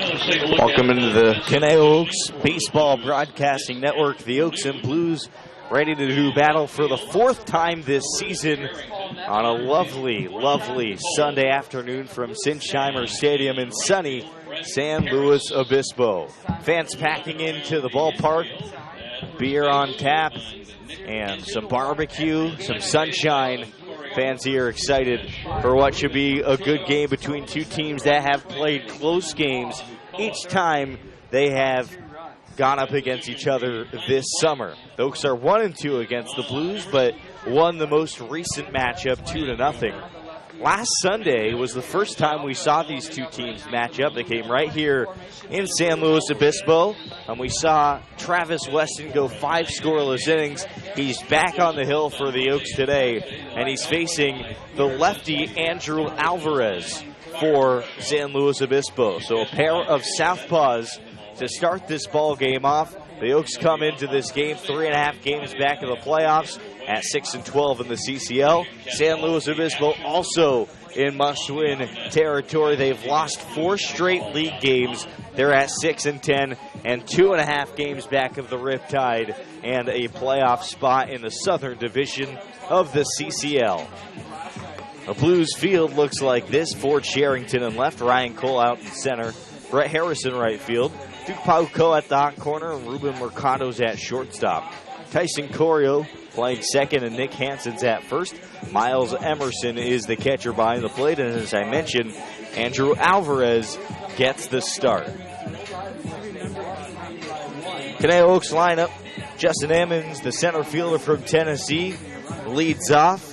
Welcome into the Conejo Oaks Baseball Broadcasting Network. The Oaks and Blues ready to do battle for the fourth time this season on a lovely, lovely Sunday afternoon from Sinsheimer Stadium in sunny San Luis Obispo. Fans packing into the ballpark, beer on tap, and some barbecue, some sunshine. Fans here excited for what should be a good game between two teams that have played close games each time they have gone up against each other this summer. The Oaks are 1-2 against the Blues, but won the most recent matchup 2-0. Last Sunday was the first time we saw these two teams match up. They came right here in San Luis Obispo, and we saw Travis Weston go 5 scoreless innings. He's back on the hill for the Oaks today, and he's facing the lefty Andrew Alvarez for San Luis Obispo. So a pair of southpaws to start this ball game off. The Oaks come into this game 3.5 games back in the playoffs at 6-12 in the CCL. San Luis Obispo also in must-win territory. They've lost 4 straight league games. They're at 6-10 and 2.5 games back of the Riptide and a playoff spot in the Southern Division of the CCL. The Blues field looks like this. Ford Sherrington in left, Ryan Cole out in center, Brett Harrison right field, Duke Pauco at the hot corner, and Ruben Mercado's at shortstop. Tyson Corio playing second, and Nick Hansen's at first. Miles Emerson is the catcher behind the plate, and as I mentioned, Andrew Alvarez gets the start. Conejo Oaks lineup. Justin Ammons, the center fielder from Tennessee, leads off.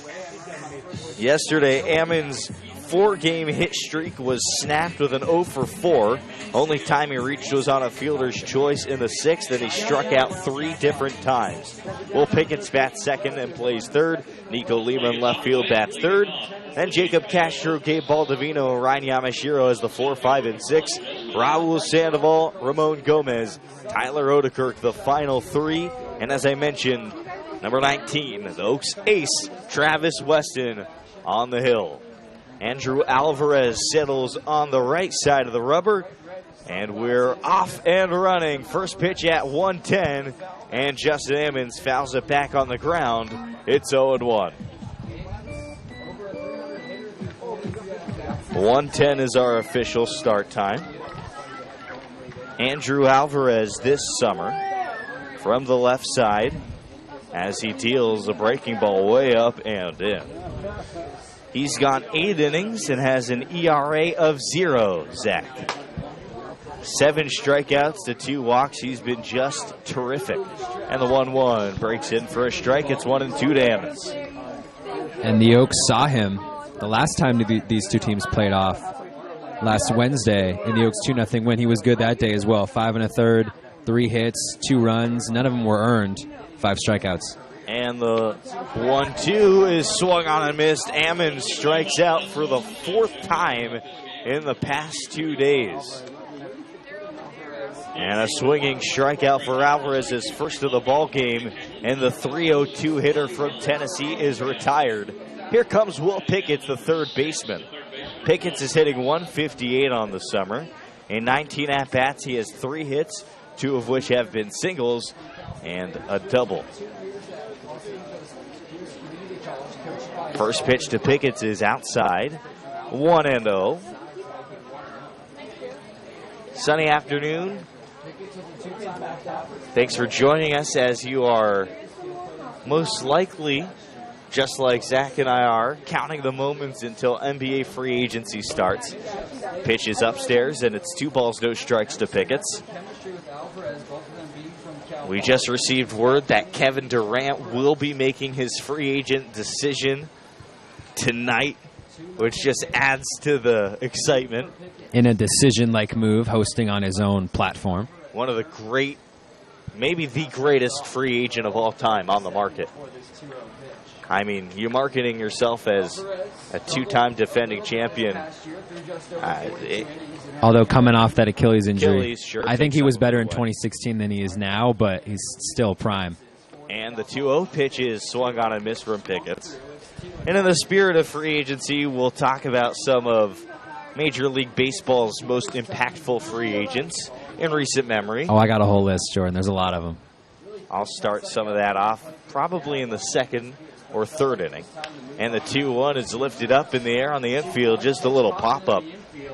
Yesterday, Ammons' 4-game hit streak was snapped with an 0 for 4. Only time he reached was on a fielder's choice in the 6th, and he struck out 3 different times. Will Pickett's bats second and plays third. Nico Lima in left field bats third. Then Jacob Castro, Gabe Baldovino, Ryan Yamashiro as the 4, 5, and 6. Raul Sandoval, Ramon Gomez, Tyler Odekirk, the final 3. And as I mentioned, number 19, the Oaks ace, Travis Weston on the hill. Andrew Alvarez settles on the right side of the rubber, and we're off and running. First pitch at 110, and Justin Ammons fouls it back on the ground. It's 0-1. 110 is our official start time. Andrew Alvarez this summer from the left side as he deals a breaking ball way up and in. He's gone 8 innings and has an ERA of 0, Zach. 7 strikeouts to 2 walks. He's been just terrific. And the 1-1 breaks in for a strike. It's 1-2 to Ammons. And the Oaks saw him the last time these two teams played off last Wednesday in the Oaks 2-0 win. He was good that day as well. 5 1/3, 3 hits, 2 runs. None of them were earned. 5 strikeouts. And the 1-2 is swung on and missed. Ammons strikes out for the 4th time in the past 2 days. And a swinging strikeout for Alvarez, his first of the ball game. And the 302 hitter from Tennessee is retired. Here comes Will Pickett, the third baseman. Pickett is hitting 158 on the summer. In 19 at-bats, he has 3 hits, 2 of which have been singles, and a double. First pitch to Pickett is outside. 1-0. Sunny afternoon. Thanks for joining us as you are most likely, just like Zach and I are, counting the moments until NBA free agency starts. Pitch is upstairs, and it's 2 balls, no strikes to Pickett. We just received word that Kevin Durant will be making his free agent decision tonight, which just adds to the excitement. In a decision-like move, hosting on his own platform. One of the great, maybe the greatest free agent of all time on the market. I mean, you're marketing yourself as a 2-time defending champion. Although coming off that Achilles injury, sure, I think he was better in 2016 than he is now, but he's still prime. And the 2-0 pitch is swung on and missed from Pickett. And in the spirit of free agency, we'll talk about some of Major League Baseball's most impactful free agents in recent memory. Oh, I got a whole list, Jordan. There's a lot of them. I'll start some of that off probably in the second or third inning. And the 2-1 is lifted up in the air on the infield, just a little pop-up.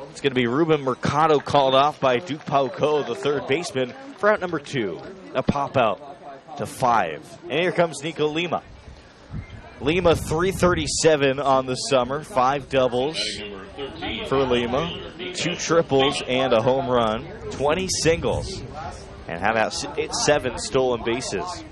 It's going to be Ruben Mercado called off by Duke Pauko, the third baseman, for out number 2. A pop-out to 5. And here comes Nico Lima. Lima 337 on the summer, 5 doubles for Lima, 2 triples and a home run, 20 singles. And how about 7 stolen bases?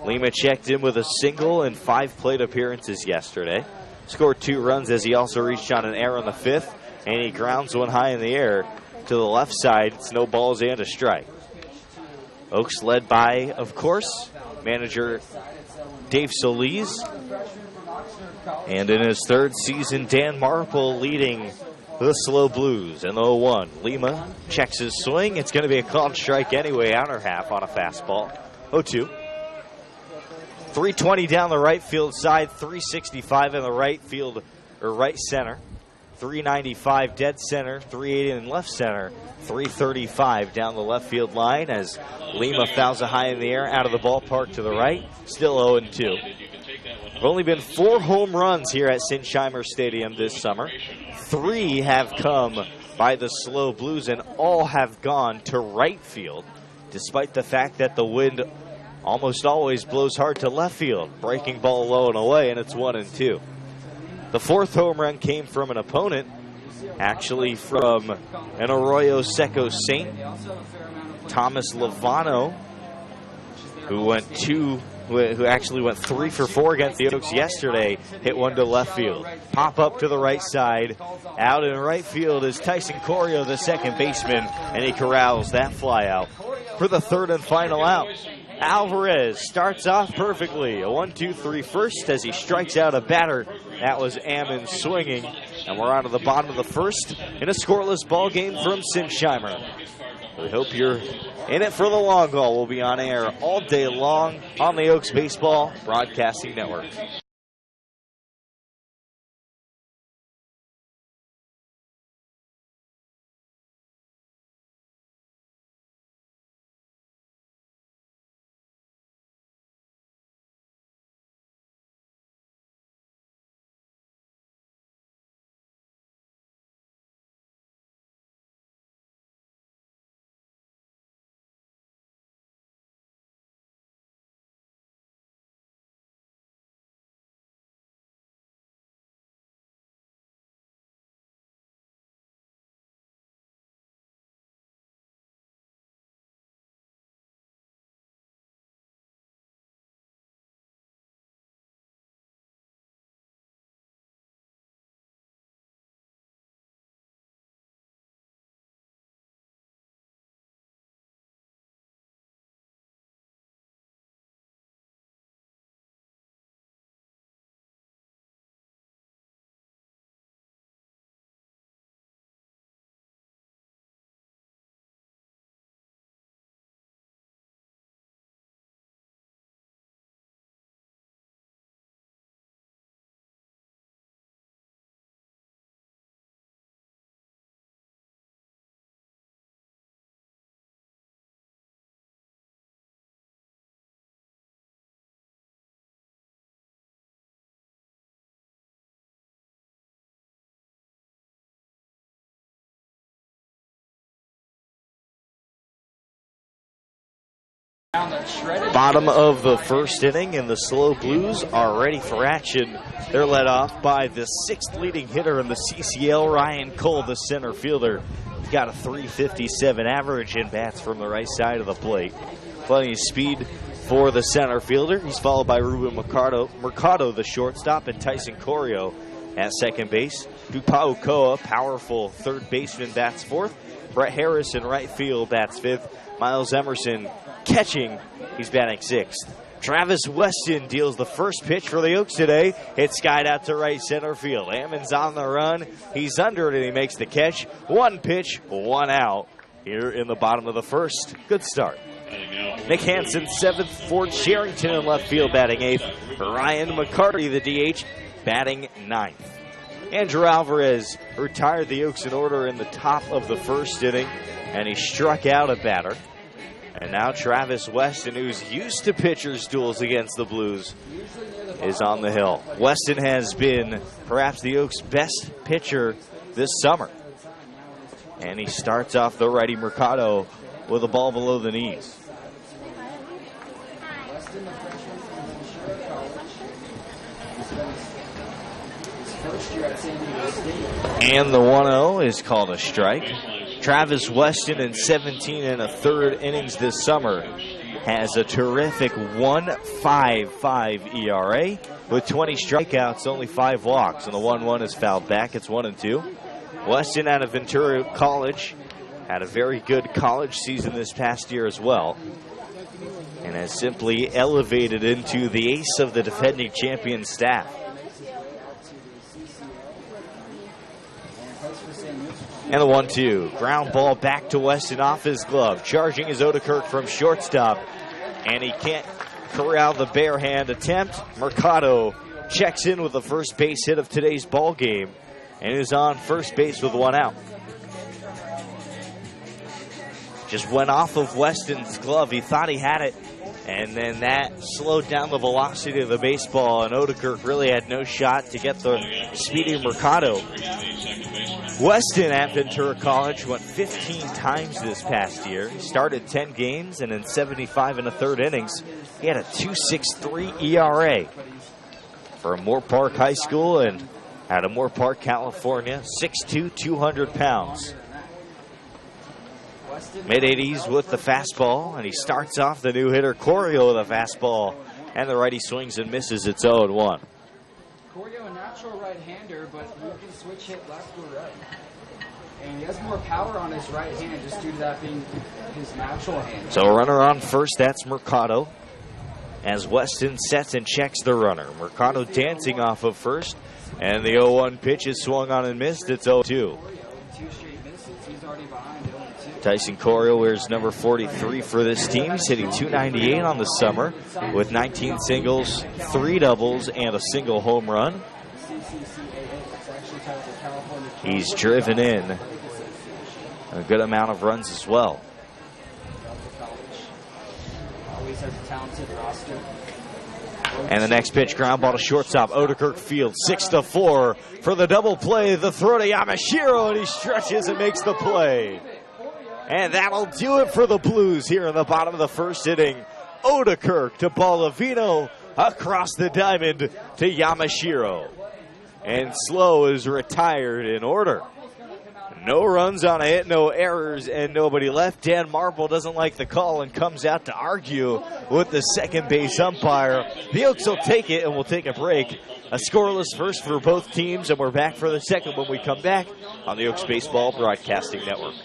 Lima checked in with a single and 5 plate appearances yesterday. Scored 2 runs as he also reached on an error on the 5th, and he grounds one high in the air to the left side. It's no balls and a strike. Oaks led by, of course, manager Dave Solis. And in his 3rd season, Dan Marple leading the SLO Blues in the 0-1. Lima checks his swing. It's going to be a called strike anyway, outer half on a fastball. 0-2. 320 down the right field side, 365 in the right field or right center, 395 dead center, 380 in left center, 335 down the left field line as Lima fouls it high in the air out of the ballpark to the right. Still 0-2. There have only been 4 home runs here at Sinsheimer Stadium this summer. 3 have come by the SLO Blues, and all have gone to right field, despite the fact that the wind almost always blows hard to left field. Breaking ball low and away, and it's 1-2. The 4th home run came from an opponent, actually from an Arroyo Seco Saint, Thomas Lovano, who actually went 3 for 4 against the Oaks yesterday, hit one to left field. Pop up to the right side. Out in right field is Tyson Corio, the second baseman, and he corrals that fly out for the 3rd and final out. Alvarez starts off perfectly. A 1-2-3 first as he strikes out a batter. That was Ammon swinging. And we're on to the bottom of the 1st in a scoreless ball game from Sinsheimer. We hope you're in it for the long haul. We'll be on air all day long on the Oaks Baseball Broadcasting Network. Bottom of the 1st inning, and the SLO Blues are ready for action. They're led off by the 6th leading hitter in the CCL, Ryan Cole, the center fielder. He's got a 357 average and bats from the right side of the plate. Plenty of speed for the center fielder. He's followed by Ruben Mercado, the shortstop, and Tyson Corio at second base. Dupau Koa, powerful third baseman, bats 4th. Brett Harris in right field bats 5th. Miles Emerson catching, he's batting 6th. Travis Weston deals the first pitch for the Oaks today. It's skied out to right center field. Ammon's on the run. He's under it, and he makes the catch. 1 pitch, 1 out here in the bottom of the 1st. Good start. Nick Hansen, 7th. Ford Sherrington in left field batting 8th. Ryan McCarty, the DH, batting 9th. Andrew Alvarez retired the Oaks in order in the top of the first inning, and he struck out a batter. And now Travis Weston, who's used to pitchers' duels against the Blues, is on the hill. Weston has been perhaps the Oaks' best pitcher this summer. And he starts off the righty Mercado with a ball below the knees. And the 1-0 is called a strike. Travis Weston in 17 1/3 innings this summer has a terrific 1.55 ERA with 20 strikeouts, only 5 walks, and the 1-1 is fouled back. It's 1-2. Weston out of Ventura College had a very good college season this past year as well, and has simply elevated into the ace of the defending champion staff. And the 1-2. Ground ball back to Weston off his glove. Charging is Odekirk from shortstop. And he can't corral the bare hand attempt. Mercado checks in with the first base hit of today's ball game and is on first base with 1 out. Just went off of Weston's glove. He thought he had it, and then that slowed down the velocity of the baseball, and Odekirk really had no shot to get the speedy Mercado. Weston at Ventura College went 15 times this past year. He started 10 games, and in 75 1/3 innings, he had a 2.63 ERA. For Moore Park High School and out of Moore Park, California, 6'2", 200 pounds. Mid-80s with the fastball, and he starts off the new hitter, Corio, with a fastball, and the righty swings and misses. It's 0-1. Corio, a natural right-hander, but he can switch hit left or right. And he has more power on his right hand just due to that being his natural hand. So a runner on first, that's Mercado. As Weston sets and checks the runner. Mercado dancing off of first, and the 0-1 pitch is swung on and missed. It's 0-2. 2 straight misses. He's already behind 0-2. Tyson Corio wears number 43 for this team. He's hitting .298 on the summer with 19 singles, 3 doubles, and a single home run. He's driven in a good amount of runs as well. Always has a talented roster. And the next pitch, ground ball to shortstop. Odekirk fields 6-4 for the double play. The throw to Yamashiro, and he stretches and makes the play. And that'll do it for the Blues here in the bottom of the first inning. Odekirk to Ballavino across the diamond to Yamashiro. And SLO is retired in order. No runs on a hit, no errors, and nobody left. Dan Marble doesn't like the call and comes out to argue with the second base umpire. The Oaks will take it, and we'll take a break. A scoreless first for both teams, and we're back for the second when we come back on the Oaks Baseball Broadcasting Network.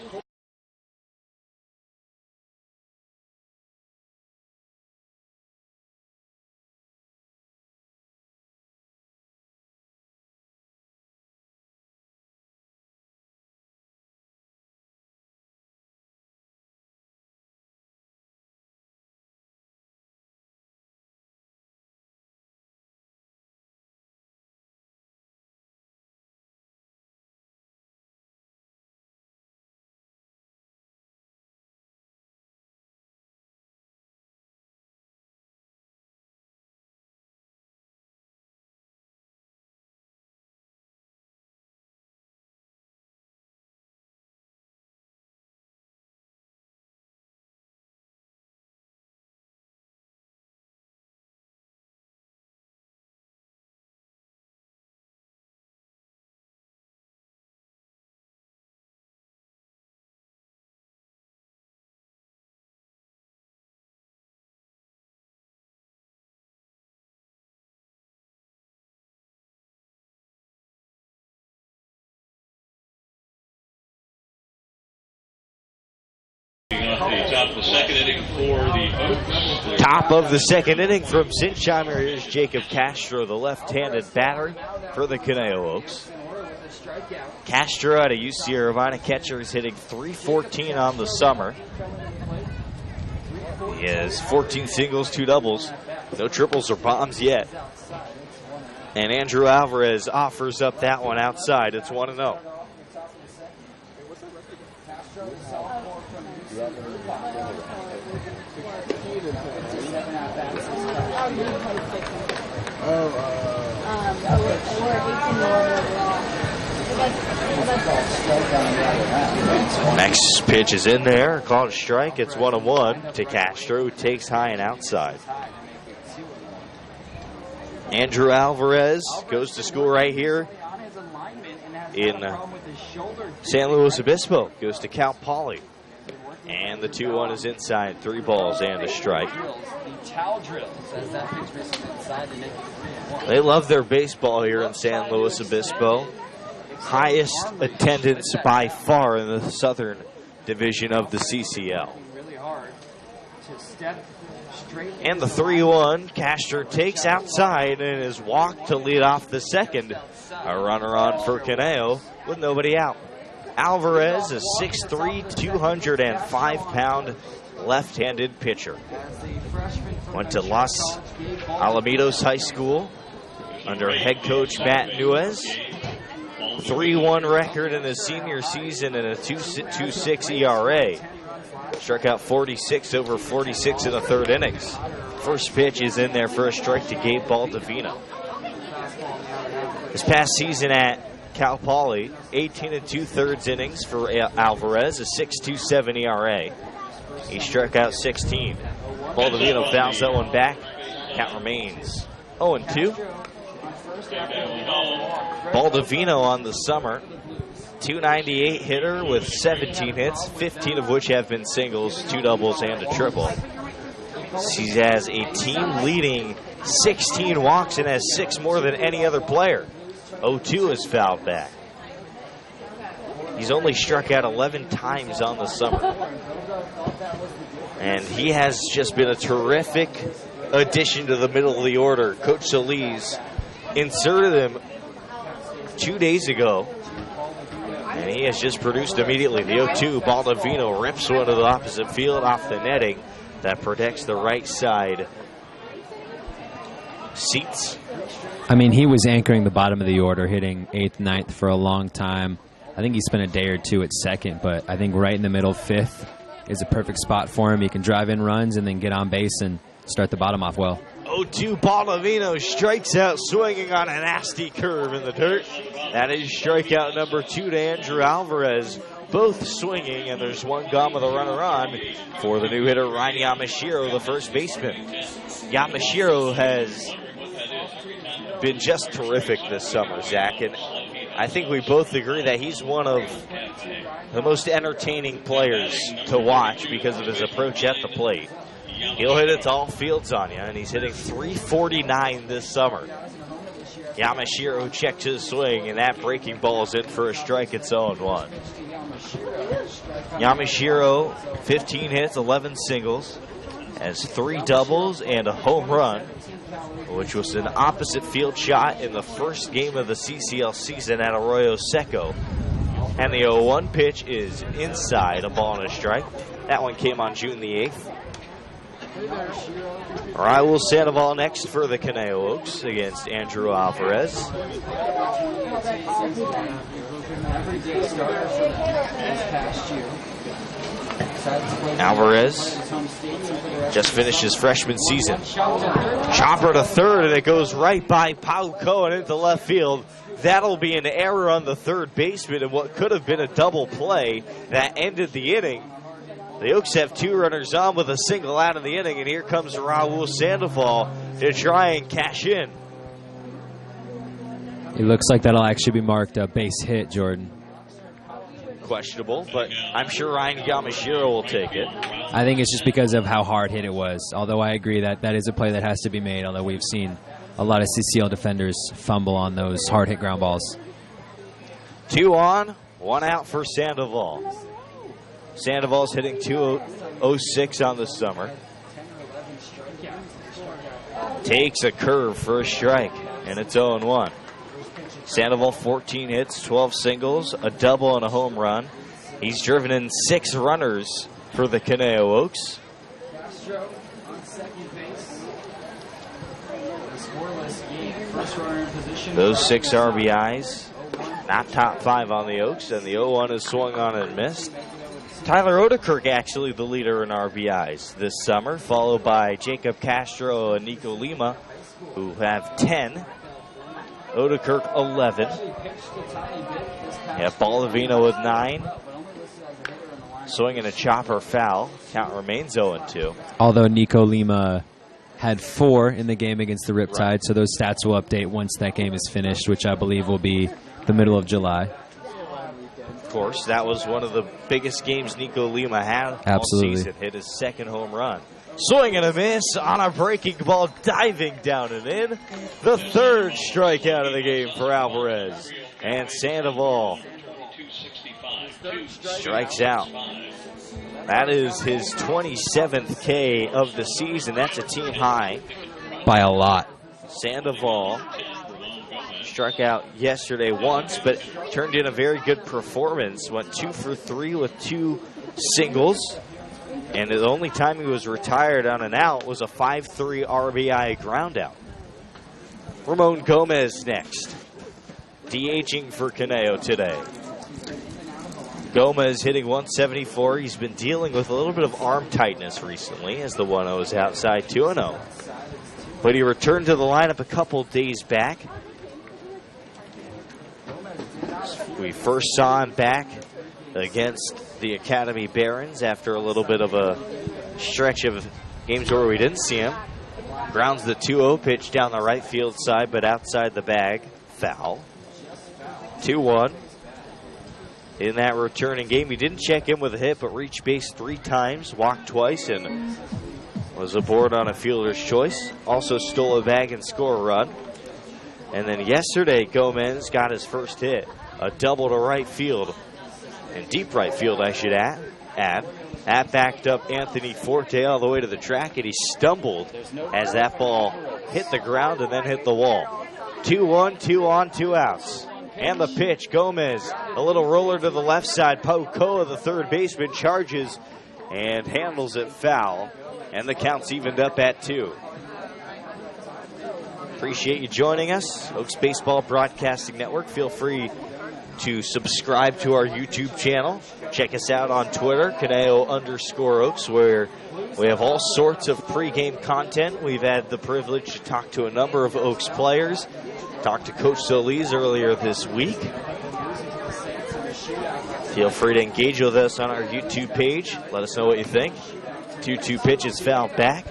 The top of the second inning for the Oaks. Top of the second inning from Sinsheimer. Here's Jacob Castro, the left-handed batter for the Conejo Oaks. Castro out of UC Irvine, catcher, is hitting .314 on the summer. He has 14 singles, 2 doubles. No triples or bombs yet. And Andrew Alvarez offers up that one outside. It's 1-0. Next pitch is in there, called a strike. It's 1-1 to Castro, who takes high and outside. Andrew Alvarez goes to school right here in San Luis Obispo. Goes to Cal Poly. And the 2-1 is inside. 3 balls and a strike. They love their baseball here in San Luis Obispo. Highest attendance by far in the Southern Division of the CCL. And the 3-1, Castro takes outside and is walked to lead off the second. A runner on for Caneo with nobody out. Alvarez, a 6'3", 205-pound left-handed pitcher. Went to Los Alamitos High School under head coach Matt Nuez. 3-1 record in his senior season and a 2.26 ERA. Struck out 46 over 46 in the third innings. First pitch is in there for a strike to Gabe Baldovino. This past season at Cal Poly, 18 2/3 innings for Alvarez, a 6.27 ERA. He struck out 16. Baldovino fouls that one back. Count remains 0-2. Baldovino on the summer, 298 hitter with 17 hits, 15 of which have been singles, 2 doubles, and a triple. He has a team-leading 16 walks and has 6 more than any other player. 0-2 is fouled back. He's only struck out 11 times on the summer. And he has just been a terrific addition to the middle of the order. Coach Solis inserted him 2 days ago, and he has just produced immediately. The 0-2, Baldovino rips one to the opposite field off the netting that protects the right side seats. I mean, he was anchoring the bottom of the order, hitting 8th, 9th for a long time. I think he spent a day or two at second, but I think right in the middle, 5th, is a perfect spot for him. He can drive in runs and then get on base and start the bottom off well. 0-2, Baldovino strikes out swinging on a nasty curve in the dirt. That is strikeout number 2 to Andrew Alvarez. Both swinging, and there's one gone with a runner on for the new hitter, Ryan Yamashiro, the first baseman. Yamashiro has been just terrific this summer, Zach, and I think we both agree that he's one of the most entertaining players to watch because of his approach at the plate. He'll hit it to all fields on you, and he's hitting .349 this summer. Yamashiro checked his swing, and that breaking ball is in for a strike. It's 0-1. Yamashiro, 15 hits, 11 singles, has 3 doubles and a home run, which was an opposite field shot in the first game of the CCL season at Arroyo Seco. And the 0-1 pitch is inside, a ball and a strike. That one came on June the 8th. Raul Sandoval next for the Caneo Oaks against Andrew Alvarez. Alvarez just finished his freshman season. Chopper to third, and it goes right by Pau Cohen into left field. That'll be an error on the third baseman in what could have been a double play that ended the inning. The Oaks have 2 runners on with a single out of the inning, and here comes Raul Sandoval to try and cash in. It looks like that'll actually be marked a base hit, Jordan. Questionable, but I'm sure Ryan Yamashiro will take it. I think it's just because of how hard hit it was, although I agree that that is a play that has to be made, although we've seen a lot of CCL defenders fumble on those hard hit ground balls. 2 on, 1 out for Sandoval. Sandoval's hitting .206 on the summer. Takes a curve for a strike, and it's 0-1. Sandoval, 14 hits, 12 singles, a double and a home run. He's driven in 6 runners for the Caneo Oaks. scoreless game. First runner in position. Those 6 RBIs, not top 5 on the Oaks, and the 0-1 is swung on and missed. Tyler Odekirk actually the leader in RBIs this summer, followed by Jacob Castro and Nico Lima, who have 10. Odekirk 11. Yeah, Ballavino with 9. Swinging a chopper foul. Count remains 0-2. Although Nico Lima had 4 in the game against the Riptide, so those stats will update once that game is finished, which I believe will be the middle of July. Of course, that was one of the biggest games Nico Lima had all season. Hit his 2nd home run. Swing and a miss on a breaking ball, diving down and in. The 3rd strikeout of the game for Alvarez. And Sandoval strikes out. That is his 27th K of the season. That's a team high. By a lot. Sandoval struck out yesterday once, but turned in a very good performance. Went 2 for 3 with 2 singles. And the only time he was retired on an out was a 5-3 RBI ground out. Ramon Gomez next. DHing for Caneo today. Gomez hitting 174. He's been dealing with a little bit of arm tightness recently as the 1-0 is outside 2-0. But he returned to the lineup a couple days back. We first saw him back against the Academy Barons after a little bit of a stretch of games where we didn't see him. Grounds the 2-0 pitch down the right field side, but outside the bag. Foul. 2-1. In that returning game, he didn't check in with a hit, but reached base 3 times, walked twice, and was aboard on a fielder's choice. Also stole a bag and score a run. And then yesterday, Gomez got his first hit. A double to right field. And deep right field, I should add. That backed up Anthony Forte all the way to the track, and he stumbled as that ball hit the ground and then hit the wall. 2-1, 2 on, 2 outs. And the pitch, Gomez, a little roller to the left side. Pocoa, the third baseman, charges and handles it foul. And the count's evened up at 2. Appreciate you joining us. Oaks Baseball Broadcasting Network. Feel free to subscribe to our YouTube channel. Check us out on Twitter, Caneo_Oaks, where we have all sorts of pregame content. We've had the privilege to talk to a number of Oaks players. Talked to Coach Solis earlier this week. Feel free to engage with us on our YouTube page. Let us know what you think. 2-2 pitch is fouled back.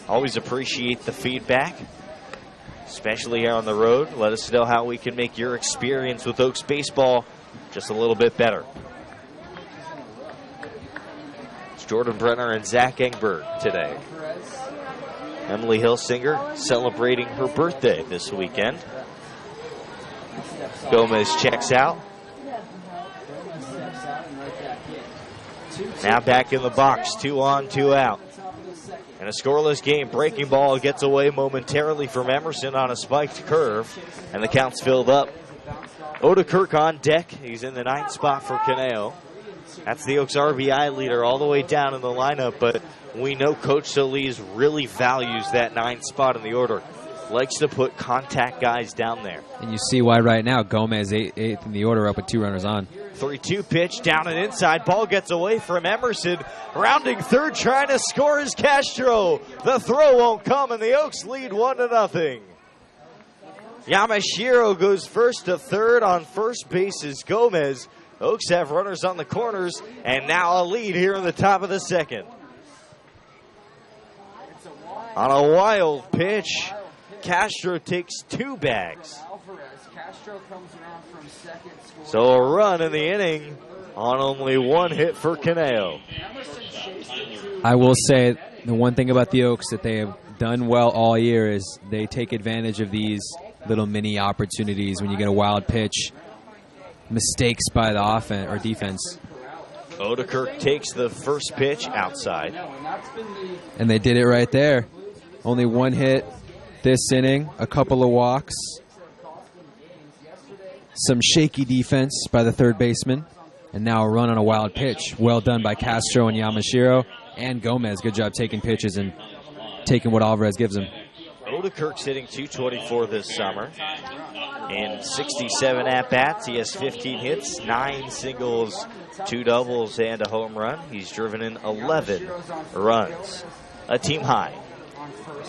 Always appreciate the feedback, especially here on the road. Let us know how we can make your experience with Oaks baseball just a little bit better. It's Jordan Brenner and Zach Engberg today. Emily Hilsinger celebrating her birthday this weekend. Gomez checks out. Now back in the box, 2 on, 2 out. In a scoreless game, breaking ball gets away momentarily from Emerson on a spiked curve, and the count's filled up. Odekirk on deck. He's in the 9th spot for Caneo. That's the Oaks RBI leader all the way down in the lineup, but we know Coach Solis really values that 9th spot in the order. Likes to put contact guys down there. And you see why right now Gomez 8th in the order up with 2 runners on. 3-2 pitch down and inside. Ball gets away from Emerson. Rounding third, trying to score is Castro. The throw won't come, and the Oaks lead 1-0. Yamashiro goes first to third. On first base is Gomez. Oaks have runners on the corners, and now a lead here in the top of the 2nd. On a wild pitch, Castro takes 2 bags. So a run in the inning on only 1 hit for Caneo. I will say the one thing about the Oaks that they have done well all year is they take advantage of these little mini opportunities when you get a wild pitch. Mistakes by the offense or defense. Odekirk takes the first pitch outside. And they did it right there. Only 1 hit this inning, a couple of walks. Some shaky defense by the third baseman. And now a run on a wild pitch. Well done by Castro and Yamashiro. And Gomez. Good job taking pitches and taking what Alvarez gives him. Odekirk's hitting .224 this summer. In 67 at-bats, he has 15 hits, 9 singles, 2 doubles, and a home run. He's driven in 11 runs, a team high.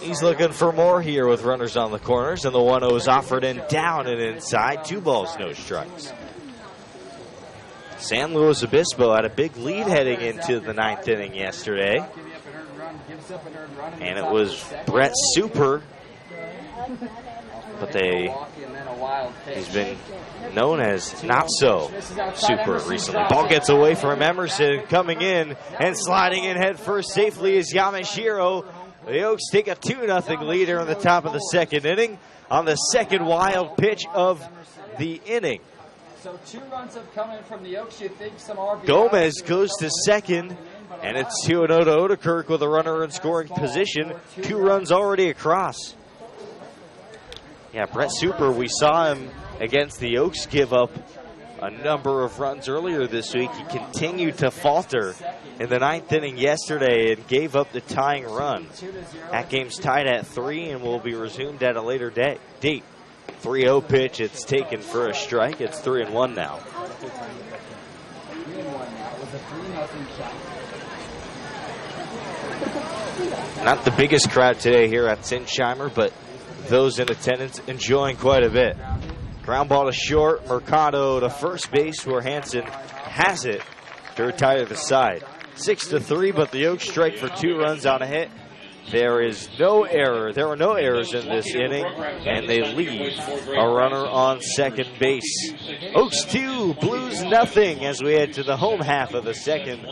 He's looking for more here with runners on the corners, and the 1-0 is offered in down and inside. 2 balls, no strikes. San Luis Obispo had a big lead heading into the 9th inning yesterday. And it was Brett Super, but he's been known as not so super recently. Ball gets away from Emerson, coming in and sliding in head first safely is Yamashiro. The Oaks take a 2-0 lead here in the top of the 2nd inning on the second wild pitch of the inning. So 2 runs have come in from the Oaks. You think some RBI. Gomez goes to second, and it's 2-0 to Odekirk with a runner in scoring position. 2 runs already across. Yeah, Brett Super, we saw him against the Oaks give up a number of runs earlier this week. He continued to falter in the 9th inning yesterday and gave up the tying run. That game's tied at 3 and will be resumed at a later date. 3-0 pitch, it's taken for a strike. It's 3-1 now. Not the biggest crowd today here at Sinsheimer, but those in attendance enjoying quite a bit. Ground ball to short, Mercado to first base, where Hansen has it to retire the side. 6-3, but the Oaks strike for 2 runs on a hit. There is no error. There were no errors in this inning, and they leave a runner on second base. Oaks 2, Blues nothing as we head to the home half of the 2nd.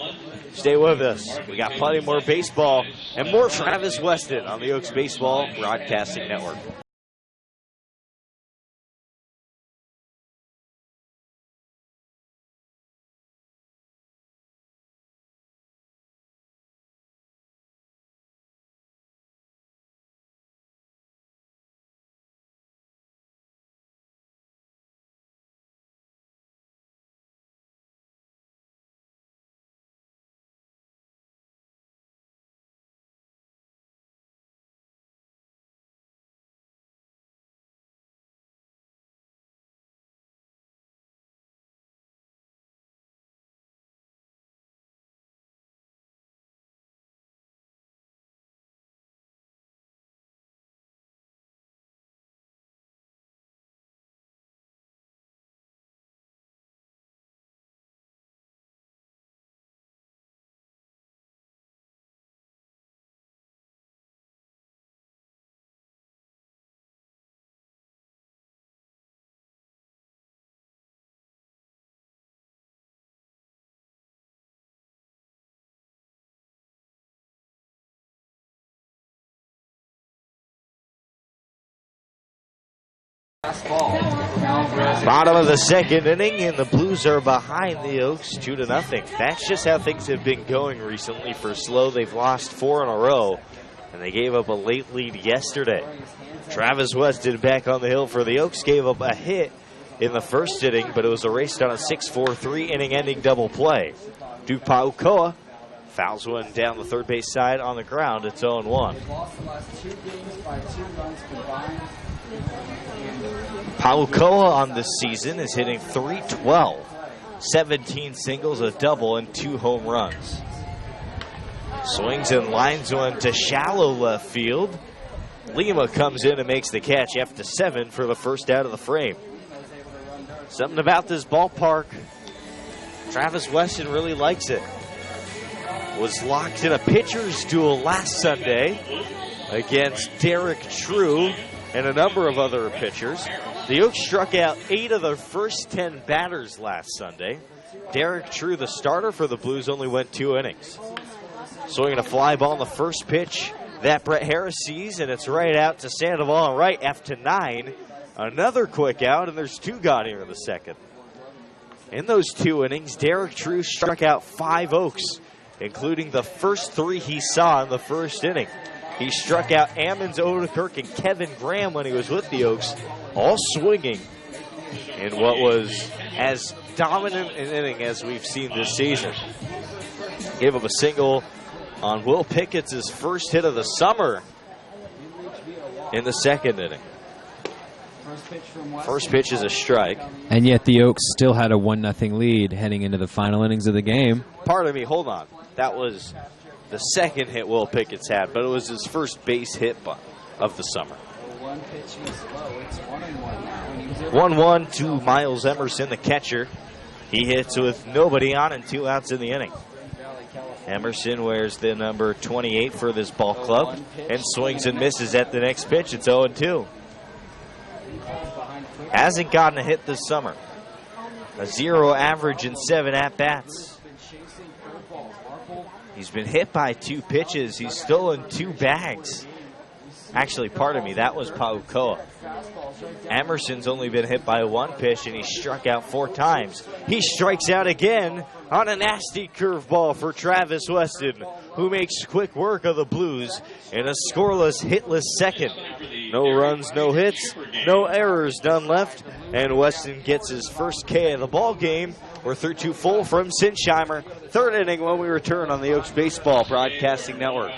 Stay with us. We got plenty more baseball and more Travis Weston on the Oaks Baseball Broadcasting Network. Bottom of the 2nd inning, and the Blues are behind the Oaks 2-0. That's just how things have been going recently for SLO. They've lost 4 in a row, and they gave up a late lead yesterday. Travis Weston back on the hill for the Oaks gave up a hit in the 1st inning, but it was erased on a 6-4 inning-ending double play. Duke Paukoa fouls one down the third base side on the ground. It's 0-1. Paukoa on this season is hitting .312, 17 singles, a double, and 2 home runs. Swings and lines one to shallow left field. Lima comes in and makes the catch after 7 for the first out of the frame. Something about this ballpark, Travis Weston really likes it. Was locked in a pitcher's duel last Sunday against Derek True and a number of other pitchers. The Oaks struck out 8 of their first 10 batters last Sunday. Derek True, the starter for the Blues, only went 2 innings. Swinging a fly ball on the first pitch that Brett Harris sees, and it's right out to Sandoval, right after 9. Another quick out, and there's 2 gone here in the 2nd. In those 2 innings, Derek True struck out 5 Oaks, including the first 3 he saw in the 1st inning. He struck out Ammons, Odekirk, and Kevin Graham when he was with the Oaks, all swinging in what was as dominant an inning as we've seen this season. Gave up a single on Will Pickett's first hit of the summer. in the second inning. First pitch is a strike. And yet the Oaks still had a 1-0 lead heading into the final innings of the game. Pardon me, hold on. That was the second hit Will Pickett's had, but it was his first base hit of the summer. 1-1 to Miles Emerson, the catcher. He hits with nobody on and 2 outs in the inning. Emerson wears the number 28 for this ball club and swings and misses at the next pitch. It's 0-2. Hasn't gotten a hit this summer. A 0 average in 7 at-bats. He's been hit by 2 pitches. He's stolen 2 bags. Actually, pardon me, that was Paukoa. Emerson's only been hit by 1 pitch, and he struck out 4 times. He strikes out again on a nasty curveball for Travis Weston, who makes quick work of the Blues in a scoreless, hitless second. No runs, no hits, no errors done left, and Weston gets his first K of the ball game. We're through 2 full from Sinsheimer. Third inning when we return on the Oaks Baseball Broadcasting Network.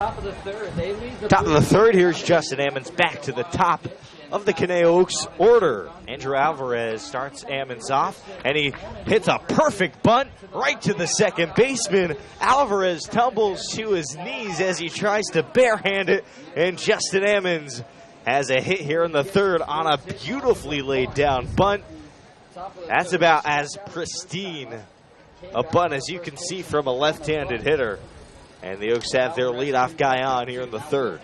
Top of the third, they lead the Top of the third, here's Justin Ammons back to the top of the Conejo Oaks order. Andrew Alvarez starts Ammons off, and he hits a perfect bunt right to the second baseman. Alvarez tumbles to his knees as he tries to barehand it, and Justin Ammons has a hit here in the third on a beautifully laid down bunt. That's about as pristine a bunt as you can see from a left-handed hitter. And the Oaks have their leadoff guy on here in the third.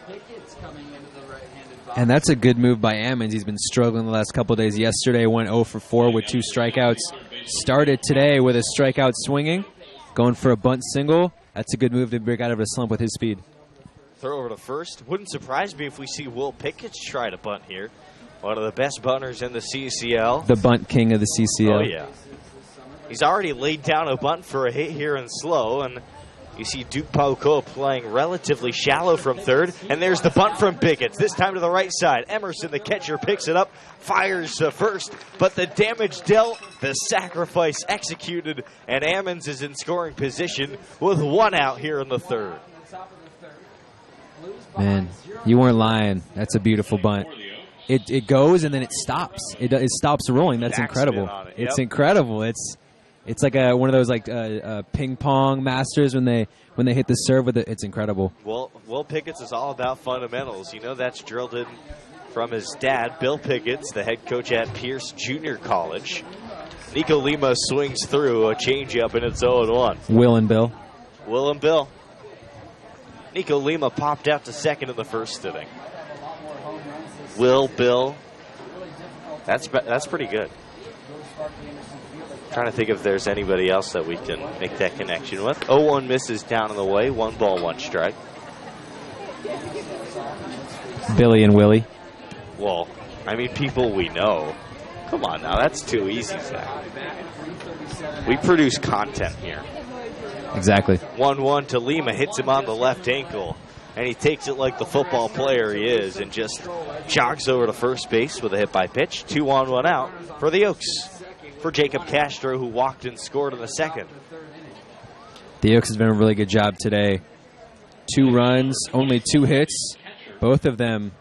And that's a good move by Ammons. He's been struggling the last couple of days. Yesterday went 0 for 4 with 2 strikeouts. Started today with a strikeout swinging, going for a bunt single. That's a good move to break out of a slump with his speed. Throw over to first. Wouldn't surprise me if we see Will Pickett try to bunt here. One of the best bunters in the CCL. The bunt king of the CCL. Oh, yeah. He's already laid down a bunt for a hit here in slow, and you see Duke Paukoa playing relatively shallow from third. And there's the bunt from Pickett. This time to the right side. Emerson, the catcher, picks it up, fires to first. But the damage dealt, the sacrifice executed, and Ammons is in scoring position with 1 out here in the third. Man, you weren't lying. That's a beautiful bunt. It goes and then it stops. It stops rolling. That's incredible. Yep. It's incredible. It's like one of those like ping pong masters when they hit the serve with it. It's incredible. Well, Will Pickett's is all about fundamentals. You know that's drilled in from his dad, Bill Pickett's, the head coach at Pierce Junior College. Nico Lima swings through a changeup, and it's 0-1. Will and Bill. Will and Bill. Nico Lima popped out to second in the first inning. Will, Bill. That's pretty good. Trying to think if there's anybody else that we can make that connection with. 0-1 misses down in the way. 1 ball, 1 strike. Billy and Willie. Well, I mean, people we know. Come on now, that's too easy, Zach. We produce content here. Exactly. 1-1 to Lima, hits him on the left ankle. and he takes it like the football player he is and just jogs over to first base with a hit by pitch. 2 on, 1 out for the Oaks. For Jacob Castro, who walked and scored in the second. The Oaks has done a really good job today. 2 runs, only 2 hits, both of them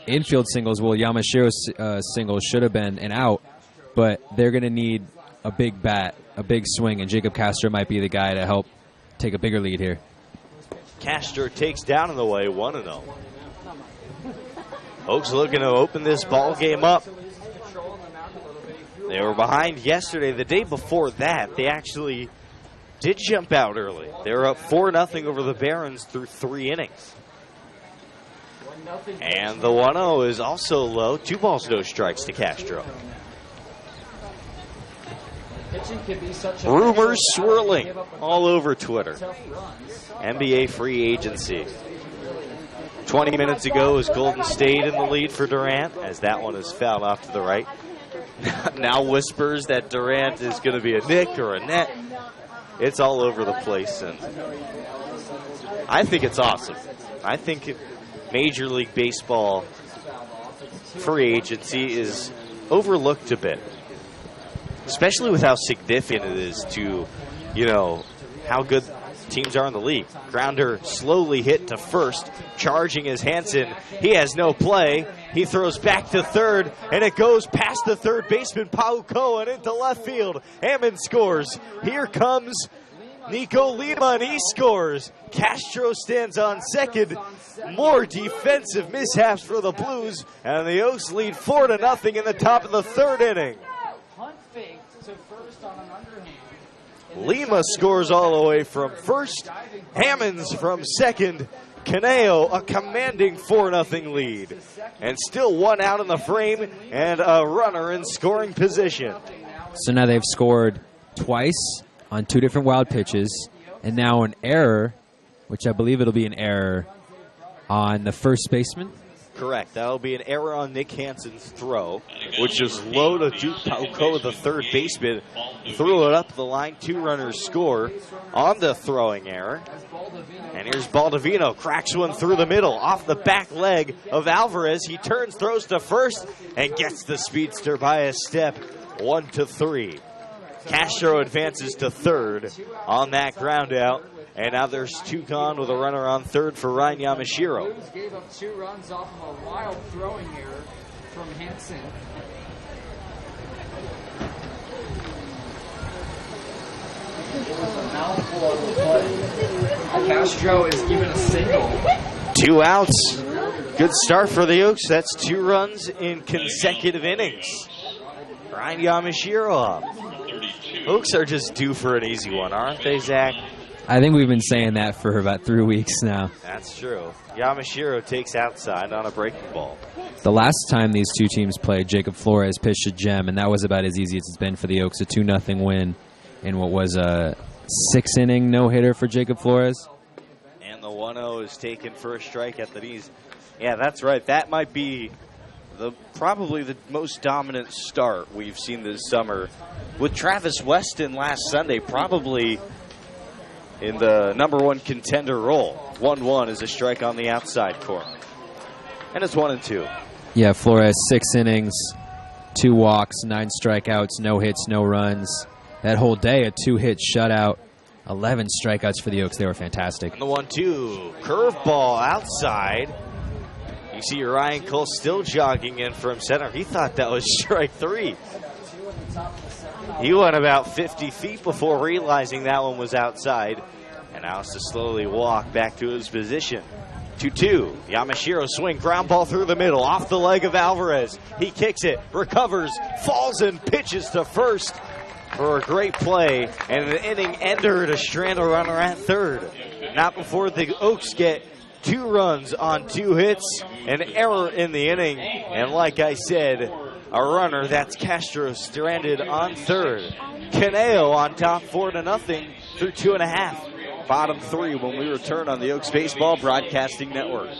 infield singles. Well, Yamashiro's single should have been an out, but they're going to need a big bat, a big swing, and Jacob Castro might be the guy to help take a bigger lead here. Castro takes down in the way, 1-0. Oaks looking to open this ball game up. They were behind yesterday. The day before that, they actually did jump out early. They were up 4-0 over the Barons through 3 innings. And the 1-0 is also low. 2 balls, no strikes to Castro. Rumors swirling all over Twitter. NBA free agency. 20 minutes ago was Golden State in the lead for Durant, as that one is fouled off to the right. Now whispers that Durant is going to be a Knick or a Net. It's all over the place, and I think it's awesome. I think Major League Baseball free agency is overlooked a bit, especially with how significant it is to, how good teams are in the league. Grounder slowly hit to first, charging is Hansen. He has no play. He throws back to third, and it goes past the third baseman, Pauko, and into left field. Hammond scores. Here comes Nico Lima, and he scores. Castro stands on second. More defensive mishaps for the Blues, and the Oaks lead 4-0 in the top of the third inning. Lima scores all the way from first. Hammonds from second. Caneo, a commanding 4-0 lead. And still 1 out in the frame and a runner in scoring position. So now they've scored twice on 2 different wild pitches, and now an error, which I believe it'll be an error on the first baseman. Correct. That'll be an error on Nick Hansen's throw, which is low to Duke Pauko, the third baseman. Threw it up the line. 2 runners score on the throwing error. And here's Baldovino. Cracks one through the middle. Off the back leg of Alvarez. He turns, throws to first, and gets the speedster by a step. 1-3. Castro advances to third on that ground out. And now there's 2 gone with a runner on third for Ryan Yamashiro. Blues gave up 2 runs off of a wild throwing error from Hansen. Castro is given a single. 2 outs. Good start for the Oaks. That's 2 runs in consecutive innings. Ryan Yamashiro up. Oaks are just due for an easy one, aren't they, Zach? I think we've been saying that for about 3 weeks now. That's true. Yamashiro takes outside on a breaking ball. The last time these 2 teams played, Jacob Flores pitched a gem, and that was about as easy as it's been for the Oaks. A 2-0 win in what was a 6-inning no-hitter for Jacob Flores. And the 1-0 is taken for a strike at the knees. Yeah, that's right. That might be probably the most dominant start we've seen this summer. With Travis Weston last Sunday, probably in the number 1 contender role. 1-1 is a strike on the outside corner. And it's 1-2. Yeah, Flores, 6 innings, 2 walks, 9 strikeouts, no hits, no runs. That whole day, a 2-hit shutout, 11 strikeouts for the Oaks. They were fantastic. And the 1-2, curveball outside. You see Ryan Cole still jogging in from center. He thought that was strike 3. He went about 50 feet before realizing that one was outside. And now has to slowly walk back to his position. 2-2. Yamashiro swing, ground ball through the middle, off the leg of Alvarez. He kicks it, recovers, falls and pitches to first for a great play. And an inning ender to strand a runner at third. Not before the Oaks get 2 runs on 2 hits, an error in the inning. And like I said, a runner, that's Castro, stranded on third. Caneo on top 4-0 through 2.5. Bottom 3 when we return on the Oaks Baseball Broadcasting Network.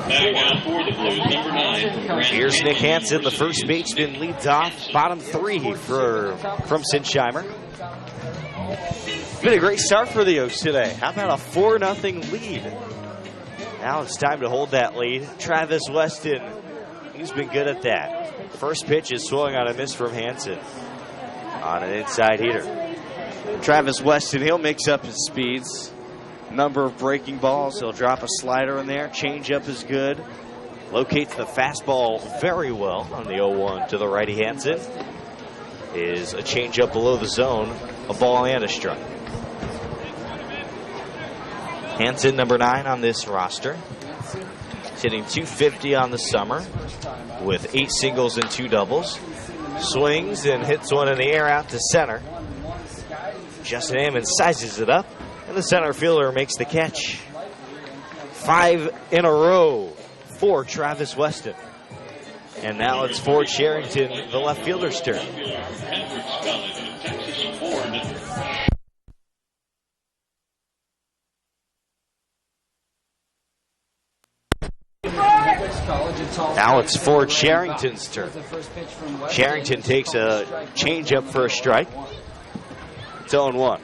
Batting now for the Blues, number 9. Here's Nick Hansen, the first baseman, leads off. Bottom 3 from Sinsheimer. Been a great start for the Oaks today. How about a 4-0 lead? Now it's time to hold that lead. Travis Weston, he's been good at that. First pitch is swung on a miss from Hansen on an inside heater. Travis Weston, he'll mix up his speeds. Number of breaking balls. He'll drop a slider in there. Changeup is good. Locates the fastball very well on the 0-1 to the righty. Hansen is a changeup below the zone, a ball and a strike. Hansen, number 9 on this roster. He's hitting .250 on the summer with 8 singles and 2 doubles. Swings and hits one in the air out to center. Justin Ammon sizes it up, and the center fielder makes the catch. 5 in a row for Travis Weston. And now it's Ford Sherrington, the left fielder's turn. Now it's Ford Sherrington's turn. Sherrington takes a changeup for a strike. It's 0-1.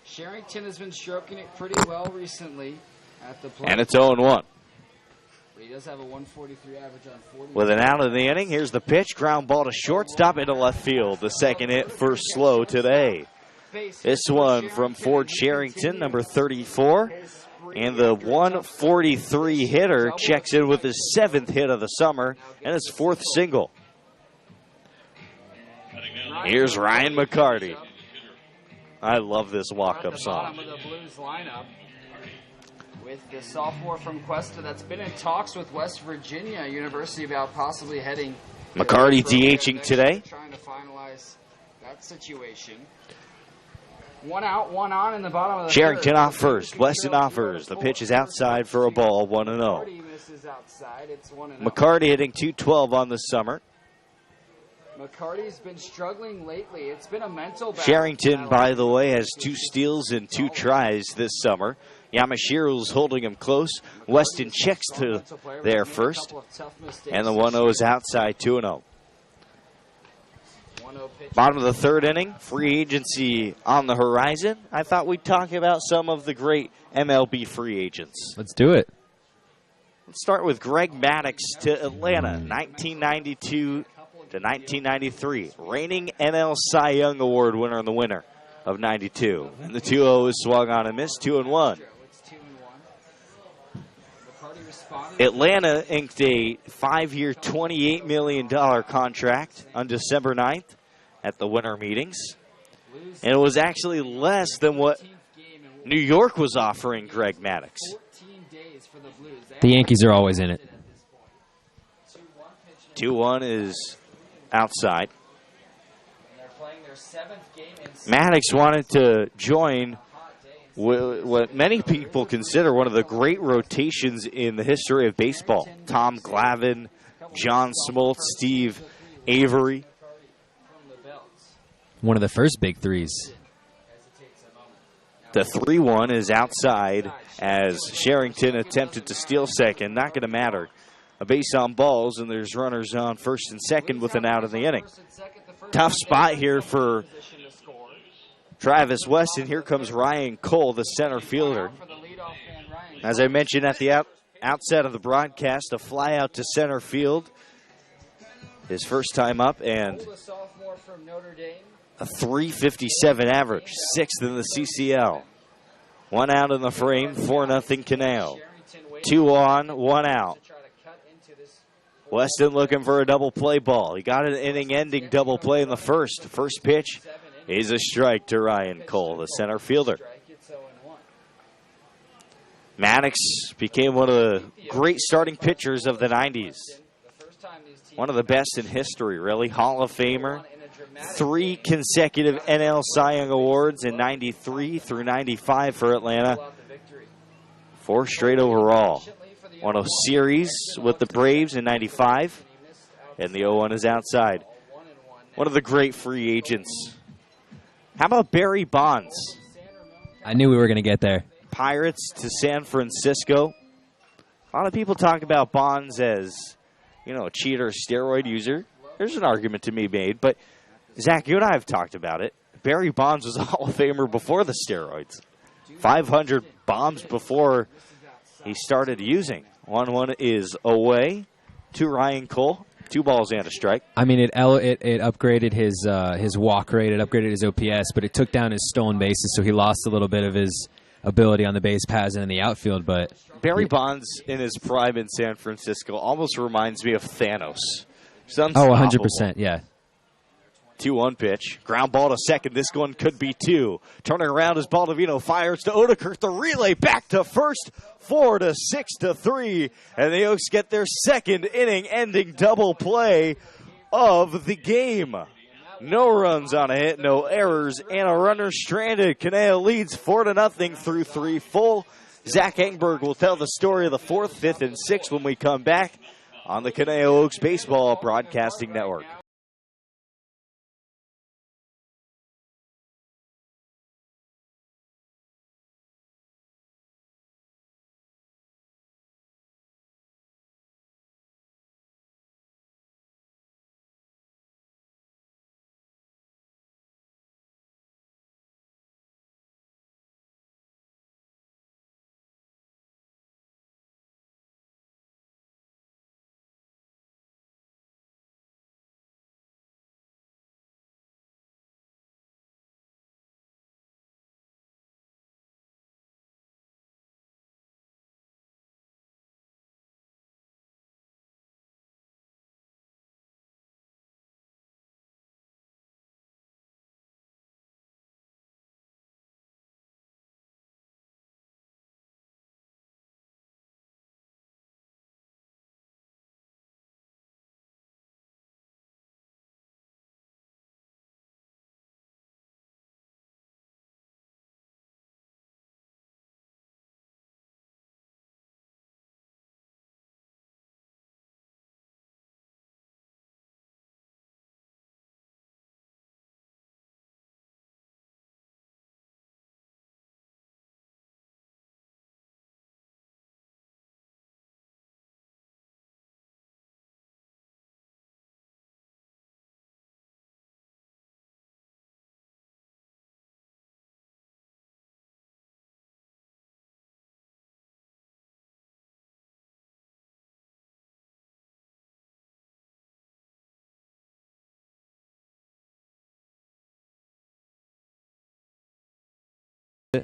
Sherrington has been stroking it pretty well recently at the plate. And it's 0-1. But he does have a 143 average on 40. With an out in the inning, here's the pitch. Ground ball to shortstop into left field. The second hit for SLO today. This one from Ford Sherrington, number 34. And the 143 hitter checks in with his 7th hit of the summer and his 4th single. Here's Ryan McCarty. I love this walk-up song. Of the Blues lineup with the sophomore from Cuesta that's been in talks with West Virginia University about possibly heading. McCarty DHing today. Trying to finalize that situation. 1 out, 1 on in the bottom of the Sherrington third. off first. Weston offers. The pitch is outside for a ball, 1-0. McCarty hitting .212 on the summer. McCarty's been struggling lately. It's been a mental battle. Sherrington, by the way, has 2 steals and 2 tries this summer. Yamashiro's holding him close. Weston checks to there first. And the 1-0 is outside, 2-0. Bottom of the third inning, free agency on the horizon. I thought we'd talk about some of the great MLB free agents. Let's do it. Let's start with Greg Maddux to Atlanta, 1992 to 1993. Reigning NL Cy Young Award winner in the winter of 92. And the 2-0 is swung on and missed, 2-1. Atlanta inked a 5-year, $28 million contract on December 9th at the winter meetings. And it was actually less than what New York was offering Greg Maddux. The Yankees are always in it. 2-1 is outside. Maddux wanted to join what many people consider one of the great rotations in the history of baseball. Tom Glavine, John Smoltz, Steve Avery. One of the first big threes. The 3-1 is outside as Sherrington attempted to steal second. Not going to matter. A base on balls, and there's runners on first and second with an out in the inning. Tough spot here for Travis Weston. Here comes Ryan Cole, the center fielder. As I mentioned at the outset of the broadcast, a fly out to center field. His first time up, and a .357 average, 6th in the CCL. 1 out in the frame, 4-0 Canal. 2 on, 1 out. Weston looking for a double play ball. He got an inning-ending double play in the first. First pitch is a strike to Ryan Cole, the center fielder. Maddux became one of the great starting pitchers of the 90s. One of the best in history, really. Hall of Famer. 3 consecutive NL Cy Young Awards in 93 through 95 for Atlanta. 4 straight overall. Won a series with the Braves in 95. And the 0-1 is outside. One of the great free agents. How about Barry Bonds? I knew we were going to get there. Pirates to San Francisco A lot of people talk about Bonds as, a cheater, steroid user. There's an argument to be made, but Zach, you and I have talked about it. Barry Bonds was a Hall of Famer before the steroids. 500 bombs before he started using. 1-1 is away to Ryan Cole. 2 balls and a strike. I mean, it upgraded his walk rate, it upgraded his OPS, but it took down his stolen bases, so he lost a little bit of his ability on the base paths and in the outfield. But Barry Bonds in his prime in San Francisco almost reminds me of Thanos. 100%, yeah. 2-1 pitch. Ground ball to second. This one could be 2. Turning around as Baldovino fires to Odekirk. The relay back to first. 4-6-3. And the Oaks get their second inning-ending double play of the game. No runs on a hit, no errors, and a runner stranded. Caneo leads 4-0 through 3 full. Zach Engberg will tell the story of the 4th, 5th, and 6th when we come back on the Caneo Oaks Baseball Broadcasting Network.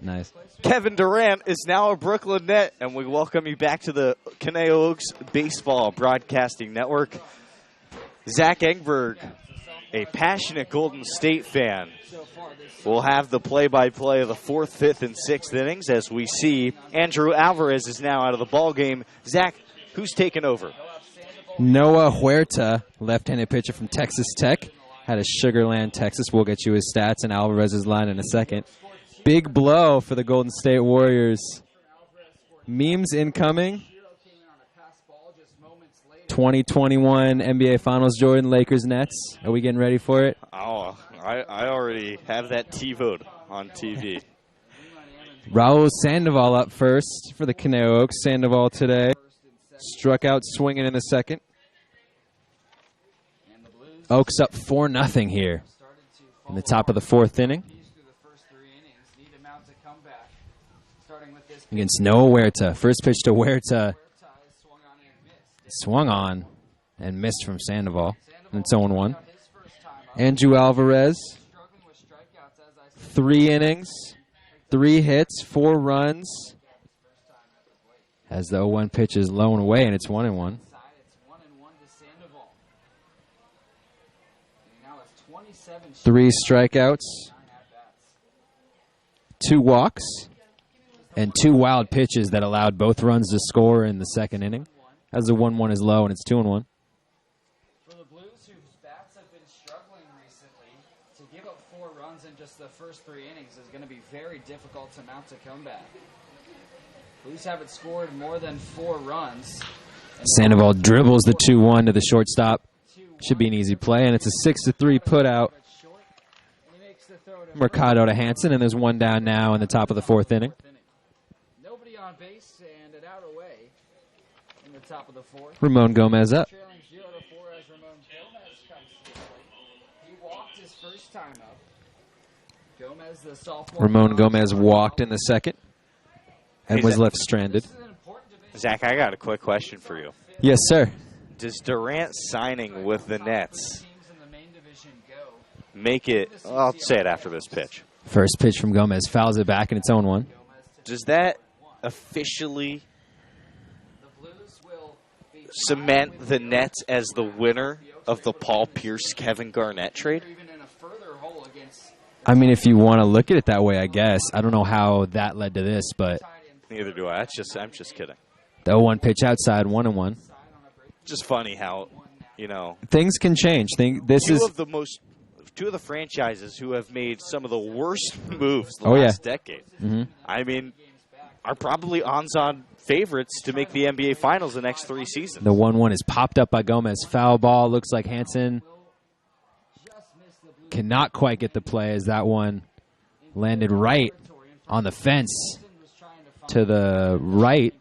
Nice. Kevin Durant is now a Brooklyn Net, and we welcome you back to the Caneo Oaks Baseball Broadcasting Network. Zach Engberg, a passionate Golden State fan, will have the play-by-play of the 4th, 5th, and 6th innings as we see Andrew Alvarez is now out of the ballgame. Zach, who's taken over? Noah Huerta, left-handed pitcher from Texas Tech, out of Sugar Land, Texas. We'll get you his stats and Alvarez's line in a second. Big blow for the Golden State Warriors. Memes incoming. 2021 NBA Finals, Jordan, Lakers, Nets. Are we getting ready for it? Oh, I already have that T-vote on TV. Raul Sandoval up first for the Caneo Oaks. Sandoval today struck out swinging in the second. Oaks up 4-0 here in the top of the 4th inning. Against Noah Huerta. First pitch to Huerta. Swung on and missed from Sandoval. And it's 0-1. Andrew Alvarez. 3 innings. 3 hits. 4 runs. As the 0-1 pitch is low and away, and it's 1-1. 3 strikeouts. 2 walks. And 2 wild pitches that allowed both runs to score in the second inning. As the 1-1 is low and it's 2-1. For the Blues, whose bats have been struggling recently, to give up 4 runs in just the first 3 innings is going to be very difficult to mount a comeback. Blues haven't scored more than 4 runs. Sandoval dribbles the 2-1 to the shortstop. Should be an easy play, and it's a 6-3 putout. Mercado to Hansen, and there's 1 down now in the top of the 4th inning. Nobody on base and it out away. in the top of the fourth. Ramon Gomez up. Trailing 0-4 as Ramon Gomez comes to the plate. He walked his first time up. Gomez, the sophomore. Ramon Gomez walked in the second and Hey, was Zach. left stranded. This is an important division. Zach, I got a quick question for you. Yes, sir. Does Durant signing with the Nets Teams in the main division go. make it? Well, I'll say it after this pitch. First pitch from Gomez. Fouls it back in its own one. Does that officially The Blues will be cement the Nets as the winner of the Paul Pierce Kevin Garnett trade? even in a further hole against I mean, if you want to look at it that way, I guess. I don't know how that led to this, but Neither do I. I'm just kidding. the 0-1 pitch outside, 1-1. Just funny how, you know, Things can change. This two is of the franchises who have made some of the worst moves the Oh, yeah. last decade. Mhm. I mean, are probably odds-on favorites to make the NBA Finals the next 3 seasons. the 1-1 is popped up by Gomez. Foul ball. Looks like Hansen cannot quite get the play as that one landed right on the fence to the right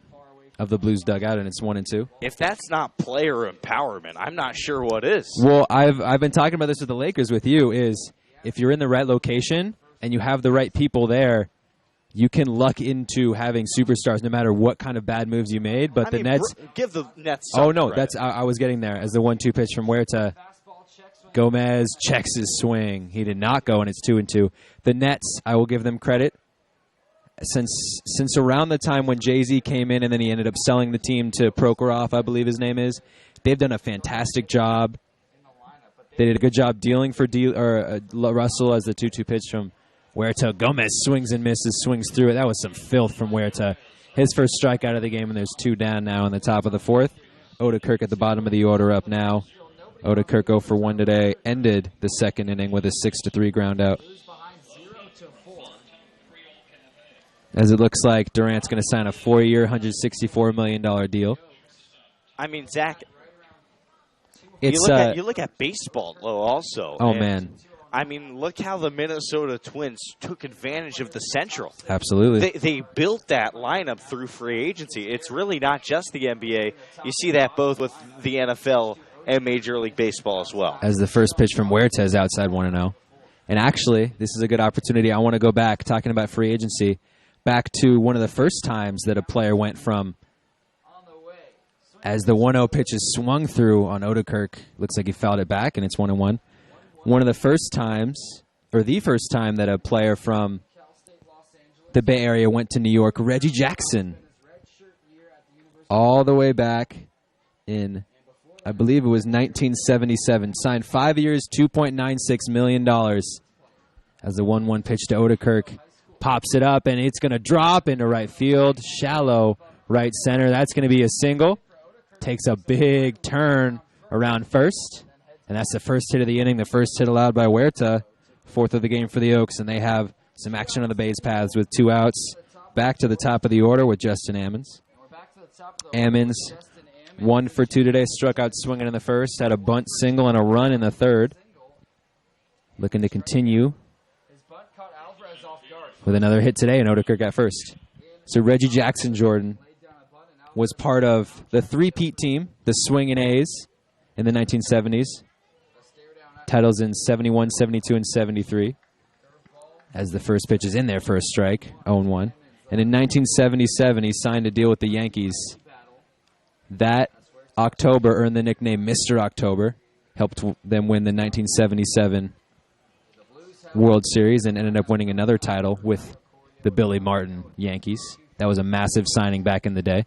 of the Blues dugout, and it's 1-2. If that's not player empowerment, I'm not sure what is. Well, I've been talking about this with the Lakers with you, is if you're in the right location and you have the right people there, you can luck into having superstars no matter what kind of bad moves you made. But I the mean, Nets... give the Nets some Oh, no, credit. that's I was getting there as the 1-2 pitch from Huerta. Gomez checks his swing. He did not go, and it's 2-2. The Nets, I will give them credit. Since around the time when Jay-Z came in and then he ended up selling the team to Prokhorov, I believe his name is, they've done a fantastic job. They did a good job dealing for Russell as the 2-2 pitch from Huerta. Gomez swings and misses, swings through it. That was some filth from Huerta. His first strikeout of the game, and there's 2 down now in the top of the fourth. Odekirk at the bottom of the order up now. Odekirk 0 for 1 today. Ended the second inning with a 6-3 ground out. As it looks like Durant's going to sign a 4-year, $164 million deal. I mean, Zach, It's you look at baseball, though, also. oh, and, man. I mean, look how the Minnesota Twins took advantage of the Central. Absolutely. They built that lineup through free agency. It's really not just the NBA. You see that both with the NFL and Major League Baseball as well. As the first pitch from Huerta is outside 1-0. And actually, this is a good opportunity. I want to go back, talking about free agency, back to one of the first times that a player went from, as the 1-0 pitch is swung through on Odekirk, looks like he fouled it back, and it's 1-1. One of the first times, or the first time that a player from the Bay Area went to New York, Reggie Jackson, all the way back in, I believe it was 1977, signed 5 years, $2.96 million, as the 1-1 pitch to Odekirk pops it up, and it's going to drop into right field, shallow right center. That's going to be a single. Takes a big turn around first, and that's the first hit of the inning, the first hit allowed by Huerta, 4th of the game for the Oaks, and they have some action on the base paths with 2 outs. Back to the top of the order with Justin Ammons. Ammons, 1 for 2 today, struck out swinging in the first, had a bunt single and a run in the third. Looking to continue with another hit today, and Odekirk at first. So Reggie Jackson, Jordan, was part of the three-peat team, the Swingin' A's, in the 1970s. Titles in 71, 72, and 73. As the first pitch is in there for a strike, 0-1. And in 1977, he signed a deal with the Yankees. That October earned the nickname Mr. October, helped them win the 1977 World Series, and ended up winning another title with the Billy Martin Yankees. That was a massive signing back in the day.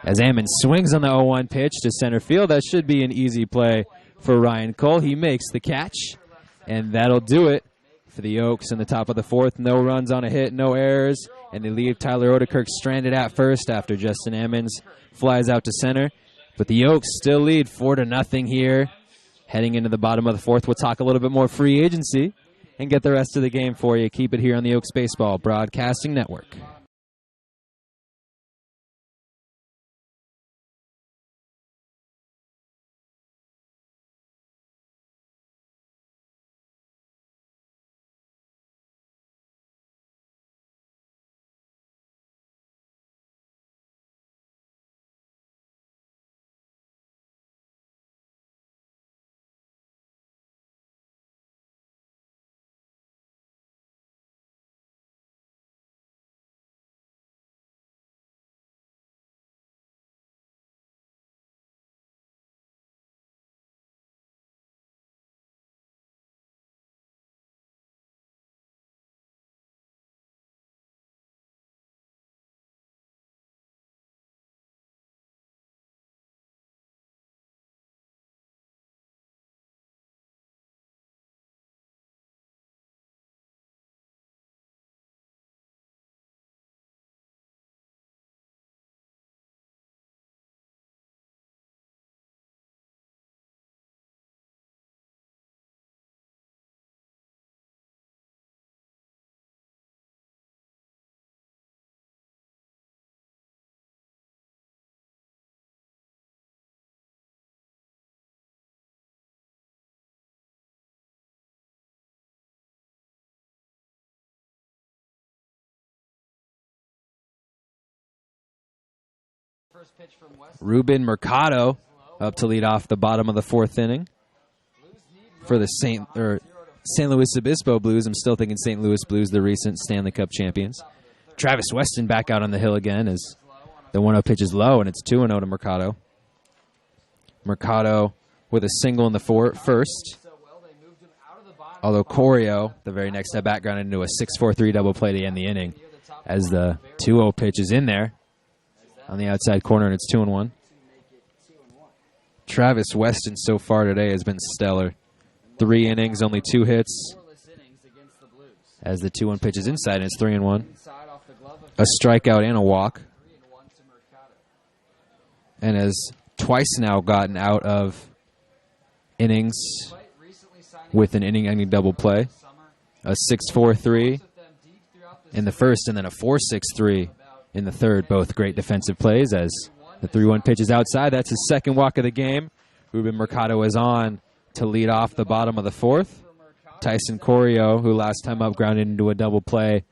As Ammon swings on the 0-1 pitch to center field, that should be an easy play for Ryan Cole. He makes the catch, and that'll do it for the Oaks in the top of the fourth. No runs on a hit, no errors, and they leave Tyler Odekirk stranded at first after Justin Ammons flies out to center. But the Oaks still lead 4-0 here. Heading into the bottom of the fourth, we'll talk a little bit more free agency and get the rest of the game for you. Keep it here on the Oaks Baseball Broadcasting Network. First pitch from West. Ruben Mercado up to lead off the bottom of the fourth inning for the St. Louis Obispo Blues. I'm still thinking St. Louis Blues, the recent Stanley Cup champions. Travis Weston back out on the hill again as the 1-0 pitch is low, and it's 2-0 to Mercado. Mercado with a single in the first. Although Corio, the very next at bat, grounded into a 6-4-3 double play to end the inning as the 2-0 pitch is in there on the outside corner, and it's 2-1. Travis Weston so far today has been stellar. 3 innings, only 2 hits. As the 2-1 pitch is inside, and it's 3-1. A strikeout and a walk. And has twice now gotten out of innings with an inning-ending double play. A 6-4-3 in the first, and then a 4-6-3 in the third. Both great defensive plays as the 3-1 pitch is outside. That's his second walk of the game. Ruben Mercado is on to lead off the bottom of the fourth. Tyson Corio, who last time up grounded into a double play.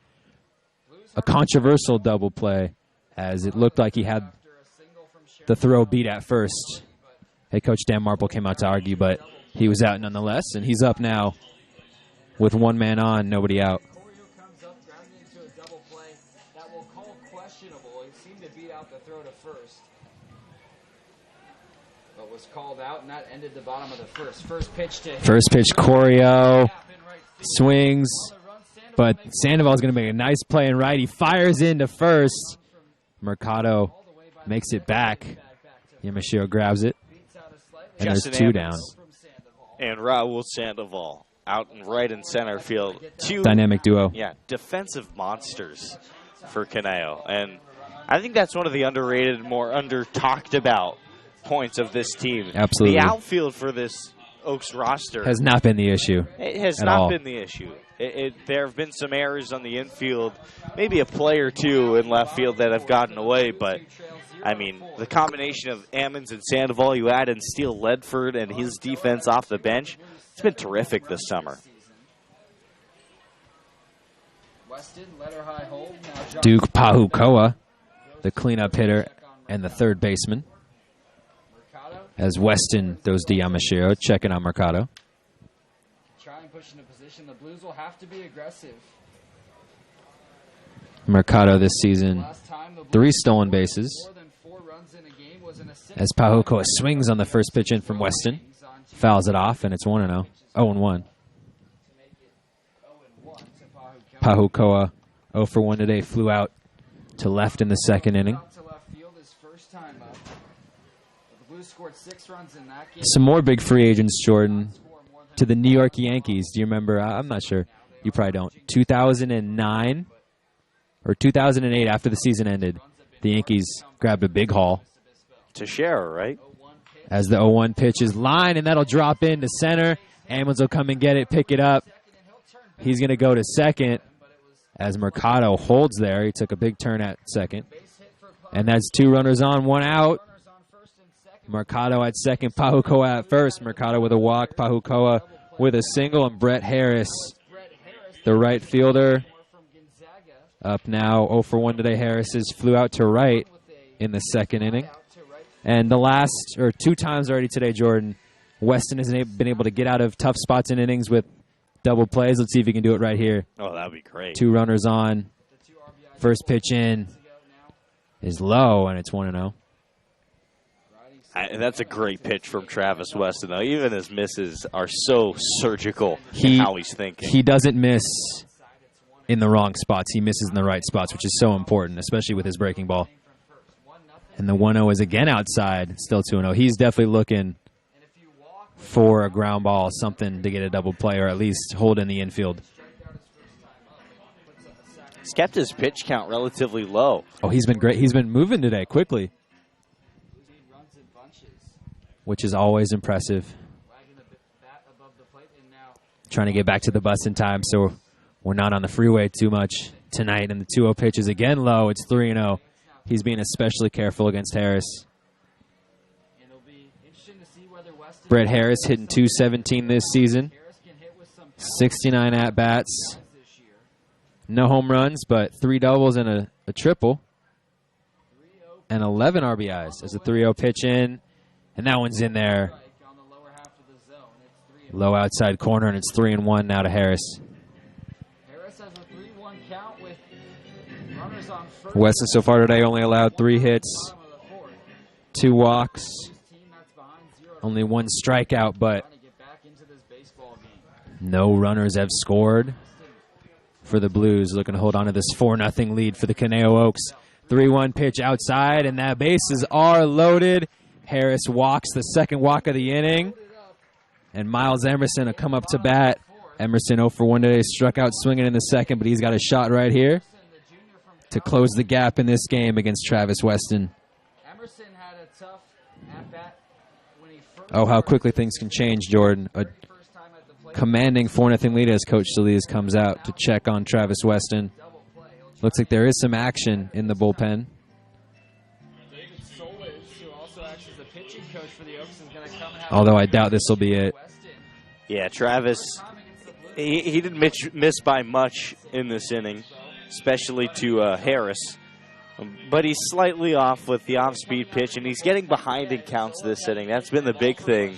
A controversial double play, as it looked like he had the throw beat at first. Head coach Dan Marple came out to argue, but he was out nonetheless, and he's up now with 1 man on, nobody out. Corio comes up, grounded into a double play that we'll call questionable. He seemed to beat out the throw to first, but was called out, and that ended the bottom of the first. First pitch, Corio swings, but Sandoval's going to make a nice play in right. He fires into first. Mercado makes it back. Yamashiro grabs it, and there's 2 down. And Raul Sandoval out and right in center field. 2 dynamic duo. Yeah, defensive monsters for Caneo. And I think that's one of the underrated, more under-talked about points of this team. Absolutely. The outfield for this Oaks roster has not been the issue. It has not been the issue. There have been some errors on the infield, maybe a play or 2 in left field that have gotten away, but I mean, the combination of Ammons and Sandoval, you add in Steele Ledford and his defense off the bench, it's been terrific this summer. Duke Pahukoa, the cleanup hitter and the third baseman. As Weston goes to Yamashiro, checking on Mercado. Try and push into position. The Blues will have to be aggressive. Mercado this season, 3 stolen bases. As Pahukoa swings on the first pitch in from Weston, fouls it off, and it's 1-0. 0-1. Pahukoa 0 for 1 today, flew out to left in the second inning. Some more big free agents, Jordan, to the New York Yankees. Do you remember? I'm not sure. You probably don't. 2009 or 2008, after the season ended, the Yankees grabbed a big haul. Teixeira, right? As the 0-1 pitch is lined, and that'll drop into center. Ammons will come and get it, pick it up. He's going to go to second as Mercado holds there. He took a big turn at second. And that's 2 runners on, 1 out. Mercado at second, Pahukoa at first. Mercado with a walk, Pahukoa with a single, and Brett Harris, the right fielder, up now 0 for 1 today. Harris flew out to right in the second inning. And the last, or 2 times already today, Jordan, Weston hasn't been able to get out of tough spots in innings with double plays. Let's see if he can do it right here. Oh, that would be great. 2 runners on. First pitch in is low, and it's 1-0. That's a great pitch from Travis Weston, though. Even his misses are so surgical in how he's thinking. He doesn't miss in the wrong spots. He misses in the right spots, which is so important, especially with his breaking ball. And the 1-0 is again outside. It's still 2-0. He's definitely looking for a ground ball, something to get a double play, or at least hold in the infield. He's kept his pitch count relatively low. Oh, he's been great. He's been moving today quickly, which is always impressive. Trying to get back to the bus in time so we're not on the freeway too much tonight. And the 2-0 pitch is again low. It's 3-0. He's being especially careful against Harris. Brett Harris hitting .217 this season. 69 at-bats. No home runs, but 3 doubles and a triple. and 11 RBIs as a 3-0 pitch in. And that one's in there. Low outside corner, and it's 3-1 now to Harris. Harris has a 3-1 count with runners on first. Weston so far today only allowed 3 hits, 2 walks, only 1 strikeout, but no runners have scored for the Blues. Looking to hold on to this 4-0 lead for the Conejo Oaks. 3-1 pitch outside, and that bases are loaded. Harris walks the second walk of the inning. And Miles Emerson will come up to bat. Emerson 0 for 1 today, struck out swinging in the second, but he's got a shot right here to close the gap in this game against Travis Weston. Emerson had a tough at-bat when he first Oh, how quickly things can change, Jordan. A commanding 4-0 lead as Coach Solis comes out to check on Travis Weston. Looks like there is some action in the bullpen. Although I doubt this will be it. Yeah, Travis, he didn't miss by much in this inning, especially to Harris. But he's slightly off with the off-speed pitch, and he's getting behind in counts this inning. That's been the big thing.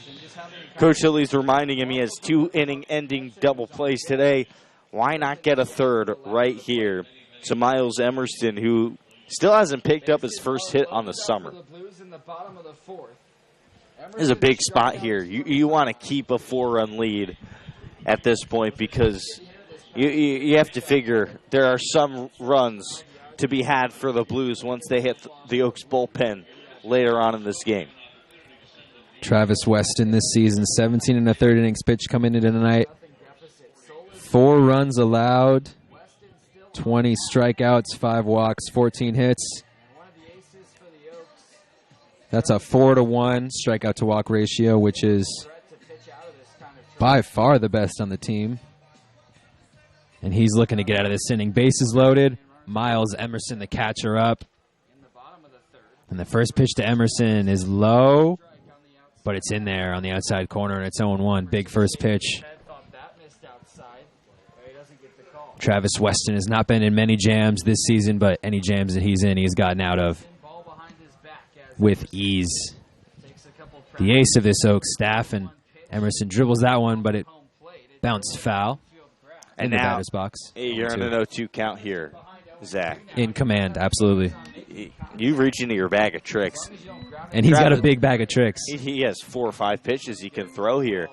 Coach Hilly's reminding him he has 2 inning-ending double plays today. Why not get a third right here to Miles Emerson, who still hasn't picked up his first hit on the summer? This is a big spot here. You want to keep a 4-run lead at this point because you have to figure there are some runs to be had for the Blues once they hit the Oaks bullpen later on in this game. Travis Weston this season, 17 1/3 innings pitched coming into tonight. 4 runs allowed, 20 strikeouts, 5 walks, 14 hits. That's a 4-to-1 strikeout to walk ratio, which is by far the best on the team. And he's looking to get out of this inning. Bases loaded. Miles Emerson, the catcher, up. And the first pitch to Emerson is low, but it's in there on the outside corner, and it's 0-1. Big first pitch. Travis Weston has not been in many jams this season, but any jams that he's in, he's gotten out of with ease. The ace of this Oaks staff, and Emerson dribbles that one, but it bounced foul in the batter's box. You're in an 0-2 count here, Zach. In command, absolutely. You reach into your bag of tricks. And he's got a big bag of tricks. He has 4 or 5 pitches he can throw here.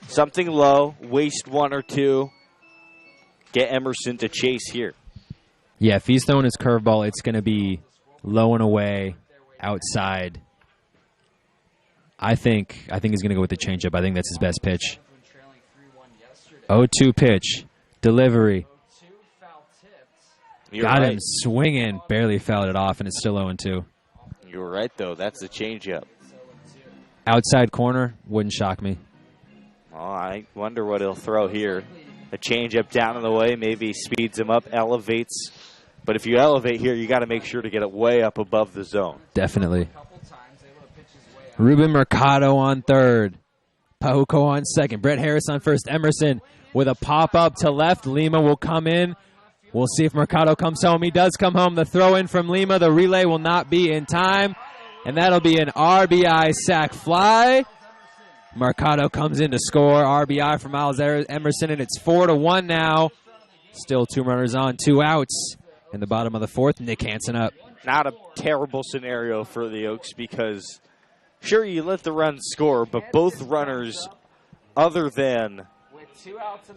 Something low, waste 1 or 2, get Emerson to chase here. Yeah, if he's throwing his curveball, it's going to be low and away, outside. I think he's going to go with the changeup. I think that's his best pitch. 0-2 pitch. Delivery. Got him swinging. Barely fouled it off, and it's still 0-2. You're right, though. That's the changeup. Outside corner. Wouldn't shock me. Oh, I wonder what he'll throw here. A changeup down in the way. Maybe speeds him up, elevates. But if you elevate here, you got to make sure to get it way up above the zone. Definitely. Ruben Mercado on third. Pahuco on second. Brett Harris on first. Emerson with a pop-up to left. Lima will come in. We'll see if Mercado comes home. He does come home. The throw-in from Lima. The relay will not be in time. And that'll be an RBI sac fly. Mercado comes in to score. RBI for Miles Emerson, and it's 4-1 now. Still 2 runners on, 2 outs. In the bottom of the 4th, Nick Hansen up. Not a terrible scenario for the Oaks because, sure, you let the run score, but both runners, other than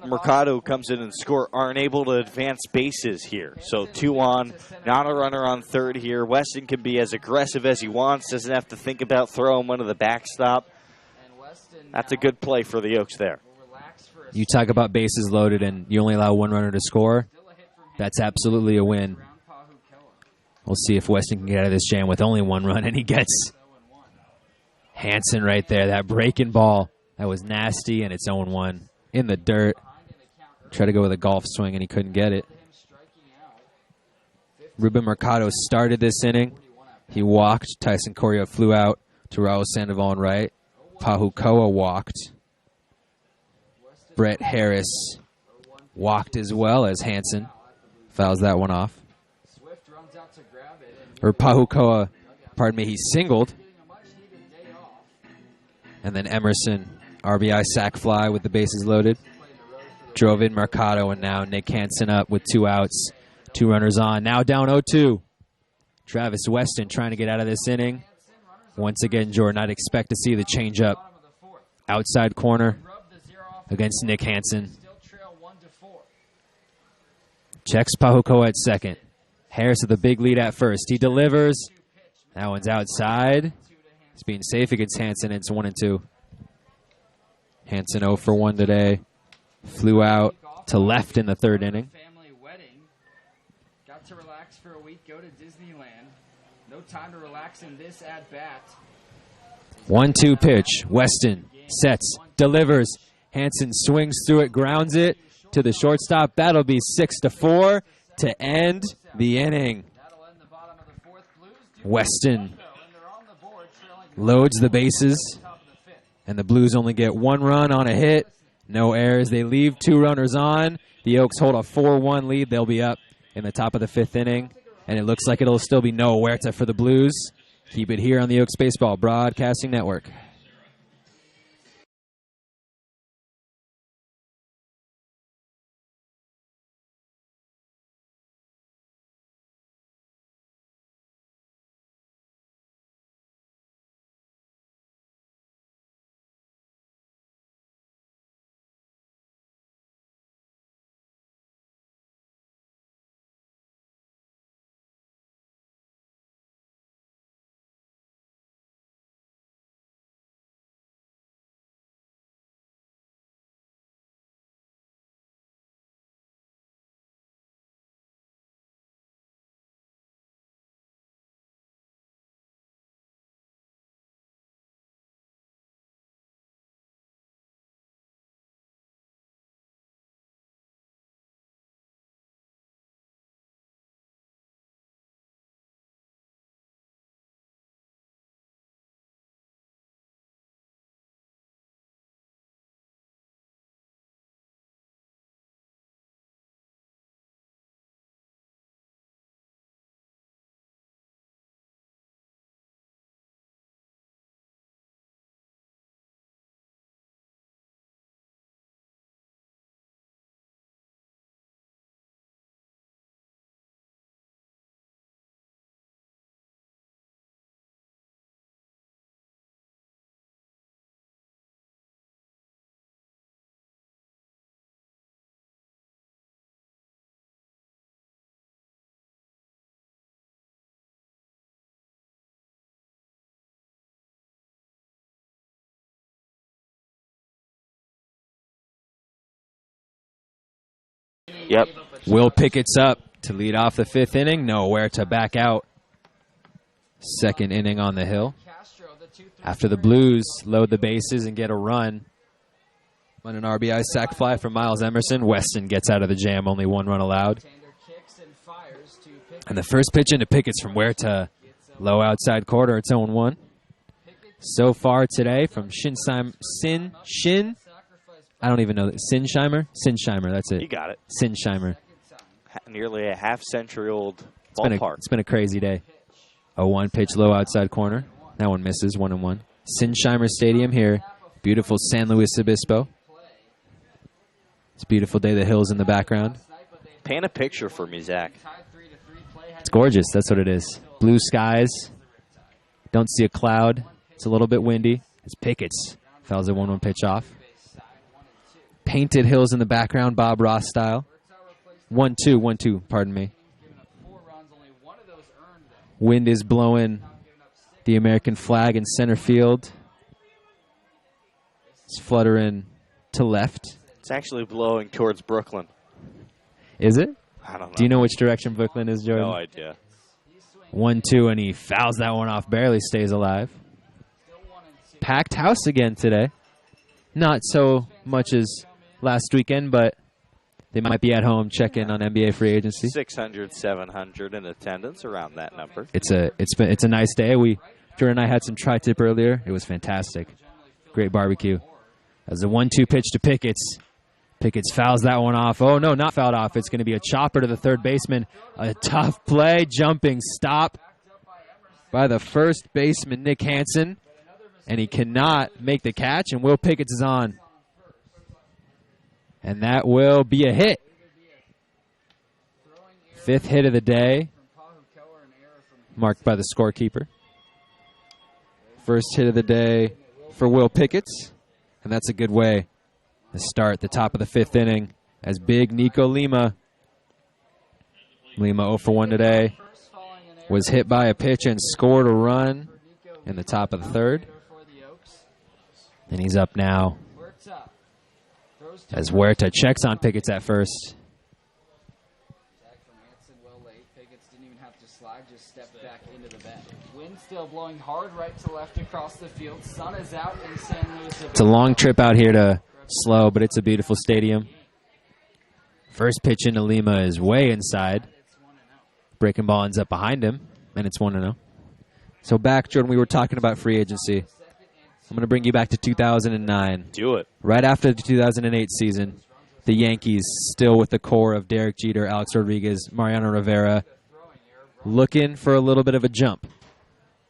Mercado comes in and score, aren't able to advance bases here. So 2 on, not a runner on third here. Weston can be as aggressive as he wants, doesn't have to think about throwing one to the backstop. That's a good play for the Oaks there. You talk about bases loaded and you only allow 1 runner to score. That's absolutely a win. We'll see if Weston can get out of this jam with only 1 run, and he gets Hansen right there. That breaking ball, that was nasty, and it's 0-1 in the dirt. Tried to go with a golf swing, and he couldn't get it. Ruben Mercado started this inning. He walked. Tyson Correa flew out to Raul Sandoval on right. Pahukoa walked. Brett Harris walked as well as Hansen. Fouls that one off. Or Pahukoa Pardon me, he singled. And then Emerson, RBI sac fly with the bases loaded. Drove in Mercado, and now Nick Hansen up with 2 outs. 2 runners on. Now down 0-2. Travis Weston trying to get out of this inning. Once again, Jordan, I'd expect to see the changeup. Outside corner against Nick Hansen. Checks Pahuko at second. Harris with a big lead at first. He delivers. That one's outside. He's being safe against Hansen. It's 1-2. Hansen 0 for 1 today. Flew out to left in the 3rd inning. Family wedding. Got to relax for a week. Go to Disneyland. No time to relax in this at bat. 1-2 pitch. Weston sets, delivers. Hansen swings through it, grounds it to the shortstop. That'll be 6-4 to end the inning. Weston loads the bases, and the Blues only get 1 run on a hit. No errors. They leave 2 runners on. The Oaks hold a 4-1 lead. They'll be up in the top of the 5th inning, and it looks like it'll still be no Huerta for the Blues. Keep it here on the Oaks Baseball Broadcasting Network. Yep. Will Pickett's up to lead off the 5th inning. Nowhere to back out. 2nd inning on the hill. After the Blues load the bases and get a run on an RBI sac fly from Miles Emerson, Weston gets out of the jam. Only 1 run allowed. And the first pitch into Pickett's from Huerta. Low outside corner. It's 0-1. So far today from Shin. I don't even know that. Sinsheimer, that's it. You got it. Sinsheimer. Nearly a half-century-old ballpark. It's been a crazy day. 0-1 pitch, low outside corner. That one misses, 1-1. Sinsheimer Stadium here. Beautiful San Luis Obispo. It's a beautiful day. The hills in the background. Paint a picture for me, Zach. It's gorgeous. That's what it is. Blue skies. Don't see a cloud. It's a little bit windy. It's Pickett's. Fouls a 1-1 pitch off. Painted hills in the background, Bob Ross style. 1-2, pardon me. Wind is blowing the American flag in center field. It's fluttering to left. It's actually blowing towards Brooklyn. Is it? I don't know. Do you know which direction Brooklyn is, Jordan? No idea. 1-2, and he fouls that one off, barely stays alive. Packed house again today. Not so much as last weekend, but they might be at home checking on NBA free agency. 600, 700 in attendance, around that number. It's a nice day. Jordan and I had some tri-tip earlier. It was fantastic. Great barbecue. As a 1-2 pitch to Pickett's. Pickett's fouls that one off. Oh, no, not fouled off. It's going to be a chopper to the third baseman. A tough play, jumping stop. by the first baseman, Nick Hansen, and he cannot make the catch, and Will Pickett is on. And that will be a hit. 5th hit of the day, marked by the scorekeeper. First hit of the day for Will Pickett, and that's a good way to start the top of the 5th inning as big Nico Lima 0 for 1 today, was hit by a pitch and scored a run in the top of the 3rd. And he's up now as Huerta checks on Pickett's at first. Wind still blowing hard right to left across the field. Sun is out in San Luis. It's a long trip out here to SLO, but it's a beautiful stadium. First pitch into Lima is way inside. Breaking ball ends up behind him, and it's 1-0. So back, Jordan, we were talking about free agency. I'm going to bring you back to 2009. Do it. Right after the 2008 season, the Yankees, still with the core of Derek Jeter, Alex Rodriguez, Mariano Rivera, looking for a little bit of a jump.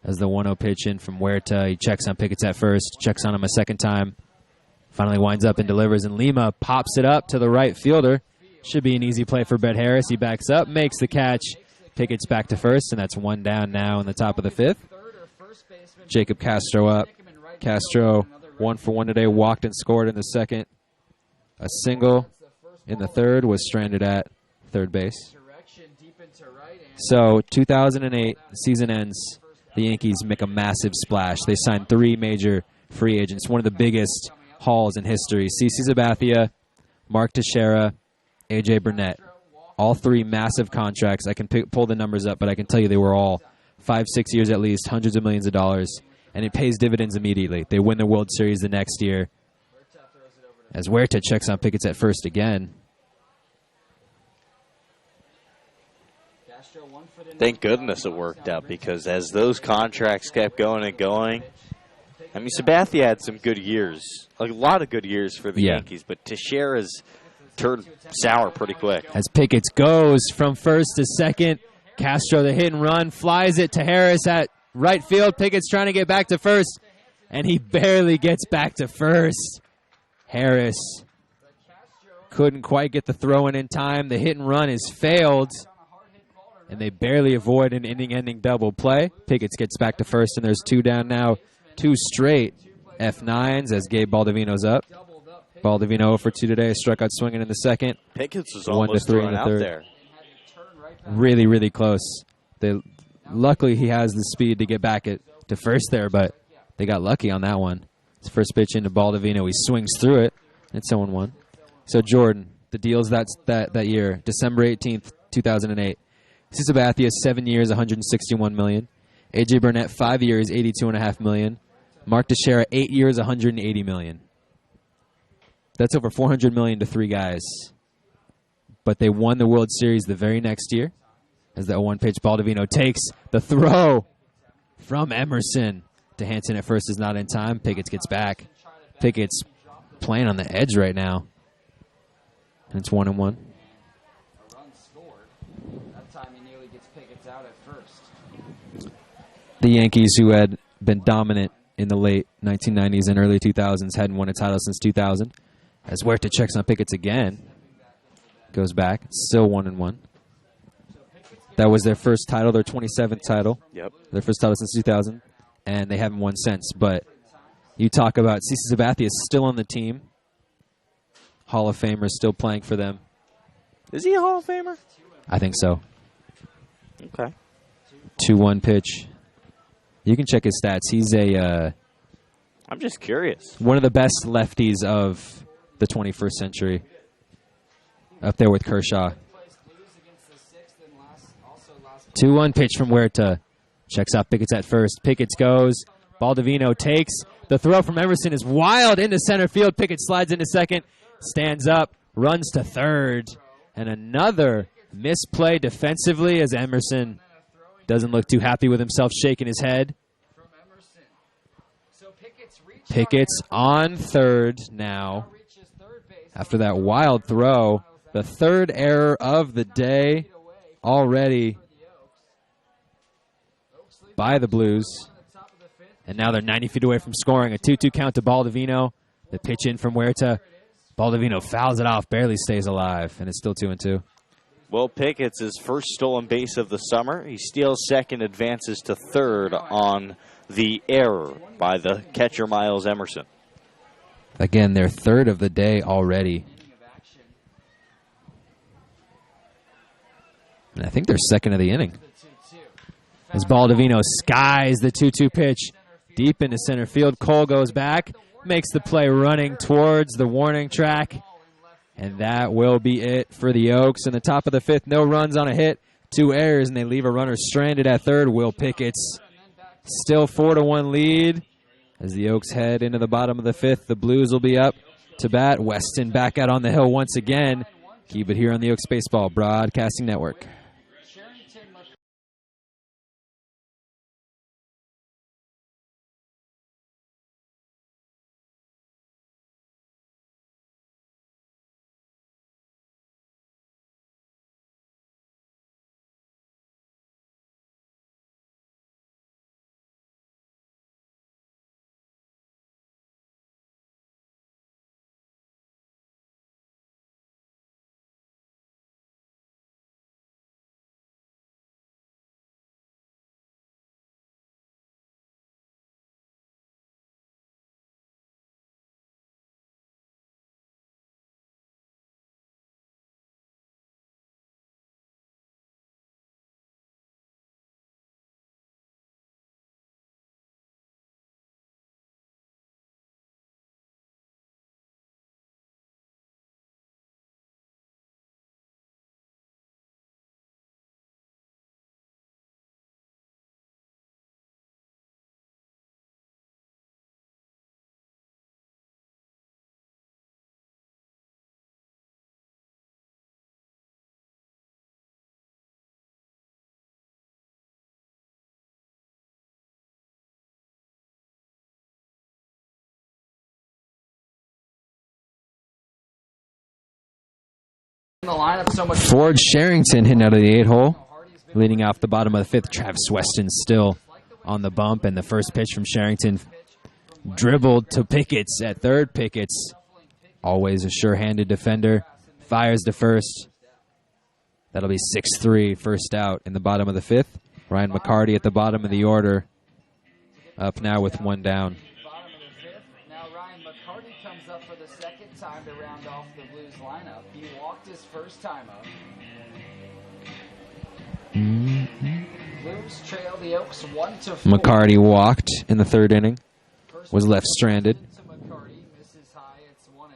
As the 1-0 pitch in from Huerta, he checks on Pickett at first, checks on him a second time, finally winds up and delivers, and Lima pops it up to the right fielder. Should be an easy play for Brett Harris. He backs up, makes the catch. Pickett's back to first, and that's 1 down now in the top of the 5th. Jacob Castro up. Castro 1 for 1 today, walked and scored in the 2nd. A single in the 3rd, was stranded at 3rd base. So 2008 season ends. The Yankees make a massive splash. They signed 3 major free agents, one of the biggest hauls in history. CeCe Sabathia, Mark Teixeira, A.J. Burnett. All 3 massive contracts. I can pull the numbers up, but I can tell you they were all 5-6 years at least, hundreds of millions of dollars. And it pays dividends immediately. They win the World Series the next year. As Huerta checks on Pickett at first again. Thank goodness it worked out, because as those contracts kept going and going, I mean, Sabathia had some good years, a lot of good years for the Yankees, but Teixeira's turned sour pretty quick. As Pickett goes from first to second, Castro, the hit and run, flies it to Harris at right field. Pickett's trying to get back to first, and he barely gets back to first. Harris couldn't quite get the throw in time. The hit and run is failed, and they barely avoid an inning-ending double play. Pickett gets back to first, and there's 2 down now. 2 straight F9s as Gabe Baldovino's up. Baldovino 0 for 2 today, struck out swinging in the 2nd. Pickett's was almost thrown out there. Really, really close. Luckily, he has the speed to get back to first there, but they got lucky on that one. His first pitch into Baldovino, he swings through it. It's 0-1. So, Jordan, the deals that year, December 18th, 2008. CeCe Sabathia, 7 years, $161 million. A.J. Burnett, 5 years, $82.5 million. Mark Teixeira, 8 years, $180 million. That's over $400 million to 3 guys. But they won the World Series the very next year. As that 1 pitch, Baldovino takes the throw from Emerson to Hansen at first is not in time. Pickett gets back. Pickett's playing on the edge right now. And it's 1-1. A run scored. That time he nearly gets Pickett's out at first. The Yankees, who had been dominant in the late 1990s and early 2000s, hadn't won a title since 2000. As Huerta checks on Pickett's again. Goes back. Still 1-1. That was their first title, their 27th title. Yep. Their first title since 2000. And they haven't won since. But you talk about CeCe Sabathia is still on the team. Hall of Famer, still playing for them. Is he a Hall of Famer? I think so. Okay. 2-1 pitch. You can check his stats. He's I'm just curious. one of the best lefties of the 21st century. Up there with Kershaw. 2-1 pitch from Huerta. Checks out Pickett at first. Pickett goes. Baldovino takes. The throw from Emerson is wild into center field. Pickett slides into second. Stands up. Runs to third. And another misplay defensively as Emerson doesn't look too happy with himself, shaking his head. Pickett's on third now. After that wild throw. The 3rd error of the day already. by the Blues. And now they're 90 feet away from scoring. A 2-2 count to Baldovino. The pitch in from Huerta. Baldovino fouls it off, barely stays alive, and it's still 2-2. Will Pickett's his first stolen base of the summer. He steals second, advances to third on the error by the catcher Miles Emerson. Again, their third of the day already. And I think they're second of the inning. As Baldovino skies the 2-2 pitch deep into center field. Cole goes back, makes the play running towards the warning track. And that will be it for the Oaks. In the top of the fifth, no runs on a hit, 2 errors, and they leave a runner stranded at third. Will Pickett's still 4-1 lead. As the Oaks head into the bottom of the fifth, the Blues will be up to bat. Weston back out on the hill once again. Keep it here on the Oaks Baseball Broadcasting Network. The lineup so much. Ford Sherrington hitting out of the 8-hole. Leading off the bottom of the fifth, Travis Weston still on the bump. And the first pitch from Sherrington dribbled to Pickett's at third. Pickett's, always a sure-handed defender, fires to first. That'll be 6-3, first out in the bottom of the fifth. Ryan McCarty at the bottom of the order, up now with 1 down. Bottom of the fifth. Now Ryan McCarty comes up for the second time to round off the Blues lineup. He walked his first time up. Blues trail the Oaks 1-4. McCarty walked in the third inning, was left stranded. To McCarty, misses high, it's 1-0.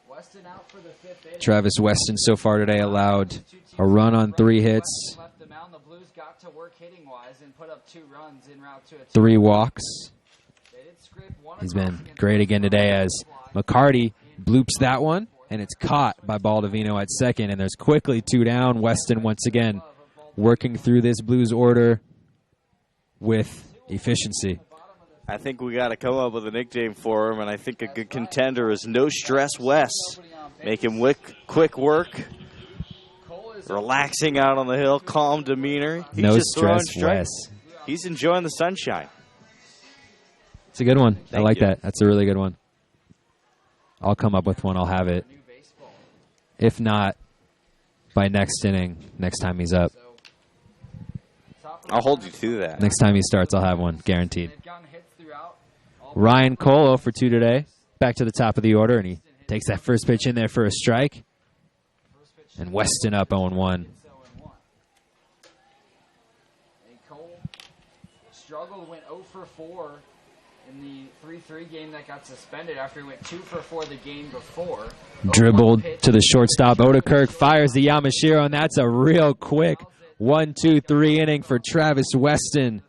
Weston out for the fifth inning. Travis Weston so far today allowed a run on 3 hits, Left the mound. The Blues got to work hitting-wise and put up 2 runs en route to a 3 walks. They did scrape one He's across been against great the again today as McCarty bloops that one, and it's caught by Baldovino at second, and there's quickly 2 down. Weston once again working through this Blues order with efficiency. I think we got to come up with a nickname for him, and I think a good contender is No Stress Wes. Make him quick work, relaxing out on the hill, calm demeanor. He's No just throwing stress, strikes. Wes. He's enjoying the sunshine. It's a good one. I Thank like you. that. That's a really good one. I'll come up with one. I'll have it. If not, by next inning, next time he's up. I'll hold you to that. Next time he starts, I'll have one, guaranteed. Ryan Cole 0 for 2 today. Back to the top of the order, and he takes that first pitch in there for a strike. And Weston up 0-1. Cole struggled, went 0 for 4 in the 3-3 game that got suspended after he went 2 for 4 the game before. Dribbled to the shortstop. Odekirk fires the Yamashiro, and that's a real quick 1-2-3 inning for Travis Weston.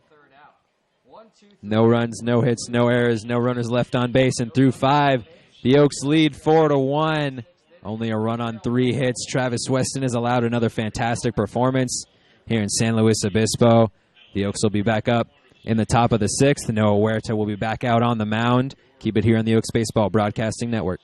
No runs, no hits, no errors, no runners left on base, and through 5, the Oaks lead 4-1. Only a run on 3 hits. Travis Weston has allowed another fantastic performance here in San Luis Obispo. The Oaks will be back up in the top of the 6th. Noah Huerta will be back out on the mound. Keep it here on the Oaks Baseball Broadcasting Network.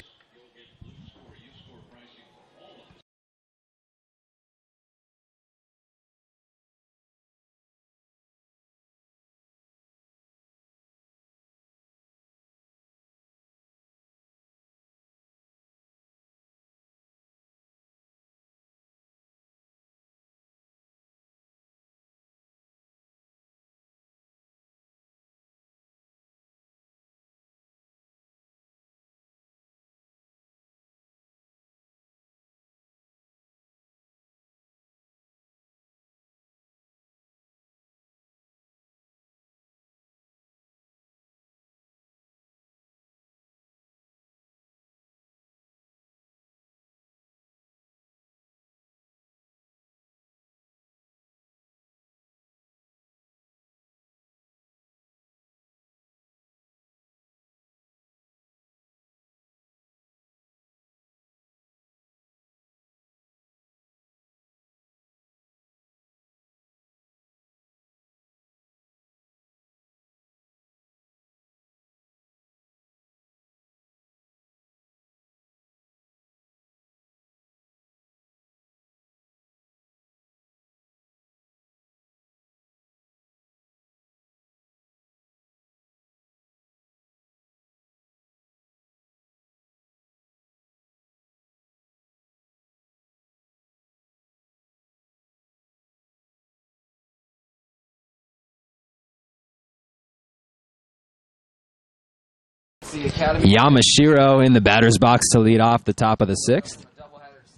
the Academy. Yamashiro in the batter's box to lead off the top of the 6th.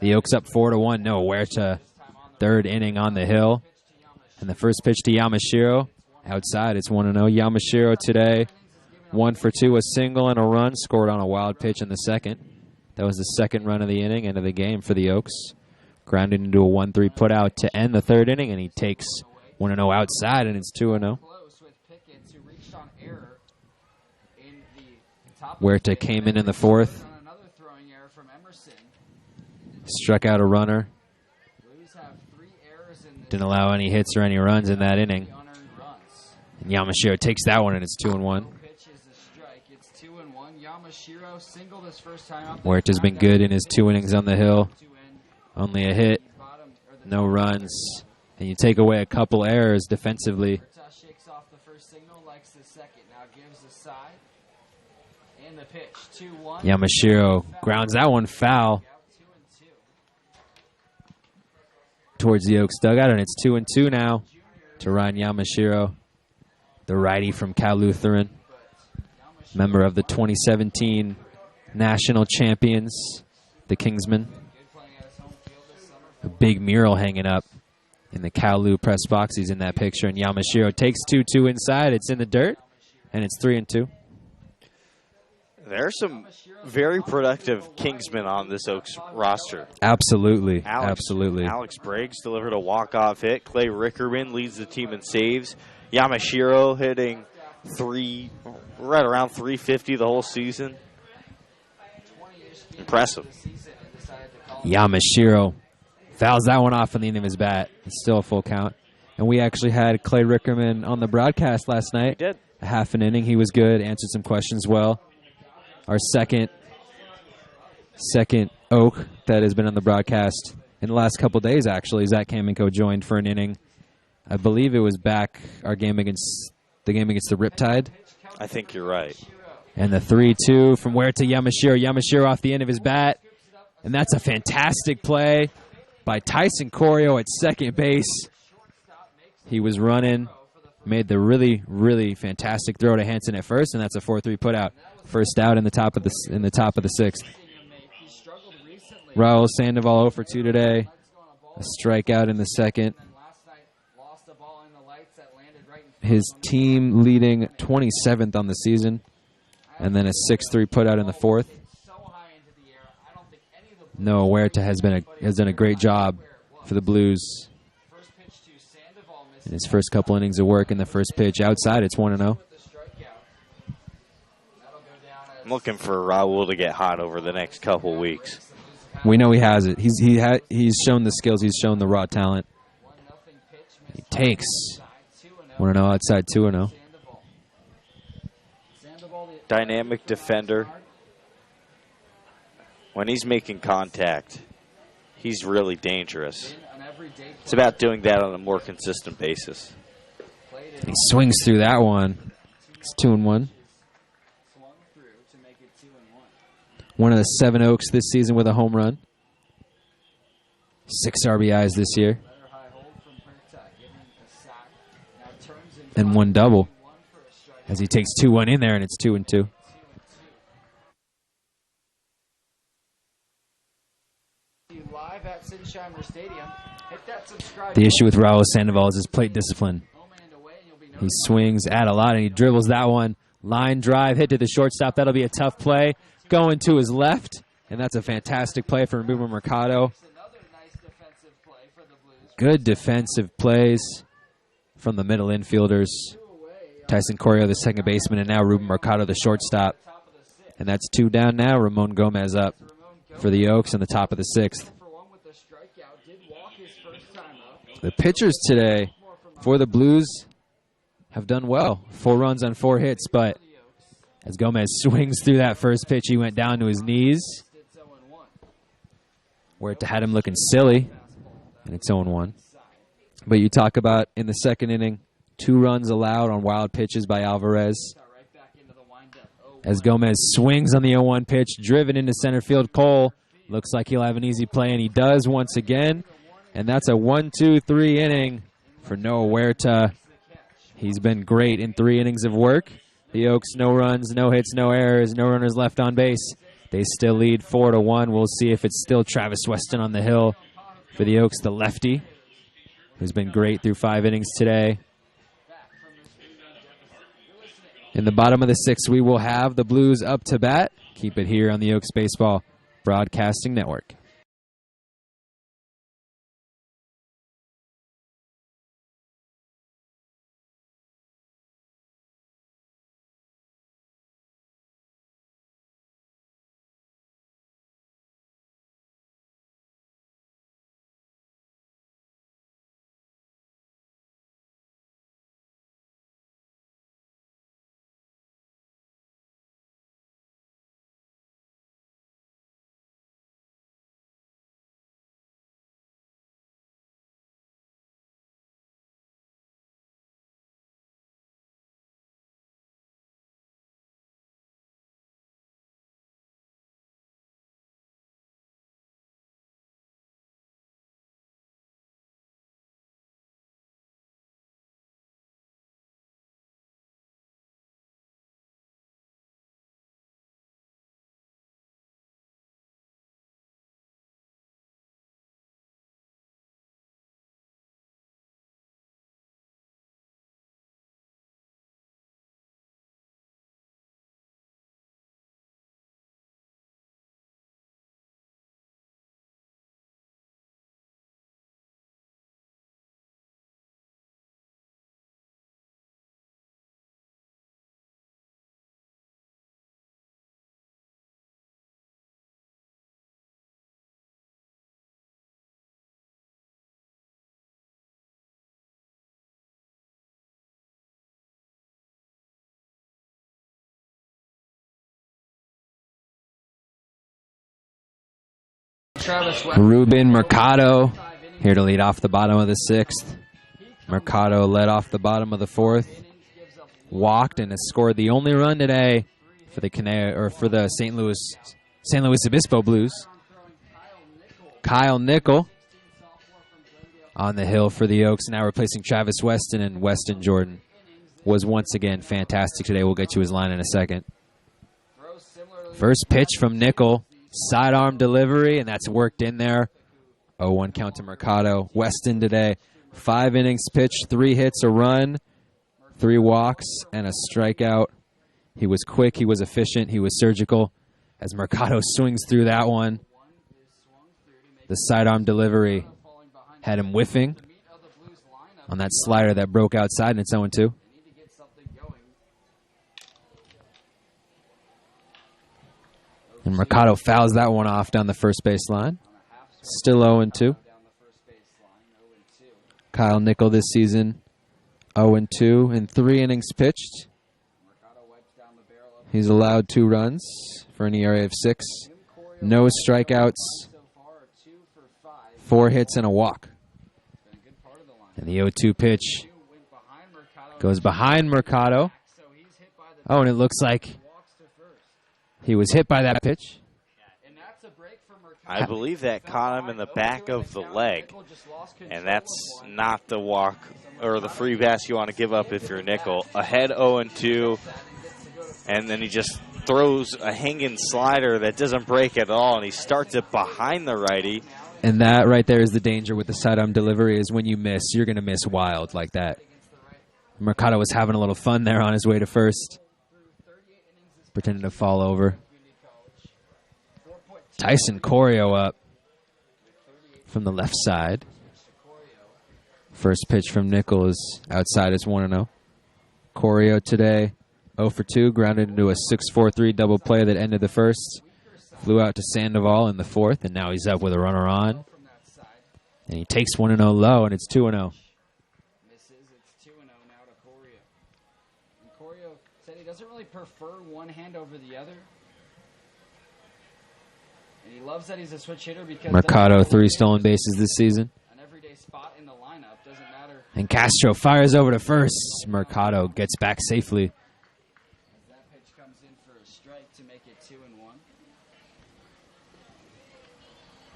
The Oaks up 4-1. No Huerta, 3rd inning on the hill. And the first pitch to Yamashiro. Outside, it's 1-0. Yamashiro today, 1 for 2, a single and a run. Scored on a wild pitch in the 2nd. That was the 2nd run of the inning, end of the game for the Oaks. Grounded into a 1-3 putout to end the 3rd inning, and he takes 1-0 outside, and it's 2-0. Huerta came in the 4th. Struck out a runner. Didn't allow any hits or any runs in that inning. And Yamashiro takes that one, and it's 2-1. Huerta's been good in his 2 innings on the hill. Only a hit, no runs, and you take away a couple errors defensively. Yamashiro grounds that one foul towards the Oaks dugout, and it's 2-2 now to Ryan Yamashiro, the righty from Cal Lutheran, member of the 2017 national champions, the Kingsmen. A big mural hanging up in the Cal Lu press box. He's in that picture, and Yamashiro takes 2-2 inside. It's in the dirt, and it's 3-2. There are some very productive Kingsmen on this Oaks roster. Absolutely, absolutely. Alex Briggs delivered a walk-off hit. Clay Rickerman leads the team in saves. Yamashiro hitting right around 350 the whole season. Impressive. Yamashiro fouls that one off on the end of his bat. It's still a full count. And we actually had Clay Rickerman on the broadcast last night. We did. A half an inning. He was good, answered some questions well. Our second Oak that has been on the broadcast in the last couple days, actually. Zach Kamenko joined for an inning. I believe it was back the game against the Riptide. I think you're right. And the 3-2 from Huerta to Yamashiro. Yamashiro off the end of his bat. And that's a fantastic play by Tyson Corio at second base. He was running, made the really, really fantastic throw to Hansen at first, and that's a 4-3 putout. First out in the top of the 6th. Raul Sandoval 0 for 2 today. A strikeout in the 2nd. His team leading 27th on the season. And then a 6-3 putout in the 4th. Noah Huerta has done a great job for the Blues in his first couple innings of work. In the first pitch outside, it's 1-0. I'm looking for Raul to get hot over the next couple weeks. We know he has it. He's shown the skills. He's shown the raw talent. He takes 1-0 outside, 2-0. Dynamic defender. When he's making contact, he's really dangerous. It's about doing that on a more consistent basis. He swings through that one. It's 2-1. One of the 7 Oaks this season with a home run. 6 RBIs this year. And 1 double. As he takes 2-1 in there, and it's 2-2. The issue with Raul Sandoval is his plate discipline. He swings at a lot, and he dribbles that one. Line drive, hit to the shortstop. That'll be a tough play. Going to his left, and that's a fantastic play for Ruben Mercado. Good defensive plays from the middle infielders. Tyson Corio, the second baseman, and now Ruben Mercado, the shortstop. And that's 2 down now. Ramon Gomez up for the Oaks in the top of the 6th. The pitchers today for the Blues have done well. 4 runs on 4 hits, but as Gomez swings through that first pitch, he went down to his knees. Huerta had him looking silly, and it's 0-1. But you talk about in the 2nd inning, 2 runs allowed on wild pitches by Alvarez. As Gomez swings on the 0-1 pitch, driven into center field, Cole looks like he'll have an easy play, and he does once again. And that's a 1-2-3 inning for Noah Huerta. He's been great in 3 innings of work. The Oaks, no runs, no hits, no errors, no runners left on base. They still lead 4-1. We'll see if it's still Travis Weston on the hill for the Oaks, the lefty, who's been great through 5 innings today. In the bottom of the 6th, we will have the Blues up to bat. Keep it here on the Oaks Baseball Broadcasting Network. Ruben Mercado here to lead off the bottom of the 6th. Mercado led off the bottom of the 4th, walked and has scored the only run today for the St. Louis Obispo Blues. Kyle Nickel on the hill for the Oaks, now replacing Travis Weston, and Weston Jordan was once again fantastic today. We'll get to his line in a second. First pitch from Nickel. Sidearm delivery, and that's worked in there. 0-1 count to Mercado. Weston today, 5 innings pitched, 3 hits, a run, 3 walks, and a strikeout. He was quick, he was efficient, he was surgical. As Mercado swings through that one, the sidearm delivery had him whiffing on that slider that broke outside, and it's 0-2. And Mercado fouls that one off down the first base line. Still 0-2. Kyle Nickel this season, 0-2 in 3 innings pitched. He's allowed 2 runs for an ERA of 6. No strikeouts, 4 hits, and a walk. And the 0-2 pitch goes behind Mercado. Oh, and it looks like he was hit by that pitch. I believe that caught him in the back of the leg, and that's not the walk or the free pass you want to give up if you're Nickel. Ahead 0-2, and then he just throws a hanging slider that doesn't break at all, and he starts it behind the righty. And that right there is the danger with the sidearm delivery, is when you miss, you're going to miss wild like that. Mercado was having a little fun there on his way to first, pretending to fall over. Tyson Corio up from the left side. First pitch from Nickel is outside. It's 1-0. Corio today 0-2, grounded into a 6-4-3 double play that ended the first. Flew out to Sandoval in the 4th, and now he's up with a runner on. And he takes 1-0 low, and it's 2-0. Corio said he doesn't really prefer one hand over the other. And he loves that he's a switch hitter because Mercado 3 stolen bases this season. An everyday spot in the lineup doesn't matter. And Castro fires over to first. Mercado gets back safely. As that pitch comes in for a strike to make it 2-1.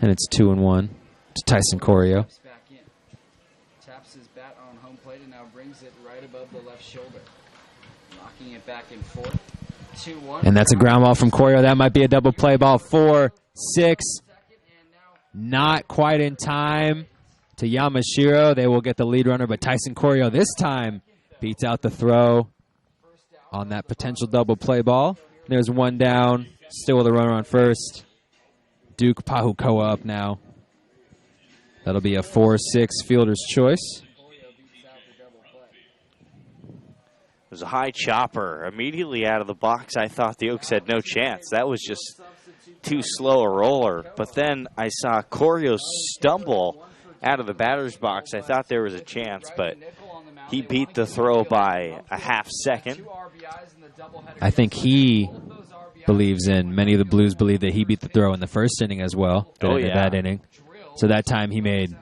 And it's 2-1 to Tyson Corio. Back in. Taps his bat on home plate and now brings it right above the left shoulder. Knocking it back and forth. 2-1. And that's a ground ball from Corio. That might be a double play ball. 4, 6. Not quite in time to Yamashiro. They will get the lead runner, but Tyson Corio this time beats out the throw on that potential double play ball. There's one down, still with a runner on first. Duke Pahukoa up now. That'll be a 4-6 fielder's choice. It was a high chopper. Immediately out of the box, I thought the Oaks had no chance. That was just too slow a roller. But then I saw Corio stumble out of the batter's box. I thought there was a chance, but he beat the throw by a half second. I think he believes in, many of the Blues believe that he beat the throw in the first inning as well. That inning. So that time he made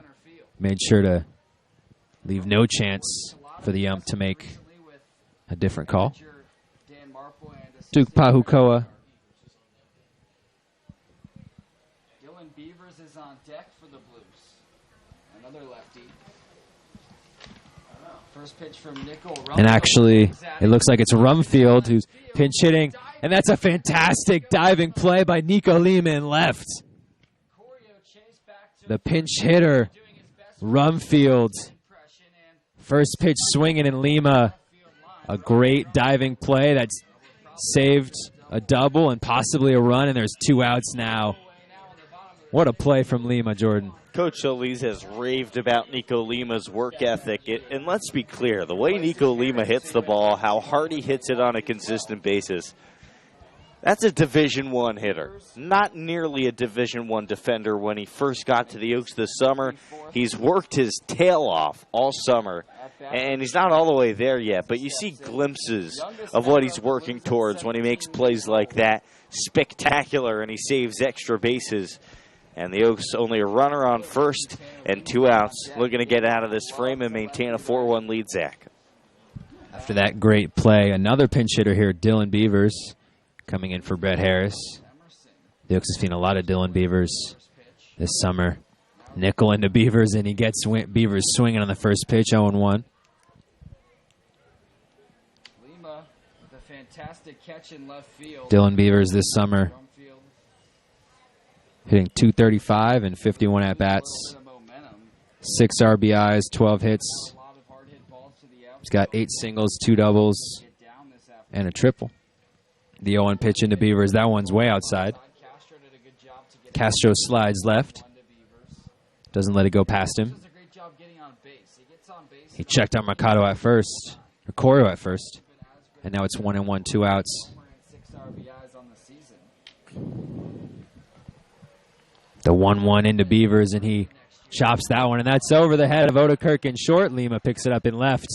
sure to leave no chance for the ump to make a different call. Duke Pahukoa. Dylan Beavers is on deck for the Blues. Another lefty. First pitch from Nickel. And actually, it looks like it's Rumfield who's pinch hitting. And that's a fantastic diving play by Nico Lima in left. The pinch hitter, Rumfield. First pitch swinging in Lima. A great diving play that's saved a double and possibly a run, and there's 2 outs now. What a play from Lima, Jordan. Coach Solis has raved about Nico Lima's work ethic. And let's be clear, the way Nico Lima hits the ball, how hard he hits it on a consistent basis, that's a Division I hitter. Not nearly a Division I defender when he first got to the Oaks this summer. He's worked his tail off all summer, and he's not all the way there yet. But you see glimpses of what he's working towards when he makes plays like that. Spectacular, and he saves extra bases. And the Oaks only a runner on first and 2 outs, looking to get out of this frame and maintain a 4-1 lead, Zach. After that great play, another pinch hitter here, Dylan Beavers, coming in for Brett Harris. The Oaks has seen a lot of Dylan Beavers this summer. Nickel into Beavers, and he gets Beavers swinging on the first pitch, 0-1. Lima with a fantastic catch in left field. Dylan Beavers this summer hitting .235 and 51 at-bats. 6 RBIs, 12 hits. He's got 8 singles, 2 doubles, and a triple. The 0-1 pitch into Beavers. That one's way outside. Castro slides left. Doesn't let it go past him. He checked out Mercado at first, or Corio at first. And now it's 1-1, 2 outs. The 1-1 into Beavers, and he chops that one. And that's over the head of Odekirk in short. Lima picks it up in left.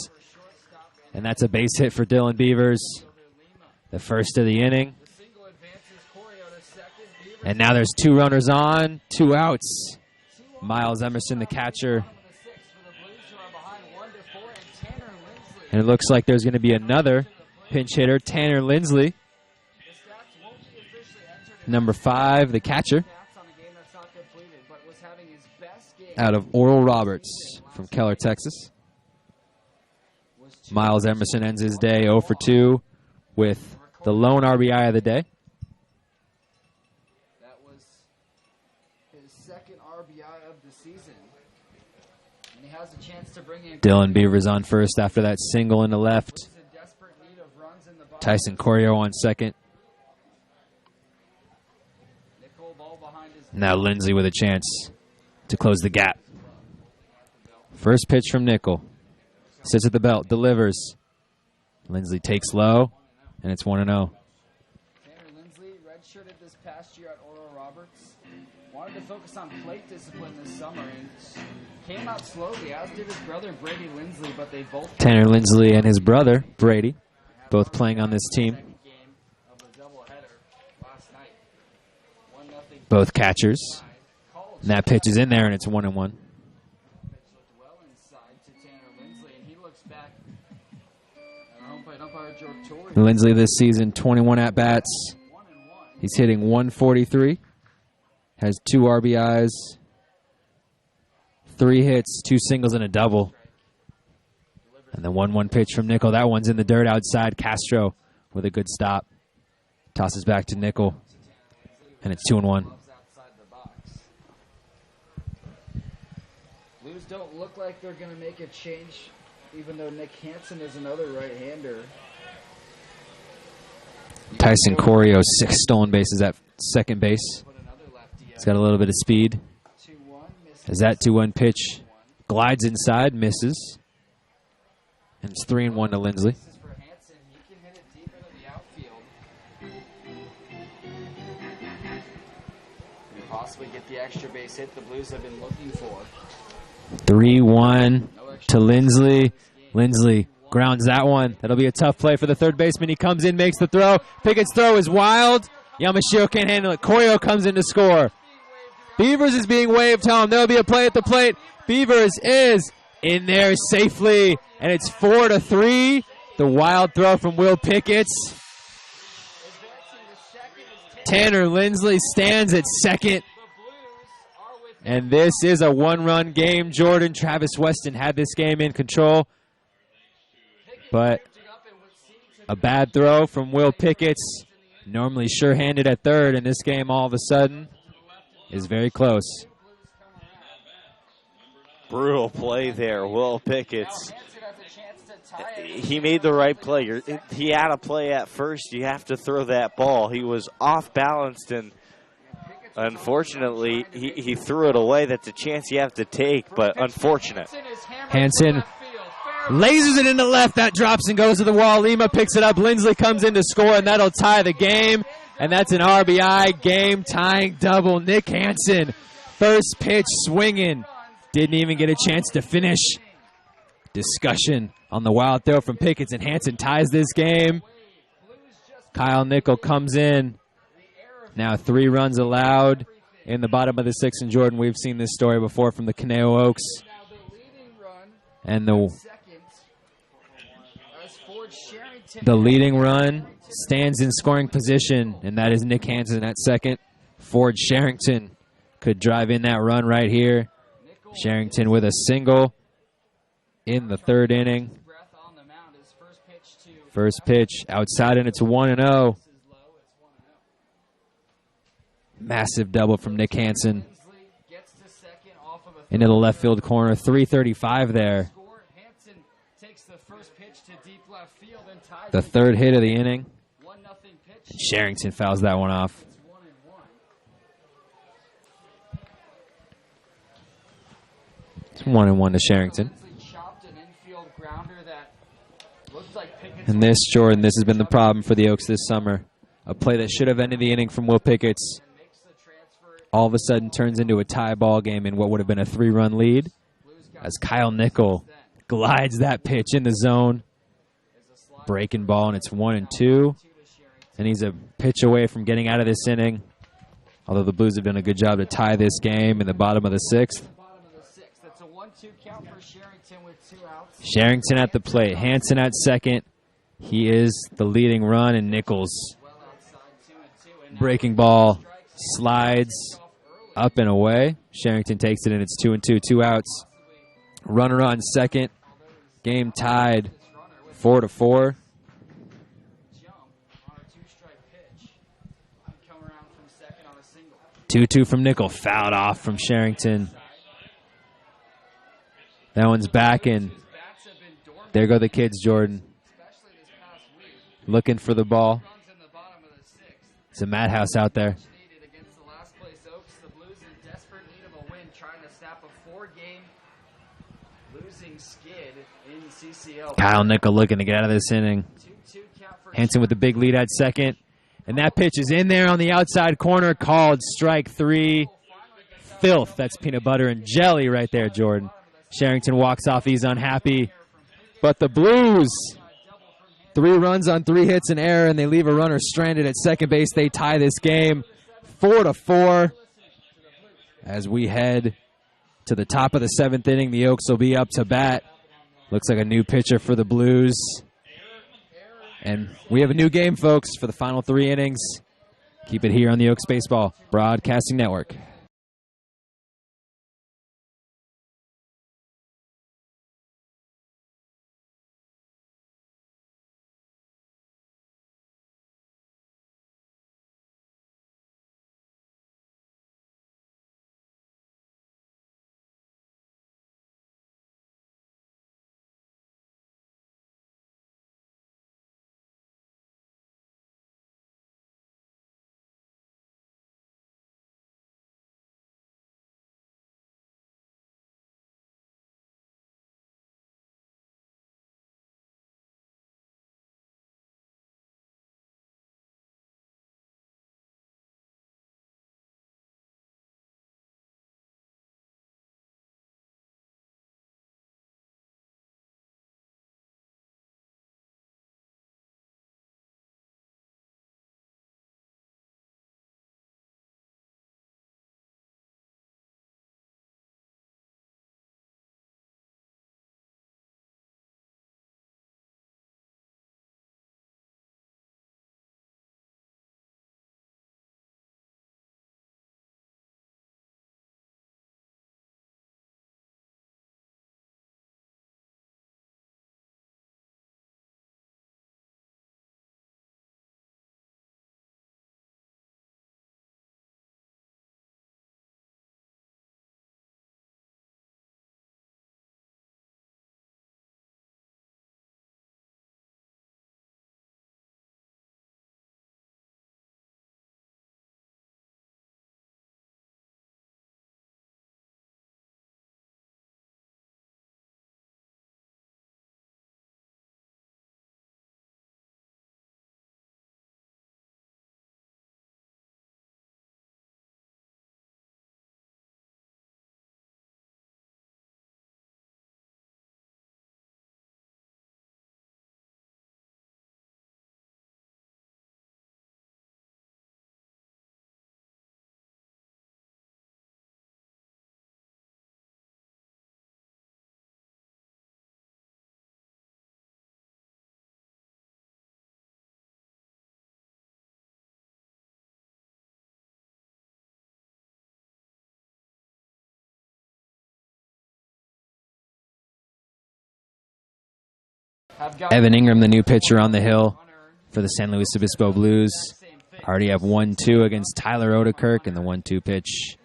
And that's a base hit for Dylan Beavers. The first of the inning. And now there's 2 runners on, 2 outs. Miles Emerson, the catcher. And it looks like there's going to be another pinch hitter, Tanner Lindsley. Number 5, the catcher. Out of Oral Roberts from Keller, Texas. Miles Emerson ends his day 0 for 2 with the lone RBI of the day. That was his second RBI of the season. And he has a chance to bring in Dylan Beavers on first after that single in the left. Tyson Corio on second. Now Lindsay with a chance to close the gap. First pitch from Nickel. Sits at the belt, delivers. Lindsley takes low, and it's 1-0. Tanner Lindsley redshirted this past year at Oral Roberts. Wanted to focus on plate discipline this summer and came out slowly, as did his brother Brady Lindsley, but they both... Tanner Lindsley and his brother, Brady, both playing on this team. Both catchers. And that pitch is in there, and it's 1-1. Lindsley this season, 21 at-bats. He's hitting .143. Has 2 RBIs, 3 hits, 2 singles, and a double. And the 1-1 pitch from Nickel. That one's in the dirt outside. Castro with a good stop. Tosses back to Nickel. And it's 2-1. Blues don't look like they're going to make a change, even though Nick Hansen is another right-hander. Tyson Corio, 6 stolen bases at second base. He's got a little bit of speed. As that 2-1 pitch glides inside, misses. And it's 3-1 to Lindsley. Possibly get the extra base hit the Blues have been looking for. 3-1 to Lindsley. Lindsley grounds that one. That'll be a tough play for the third baseman. He comes in, makes the throw. Pickett's throw is wild. Yamashiro can't handle it. Corio comes in to score. Beavers is being waved home. There'll be a play at the plate. Beavers is in there safely. And it's 4-3. The wild throw from Will Pickett. Tanner Lindsley stands at second. And this is a one-run game, Jordan. Travis Weston had this game in control. But a bad throw from Will Pickett. Normally sure-handed at third, and this game all of a sudden is very close. Brutal play there, Will Pickett. He made the right play. He had a play at first. You have to throw that ball. He was off-balanced, and unfortunately, he threw it away. That's a chance you have to take, but unfortunate. Hansen lasers it into left. That drops and goes to the wall. Lima picks it up. Lindsley comes in to score, and that'll tie the game. And that's an RBI game-tying double. Nick Hansen, first pitch swinging. Didn't even get a chance to finish. Discussion on the wild throw from Pickett, and Hansen ties this game. Kyle Nickel comes in. Now 3 runs allowed in the bottom of the 6th. And Jordan, we've seen this story before from the Caneo Oaks. And the leading run stands in scoring position, and that is Nick Hansen at second. Ford Sherrington could drive in that run right here. Sherrington with a single in the 3rd inning. First pitch outside, and it's 1-0. Massive double from Nick Hansen into the left field corner. 3:35 there. The 3rd hit of the inning. And Sherrington fouls that one off. It's 1-1 to Sherrington. And this, Jordan, this has been the problem for the Oaks this summer. A play that should have ended the inning from Will Pickett all of a sudden turns into a tie ball game in what would have been a 3-run lead as Kyle Nickel glides that pitch in the zone. Breaking ball, and it's 1-2. And he's a pitch away from getting out of this inning. Although the Blues have done a good job to tie this game in the bottom of the 6th. Sherrington at the plate. Hansen at second. He is the leading run, and Nichols. Breaking ball slides up and away. Sherrington takes it, and it's 2-2, 2 outs. Runner on second. Game tied 4-4. 2-2 from Nickel. Fouled off from Sherrington. That one's back, and there go the kids, Jordan. Looking for the ball. It's a madhouse out there. Kyle Nickel looking to get out of this inning. Hansen with the big lead at second. And that pitch is in there on the outside corner, called strike 3. Filth. That's peanut butter and jelly right there, Jordan. Sherrington walks off. He's unhappy. But the Blues, 3 runs on 3 hits and error, and they leave a runner stranded at second base. They tie this game 4-4. As we head to the top of the 7th inning, the Oaks will be up to bat. Looks like a new pitcher for the Blues. And we have a new game, folks, for the final 3 innings. Keep it here on the Oaks Baseball Broadcasting Network. have got Evan Ingram, the new pitcher on the hill for the San Luis Obispo Blues. Already have 1-2 against Tyler Odekirk in the 1-2 pitch.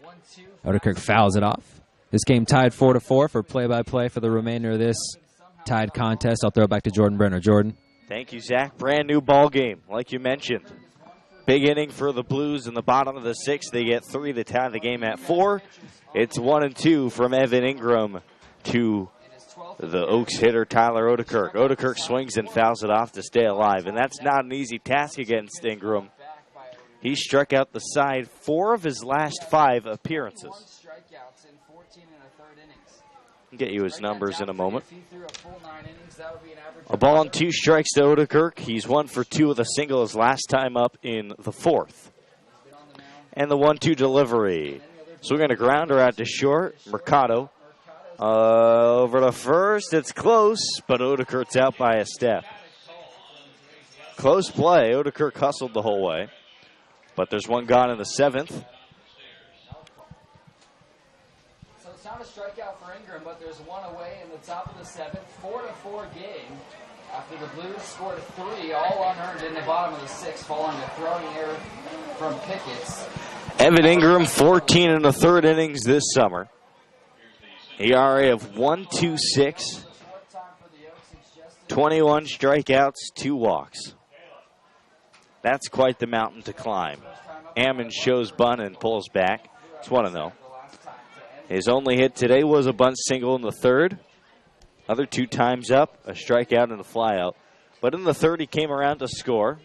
Odekirk fouls it off. This game tied 4-4 for play-by-play for the remainder of this tied contest. I'll throw it back to Jordan Brenner. Jordan. Thank you, Zach. Brand new ball game, like you mentioned. Big inning for the Blues in the bottom of the sixth. They get 3 to tie the game at 4. It's 1-2 from Evan Ingram to the Oaks hitter Tyler Odekirk. Odekirk swings and fouls it off to stay alive, and that's not an easy task against Ingram. He struck out the side 4 of his last 5 appearances. I'll get you his numbers in a moment. A ball and 2 strikes to Odekirk. He's 1 for 2 with a single his last time up in the 4th. And the 1-2 delivery. Swinging a grounder out to short. Mercado over to first. It's close, but Odekirk's out by a step. Close play. Odekirk hustled the whole way. But there's 1 gone in the 7th. So it's not a strikeout for Ingram, but there's 1 away in the top of the 7th. 4-4 game after the Blues scored 3, all unearned in the bottom of the 6th, following a throwing error from Pickett's. Evan Ingram, 14 in the 3rd innings this summer. ERA of 1.26. 21 strikeouts, 2 walks. That's quite the mountain to climb. Ammons shows bunt and pulls back. It's 1-0. His only hit today was a bunt single in the 3rd. Other 2 times up, a strikeout and a flyout. But in the 3rd, he came around to score.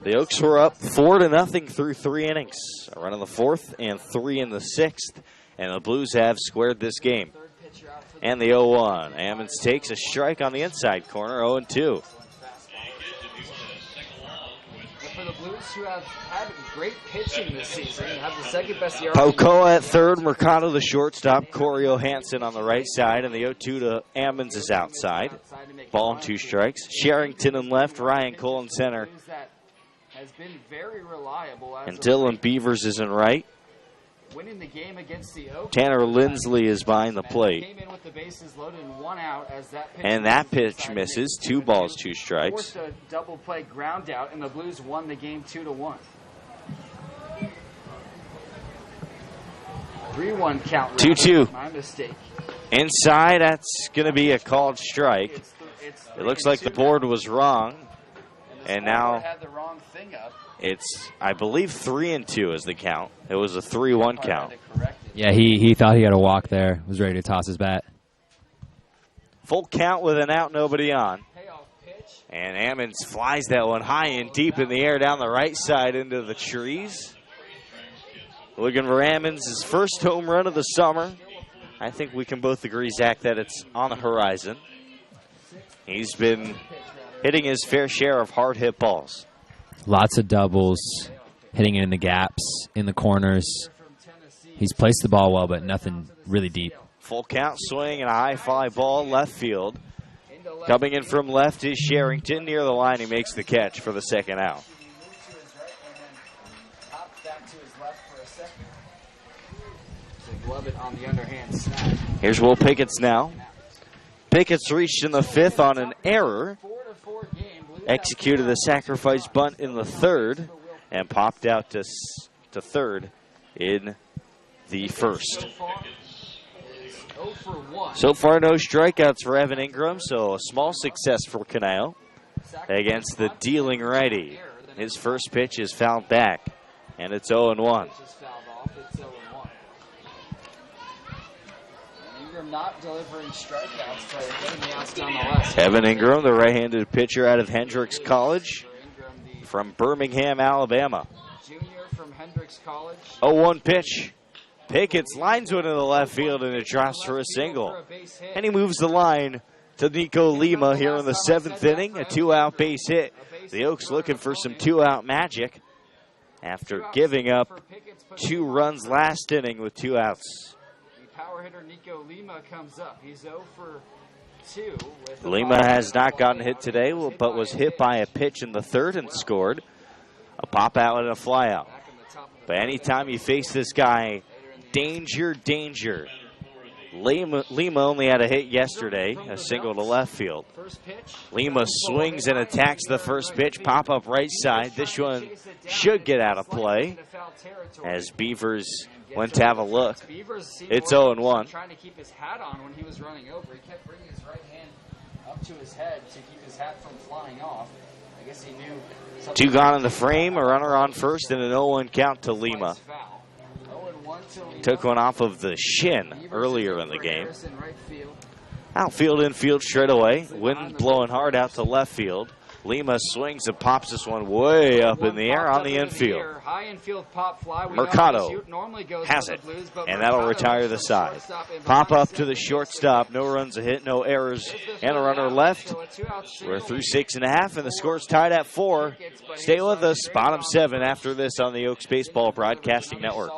The Oaks were up 4-0 through 3 innings. A run in the 4th and 3 in the 6th. And the Blues have squared this game. And the 0-1. Ammons takes a strike on the inside corner, 0-2. For the Blues, who have had great pitching this season, have the 2nd best ERA. Pocoa at 3rd, Mercado the shortstop, Corey Johansson on the right side, and the 0-2 to Ammons is outside. Ball and 2 strikes. Sherrington in left, Ryan Cole in center. Has been very reliable as And Dylan Beavers is in right. Winning the game against the Oaks. Tanner Lindsley is behind the plate. Came in with the bases loaded and 1 out as that pitch And that pitch misses. 2 balls, 2 strikes. Forced a double play ground out, and the Blues won the game 2-1. 3-1 count. 2-2. My mistake. Inside, that's going to be a called strike. It looks like the board was wrong. And now had the wrong thing up. it's, I believe, 3-2 is the count. It was a 3-1 count. Yeah, he thought he had a walk there. Was ready to toss his bat. Full count with an out, nobody on. And Ammons flies that one high and deep in the air down the right side into the trees. Looking for Ammons' first home run of the summer. I think we can both agree, Zach, that it's on the horizon. He's been hitting his fair share of hard hit balls. Lots of doubles, hitting it in the gaps, in the corners. He's placed the ball well, but nothing really deep. Full count swing and a high fly ball left field. Coming in from left is Sherrington. Near the line, he makes the catch for the 2nd out. Here's Will Pickett's now. Pickett's reached in the 5th on an error. Executed a sacrifice bunt in the 3rd and popped out to 3rd in the 1st. So far, no strikeouts for Evan Ingram, so a small success for Canale against the dealing righty. His first pitch is fouled back, and it's 0-1. Not delivering strikeouts, but getting the outs nonetheless. Evan Ingram, the right-handed pitcher out of Hendrix College from Birmingham, Alabama. Junior from Hendrix College. 0-1 pitch. Pickett's lines one to the left field, and it drops for a single. And he moves the line to Nico Lima here in the 7th inning, a 2-out base hit. The Oaks looking for some 2-out magic after giving up 2 runs last inning with 2 outs. Power hitter Nico Lima comes up. He's 0 for 2. Lima has not gotten hit today, but was hit by a pitch in the 3rd and scored. A pop out and a fly out. But anytime you face this guy, danger, danger. Lima only had a hit yesterday, a single to left field. Lima swings and attacks the first pitch, pop up right side. This one should get out of play as Beavers went to have a look. It's 0-1. Trying to keep his hat on when he was running over. He kept bringing his right hand up to his head to keep his hat from flying off. I guess he knew. Two gone in the frame, a runner on first, and an 0-1 count to Lima. Took one off of the shin earlier in the game. Outfield, infield straight away. Wind blowing hard out to left field. Lima swings and pops this one way up in the air on the infield. Mercado has it, and that'll retire the side. Pop up to the shortstop. No runs a hit, no errors, and a runner left. We're through 6.5, and the score's tied at 4. Stay with us. Bottom 7 after this on the Oaks Baseball Broadcasting Network.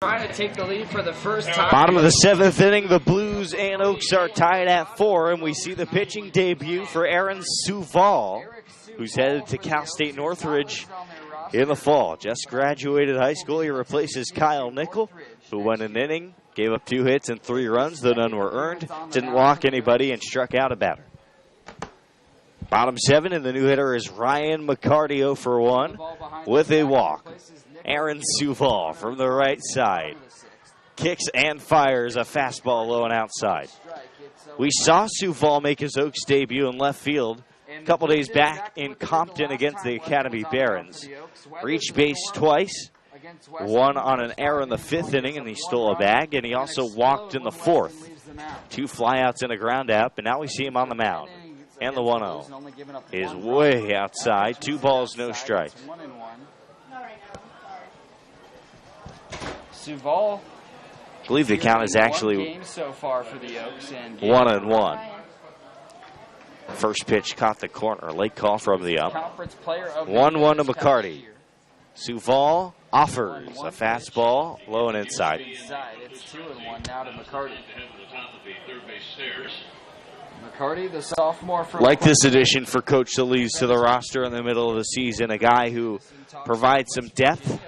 Trying to take the lead for the first time. Bottom of the 7th inning, the Blues and Oaks are tied at 4, and we see the pitching debut for Aaron Suval, who's headed to Cal State Northridge in the fall. Just graduated high school. He replaces Kyle Nickel, who went an inning, gave up 2 hits and 3 runs, though none were earned, didn't walk anybody, and struck out a batter. Bottom 7, and the new hitter is Ryan McCarty, 0 for 1 with a walk. Aaron Suval from the right side kicks and fires a fastball low and outside. We saw Suval make his Oaks debut in left field a couple days back in Compton against the Academy Barons. Reached base twice, one on an error in the 5th inning, and he stole a bag, and he also walked in the 4th. 2 flyouts and a ground out, but now we see him on the mound. And the 1-0 is way outside. 2 balls, no strikes. Suval, I believe the count is actually so far for the Oaks, and 1-1. First pitch caught the corner. Late call from the up. 1-1 to McCarty. Suval offers a fastball low and inside. It's 2-1 now to McCarty. McCarty, the sophomore from like this addition for Coach Solis to the roster in the middle of the season, a guy who provides some depth.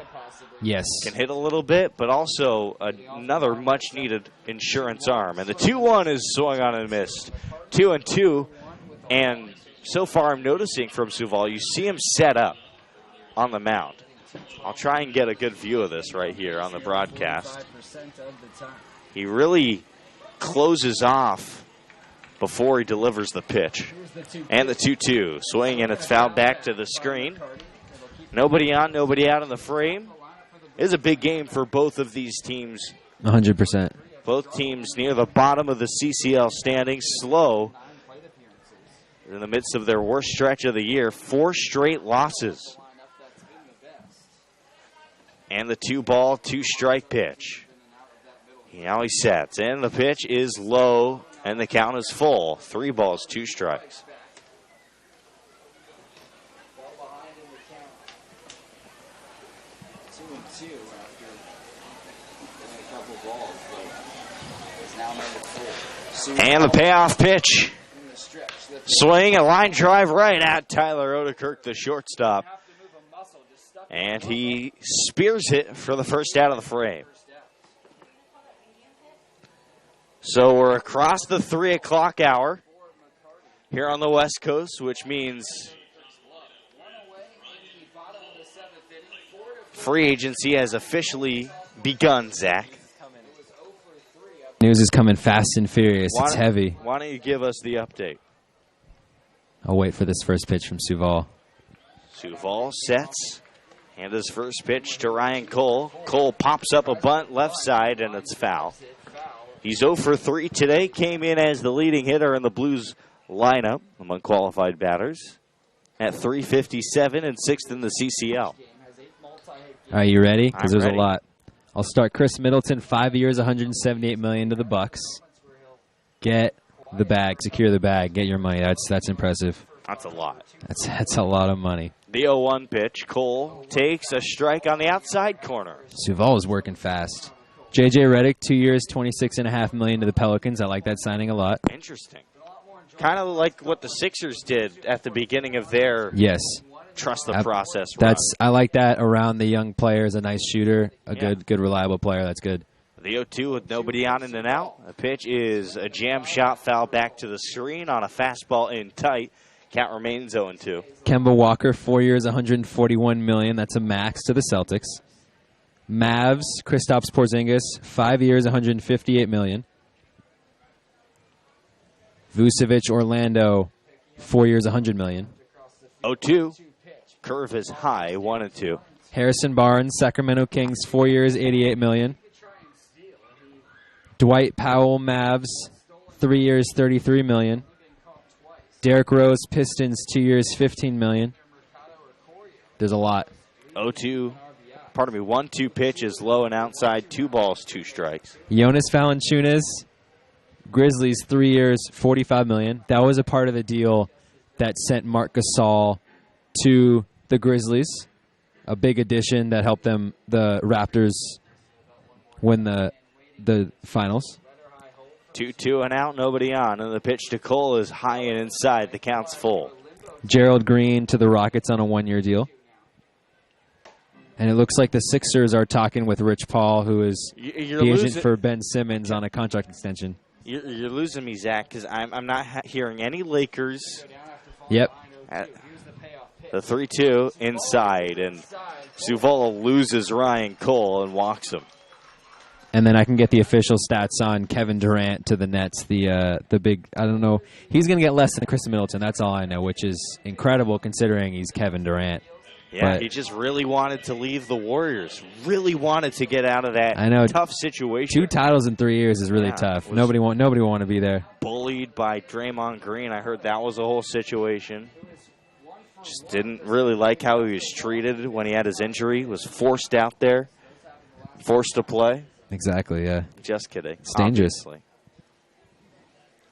Yes. Can hit a little bit, but also another much-needed insurance arm. And the 2-1 is swung on and missed. 2-2. And so far I'm noticing from Suval, you see him set up on the mound. I'll try and get a good view of this right here on the broadcast. He really closes off before he delivers the pitch. And the 2-2. Swing, and it's fouled back to the screen. Nobody on, nobody out in the frame. It is a big game for both of these teams. 100%. Both teams near the bottom of the CCL standings. SLO in the midst of their worst stretch of the year. 4 straight losses. And the 2-ball, 2-strike pitch. Now he sets, and the pitch is low, and the count is full. 3 balls, 2 strikes. And the payoff pitch. Swing, a line drive right at Tyler Odekirk, the shortstop. And he spears it for the first out of the frame. So we're across the 3 o'clock hour here on the West Coast, which means free agency has officially begun, Zach. News is coming fast and furious. It's heavy. Why don't you give us the update? I'll wait for this first pitch from Suval. Suval sets. And his first pitch to Ryan Cole. Cole pops up a bunt left side, and it's foul. He's 0 for 3 today. Came in as the leading hitter in the Blues lineup among qualified batters at .357 and 6th in the CCL. Are you ready? Because there's ready. a lot. I'll start Chris Middleton, 5 years, $178 million to the Bucks. Get the bag, secure the bag, get your money. That's impressive. That's a lot. That's a lot of money. The 0-1 pitch. Cole takes a strike on the outside corner. Suval is working fast. J.J. Redick, 2 years, $26.5 million to the Pelicans. I like that signing a lot. Interesting. Kind of like what the Sixers did at the beginning of their trust the process run. I like that around the young players. A nice shooter, good reliable player. That's good. The 0-2 with nobody on and out. The pitch is a jam shot, foul back to the screen on a fastball in tight. Count remains 0-2. Kemba Walker, 4 years, $141 million. That's a max to the Celtics. Mavs, Kristaps Porzingis, 5 years, $158 million. Vucevic, Orlando, 4 years, $100 million. 0-2. Curve is high, 1-2. Harrison Barnes, Sacramento Kings, 4 years, $88 million. Dwight Powell, Mavs, 3 years, $33 million. Derrick Rose, Pistons, 2 years, $15 million. There's a lot. 1-2 pitch is low and outside, 2 balls, 2 strikes. Jonas Valanciunas, Grizzlies, 3 years, $45 million. That was a part of the deal that sent Marc Gasol to the Grizzlies. A big addition that helped them, the Raptors, win the finals. 2-2 and out, nobody on. And the pitch to Cole is high and inside. The count's full. Gerald Green to the Rockets on a 1-year deal. And it looks like the Sixers are talking with Rich Paul, who is the agent for Ben Simmons on a contract extension. You're losing me, Zach, because I'm not hearing any Lakers. Yep. The 3-2 inside, and Suval loses Ryan Cole and walks him. And then I can get the official stats on Kevin Durant to the Nets. The big, I don't know. He's going to get less than Chris Middleton. That's all I know, which is incredible considering he's Kevin Durant. Yeah, but he just really wanted to leave the Warriors. Really wanted to get out of that tough situation. 2 titles in 3 years is really tough. Nobody want to be there. Bullied by Draymond Green. I heard that was a whole situation. Just didn't really like how he was treated when he had his injury. Was forced out there. Forced to play. Exactly, yeah. Just kidding. It's dangerous. Obviously.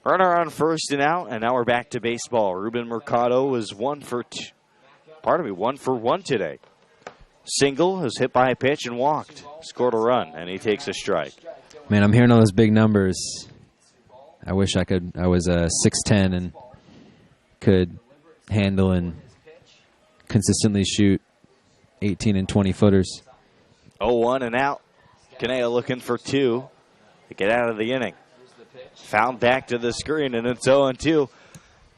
Runner on first and out, and now we're back to baseball. Ruben Mercado was 1 for 1 today. Single, was hit by a pitch and walked. Scored a run, and he takes a strike. Man, I'm hearing all those big numbers. I wish I was 6'10" and could handle and consistently shoot 18 and 20 footers. 0-1 and out. Caneo looking for 2 to get out of the inning. Found back to the screen, and it's 0-2.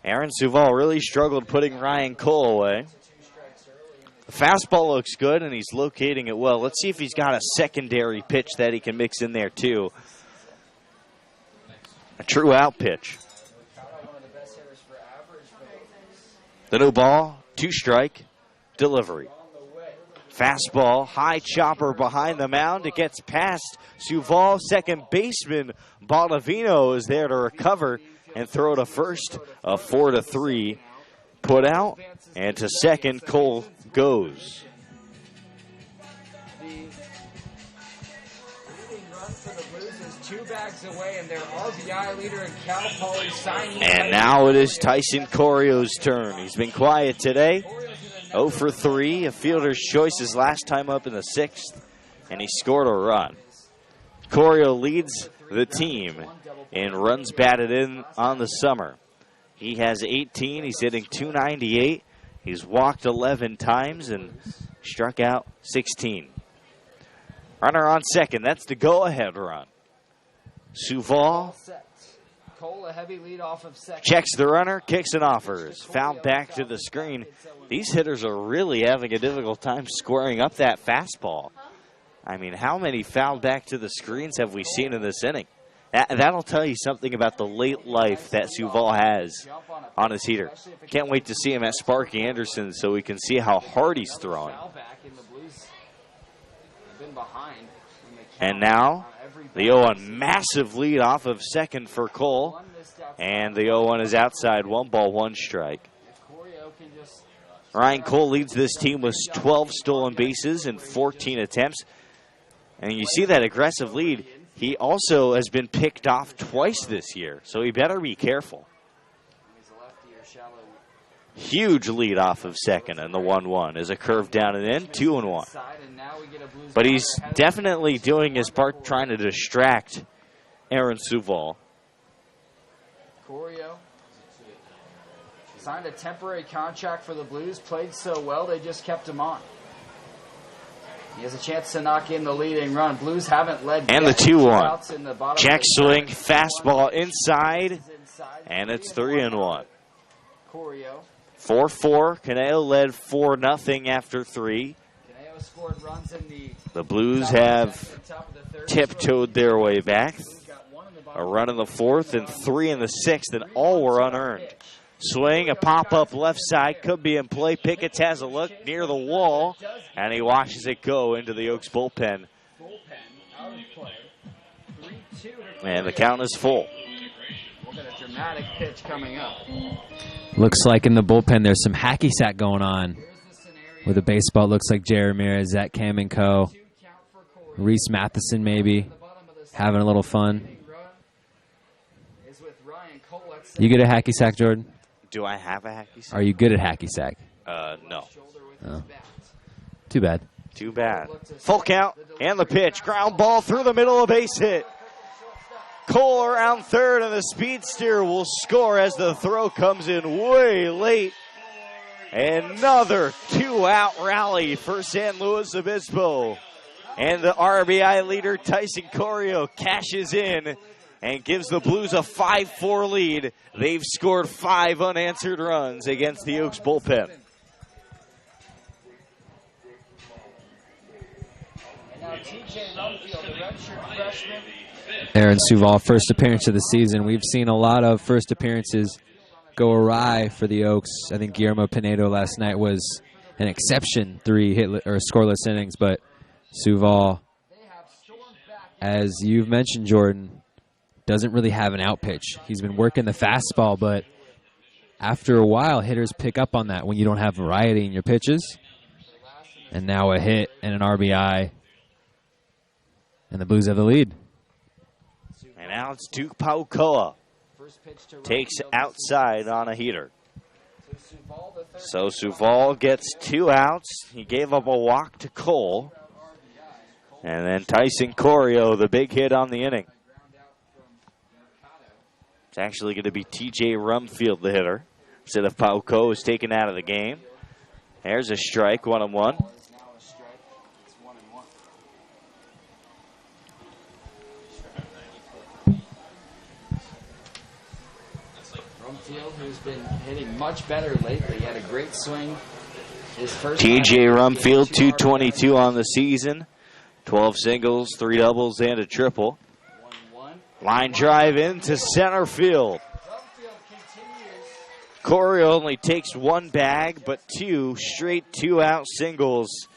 Aaron Suval really struggled putting Ryan Cole away. The fastball looks good, and he's locating it well. Let's see if he's got a secondary pitch that he can mix in there, too. A true out pitch. The new ball, 2-strike, delivery. Fastball, high chopper behind the mound. It gets past Suval. Second baseman Baldovino is there to recover and throw to first. A 4-3 put out. And to second, Cole goes. The leading run for the Blues is 2 bags away, and their RBI leader in Cal Poly signing. And now it is Tyson Corio's turn. He's been quiet today. 0 for 3, a fielder's choice his last time up in the 6th, and he scored a run. Corio leads the team in runs batted in on the summer. He has 18. He's hitting .298. He's walked 11 times and struck out 16. Runner on second. That's the go-ahead run. Suval Cole, a heavy lead off of second. checks the runner, kicks and offers. Fouled back to the screen. These hitters are really having a difficult time squaring up that fastball. I mean, how many fouled back to the screens have we seen in this inning? That'll tell you something about the late life that Suval has on his heater. Can't wait to see him at Sparky Anderson so we can see how hard he's throwing. And now the 0-1 massive lead off of second for Cole. And the 0-1 is outside, 1 ball, 1 strike. Ryan Cole leads this team with 12 stolen bases and 14 attempts. And you see that aggressive lead. He also has been picked off twice this year, so he better be careful. Huge lead off of second, and the 1-1 is a curve down and in, 2-1. But he's definitely doing his part trying to distract Aaron Suval. Corio signed a temporary contract for the Blues, played so well they just kept him on. He has a chance to knock in the leading run. Blues haven't led. And the 2-1. Check swing, fastball inside, and it's 3-1. Corio. 4-4. Caneo led 4-0 after 3. Caneo scored runs in the Blues have tiptoed their way back. A run in the 4th and 3 in the 6th, and all were unearned. Swing, a pop-up left side, could be in play. Pickett has a look near the wall, and he watches it go into the Oaks bullpen. And the count is full. We've got a dramatic pitch coming up. Looks like in the bullpen there's some hacky sack going on. With a baseball, it looks like Jerry Ramirez, Zach Kamenko, Reese Matheson maybe, having a little fun. You get a hacky sack, Jordan? Do I have a hacky sack? Are you good at hacky sack? No. Oh. Too bad. Too bad. Full count and the pitch. Ground ball through the middle, a base hit. Cole around third, and the speedster will score as the throw comes in way late. Another 2-out rally for San Luis Obispo. And the RBI leader, Tyson Corio, cashes in and gives the Blues a 5-4 lead. They've scored 5 unanswered runs against the Oaks bullpen. And now TJ Rumfield, the redshirt freshman. Aaron Suval, first appearance of the season. We've seen a lot of first appearances go awry for the Oaks. I think Guillermo Pinedo last night was an exception, 3 scoreless innings, but Suval, as you've mentioned, Jordan, doesn't really have an out pitch. He's been working the fastball, but after a while, hitters pick up on that when you don't have variety in your pitches. And now a hit and an RBI, and the Blues have the lead. And now it's Duke Paukoa. Takes outside on a heater. So Suval gets 2 outs. He gave up a walk to Cole. And then Tyson Corio, the big hit on the inning. It's actually going to be TJ Rumfield, the hitter, instead of Pauko, who's taken out of the game. There's a strike, 1-1. Rumfield, who's been hitting much better lately, had a great swing. His first TJ Rumfield, 222 on the season, 12 singles, 3 doubles, and a triple. Line drive into center field. Corey only takes one bag, but two straight 2-out singles.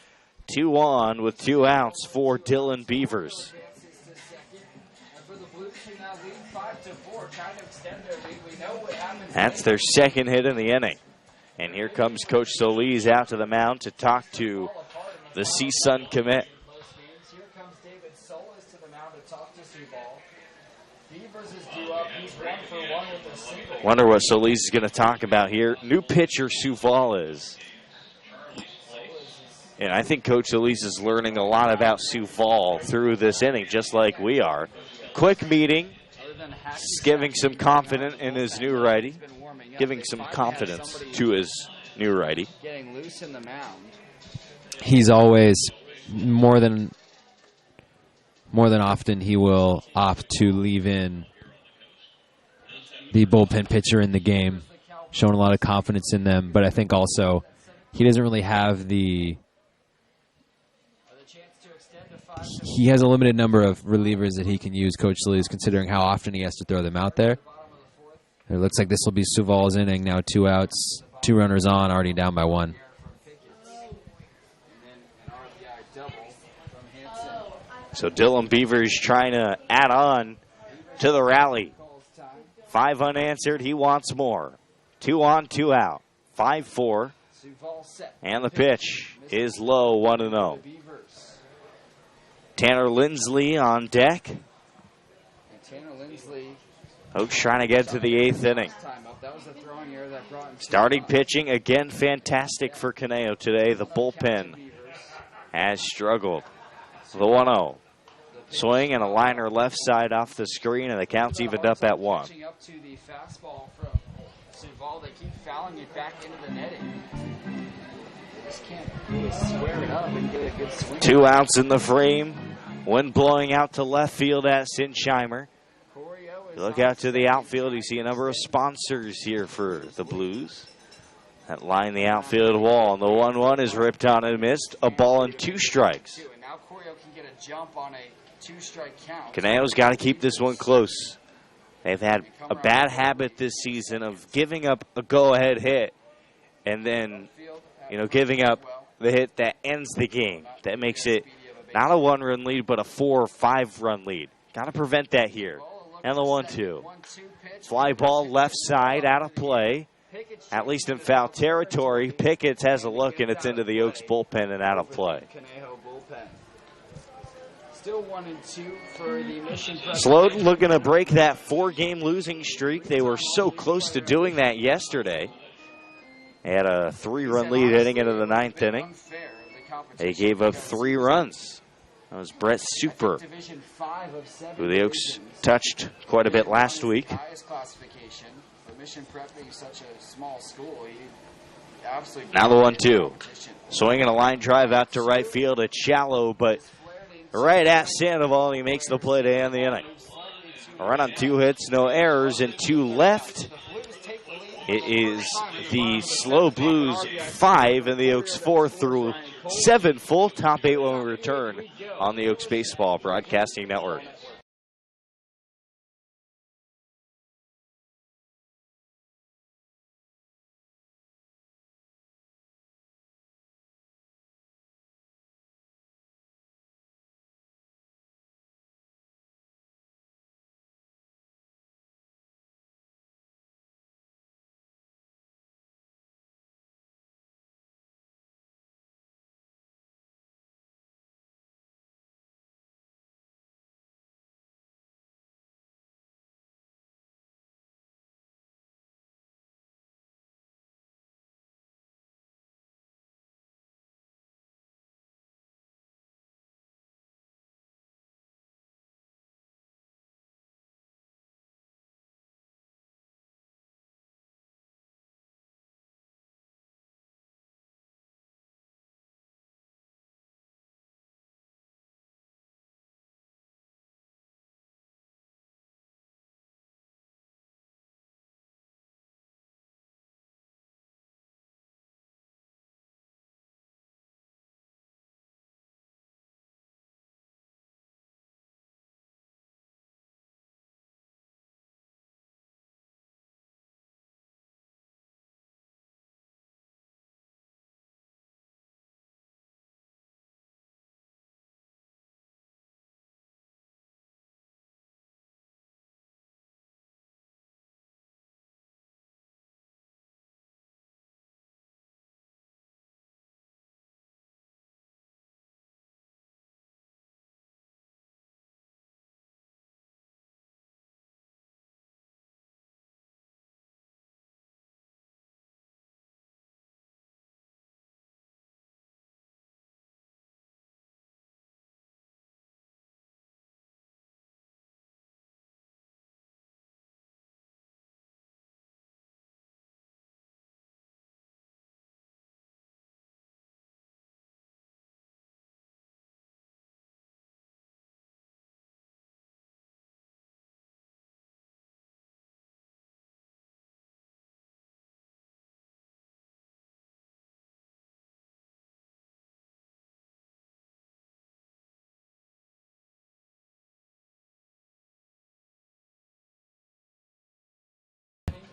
2-on with 2 outs for Dylan Beavers. That's their second hit in the inning. And here comes Coach Solis out to the mound to talk to the CSUN commit. Here comes David Solis to the mound to talk to Suval. Beavers is due up. He's 1 for 1 with a single. Wonder what Solis is going to talk about here. New pitcher Suval is. And I think Coach Solis is learning a lot about Suval through this inning, just like we are. Quick meeting, giving some confidence in his new righty, giving some confidence to his new righty. Getting loose in the mound. He's always more than often he will opt to leave in the bullpen pitcher in the game, showing a lot of confidence in them. But I think also he doesn't really have he has a limited number of relievers that he can use, Coach Solis, considering how often he has to throw them out there. It looks like this will be Suval's inning now. 2 outs, 2 runners on, already down by 1. So Dylan Beavers trying to add on to the rally. 5 unanswered. He wants more. 2 on, 2 out. 5-4. And the pitch is low, 1-0. Tanner Lindsley on deck. Oaks trying to get to the 8th inning. Starting pitching, again, fantastic for Caneo today. The bullpen has struggled. The 1-0. Swing and a liner left side off the screen, and the count's evened up at 1. Up to the fastball from Suval. They keep fouling it back into the netting. Just can't really square it up and get a good swing. 2 outs in the frame. Wind blowing out to left field at Sinsheimer. You look out to the outfield, you see a number of sponsors here for the Blues that line the outfield wall. And the 1-1 is ripped on and missed. A ball and 2 strikes. And now Corio can get a jump on a 2-strike count. Caneo's got to keep this one close. They've had a bad habit this season of giving up a go-ahead hit and then, giving up the hit that ends the game. That makes it not a 1-run lead, but a 4 or 5-run lead. Got to prevent that here. And the 1-2. Fly ball left side, out of play. At least in foul territory. Pickett has a look, and it's into the Oaks bullpen and out of play. Still 1-2 for the Mission Prep. Sloat looking to break that 4-game losing streak. They were so close to doing that yesterday. They had a 3-run lead heading into the 9th inning. They gave up 3 runs. That was Brett Super, who the Oaks touched quite a bit last week. Now the 1-2. Swinging a line drive out to right field. It's shallow, but right at Sandoval, he makes the play to end the inning. A run on 2 hits, no errors, and 2 left. It is the SLO Blues 5 and the Oaks 4 through 7 full. Top 8 when we return on the Oaks Baseball Broadcasting Network.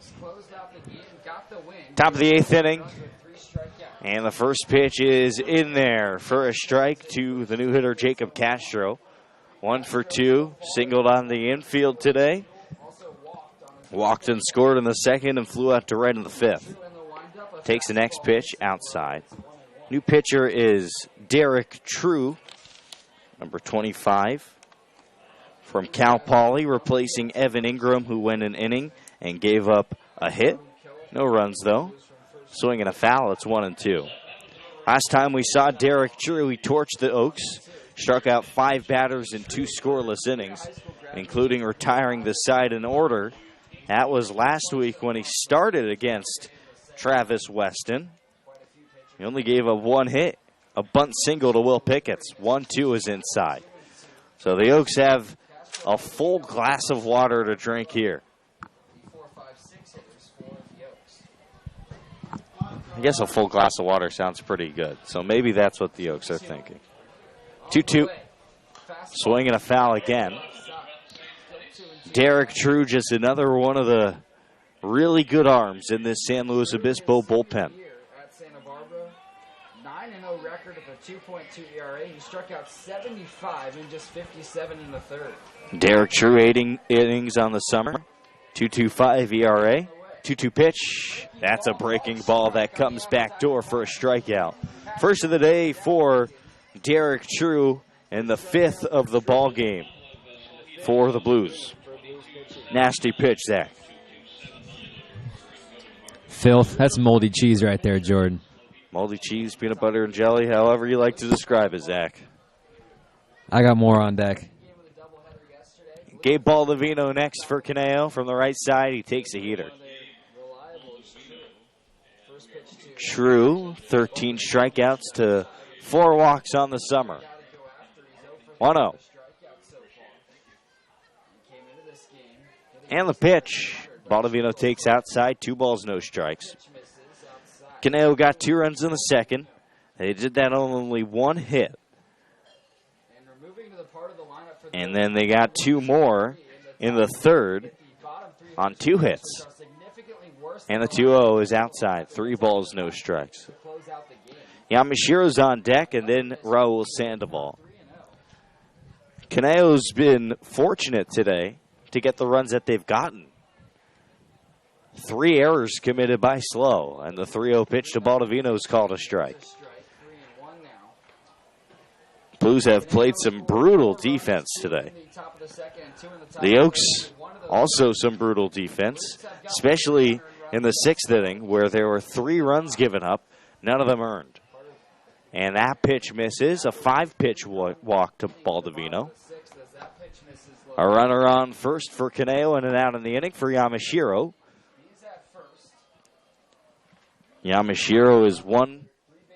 Oaks closed out the game, got the win. Top of the 8th inning. Runs with 3 strikeouts. And the first pitch is in there for a strike to the new hitter, Jacob Castro. 1 for 2, singled on the infield today. Walked and scored in the second and flew out to right in the 5th. Takes the next pitch outside. New pitcher is Derek True, number 25. From Cal Poly, replacing Evan Ingram, who went an inning and gave up a hit. No runs, though. Swing and a foul, it's 1-2. Last time we saw Derek True, he torched the Oaks. Struck out 5 batters in 2 scoreless innings, including retiring the side in order. That was last week when he started against Travis Weston. He only gave up 1 hit, a bunt single to Will Pickett's. 1-2 is inside. So the Oaks have a full glass of water to drink here. I guess a full glass of water sounds pretty good. So maybe that's what the Oaks are thinking. 2-2. Swing and a foul again. Derek True, just another one of the really good arms in this San Luis Obispo bullpen. At Santa Barbara, 9-0 record of a 2.2 ERA. He struck out 75 in just 57 in the 3rd. Derek True, 8 innings on the summer. 2.25 ERA. 2-2 pitch. That's a breaking ball that comes back door for a strikeout. First of the day for Derek True in the 5th of the ball game for the Blues. Nasty pitch, Zach. Filth. That's moldy cheese right there, Jordan. Moldy cheese, peanut butter, and jelly, however you like to describe it, Zach. I got more on deck. Gabe Baldovino next for Caneo from the right side. He takes a heater. True, 13 strikeouts to 4 walks on the summer. 1-0. And the pitch. Baldovino takes outside. 2 balls, no strikes. Caneo got 2 runs in the second. They did that on only 1 hit. And then they got 2 more in the 3rd on 2 hits. And the 2-0 is outside. 3 balls, no strikes. Yamashiro's on deck, and then Raul Sandoval. Caneo's been fortunate today to get the runs that they've gotten. 3 errors committed by SLO, and the 3-0 pitch to Baldovino is called a strike. Blues have played some brutal defense today. The Oaks also some brutal defense, especially in the 6th inning where there were 3 runs given up, none of them earned. And that pitch misses, a 5-pitch walk to Baldovino. A runner on first for Caneo and an out in the inning for Yamashiro. Yamashiro is 1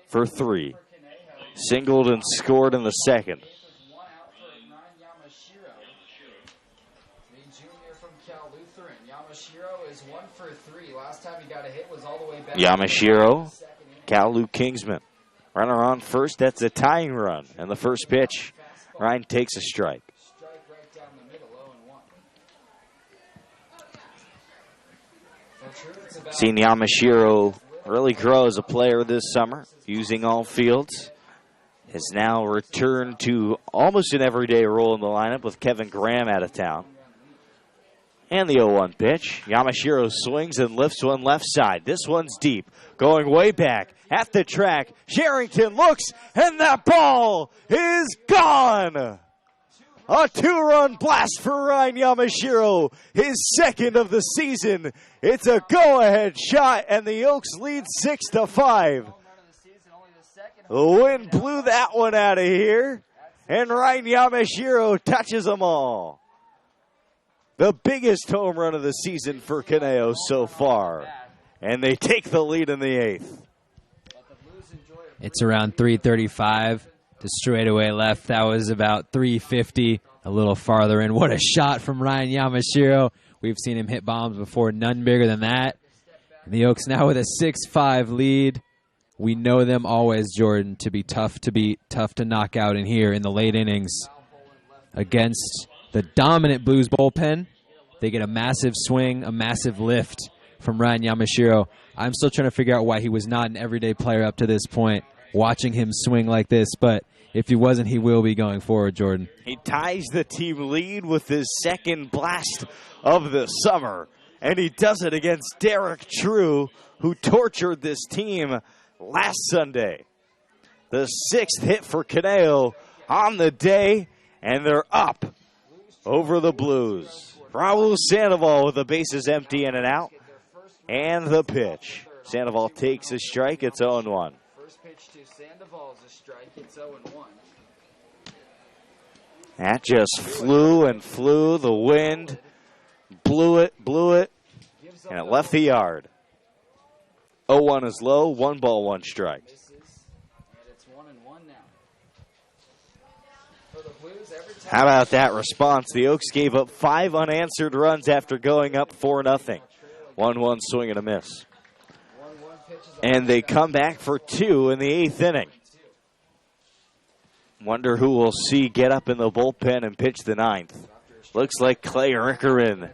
for 3. Singled and scored in the 2nd. Yamashiro, Cal Luke Kingsman. Runner on first, that's a tying run. And the first pitch, Ryan takes a strike. Seen Yamashiro really grow as a player this summer, using all fields. Has now returned to almost an everyday role in the lineup with Kevin Graham out of town. And the 0-1 pitch. Yamashiro swings and lifts one left side. This one's deep. Going way back at the track. Sherrington looks, and that ball is gone. A 2-run blast for Ryan Yamashiro. His 2nd of the season. It's a go-ahead shot, and the Oaks lead 6-5. The wind blew that one out of here, and Ryan Yamashiro touches them all. The biggest home run of the season for Caneo so far. And they take the lead in the 8th. It's around 335 to straightaway left. That was about 350, a little farther in. What a shot from Ryan Yamashiro. We've seen him hit bombs before, none bigger than that. And the Oaks now with a 6-5 lead. We know them always, Jordan, to be tough to beat, tough to knock out in here in the late innings against the dominant Blues bullpen. They get a massive swing, a massive lift from Ryan Yamashiro. I'm still trying to figure out why he was not an everyday player up to this point, watching him swing like this. But if he wasn't, he will be going forward, Jordan. He ties the team lead with his second blast of the summer. And he does it against Derek True, who tortured this team last Sunday. The 6th hit for Caneo on the day, and they're up over the Blues. Raul Sandoval with the bases empty in and out. And the pitch. Sandoval takes a strike. It's 0-1. First pitch to Sandoval is a strike. It's 0-1. That just flew and flew. The wind blew it, and it left the yard. 0-1 is low. 1 ball, 1 strike. And it's 1-1 now. For the Blues, every time. How about that response? The Oaks gave up 5 unanswered runs after going up 4-0. 1-1 swing and a miss. And they come back for 2 in the 8th inning. Wonder who we'll see get up in the bullpen and pitch the 9th. Looks like Clay Rickerman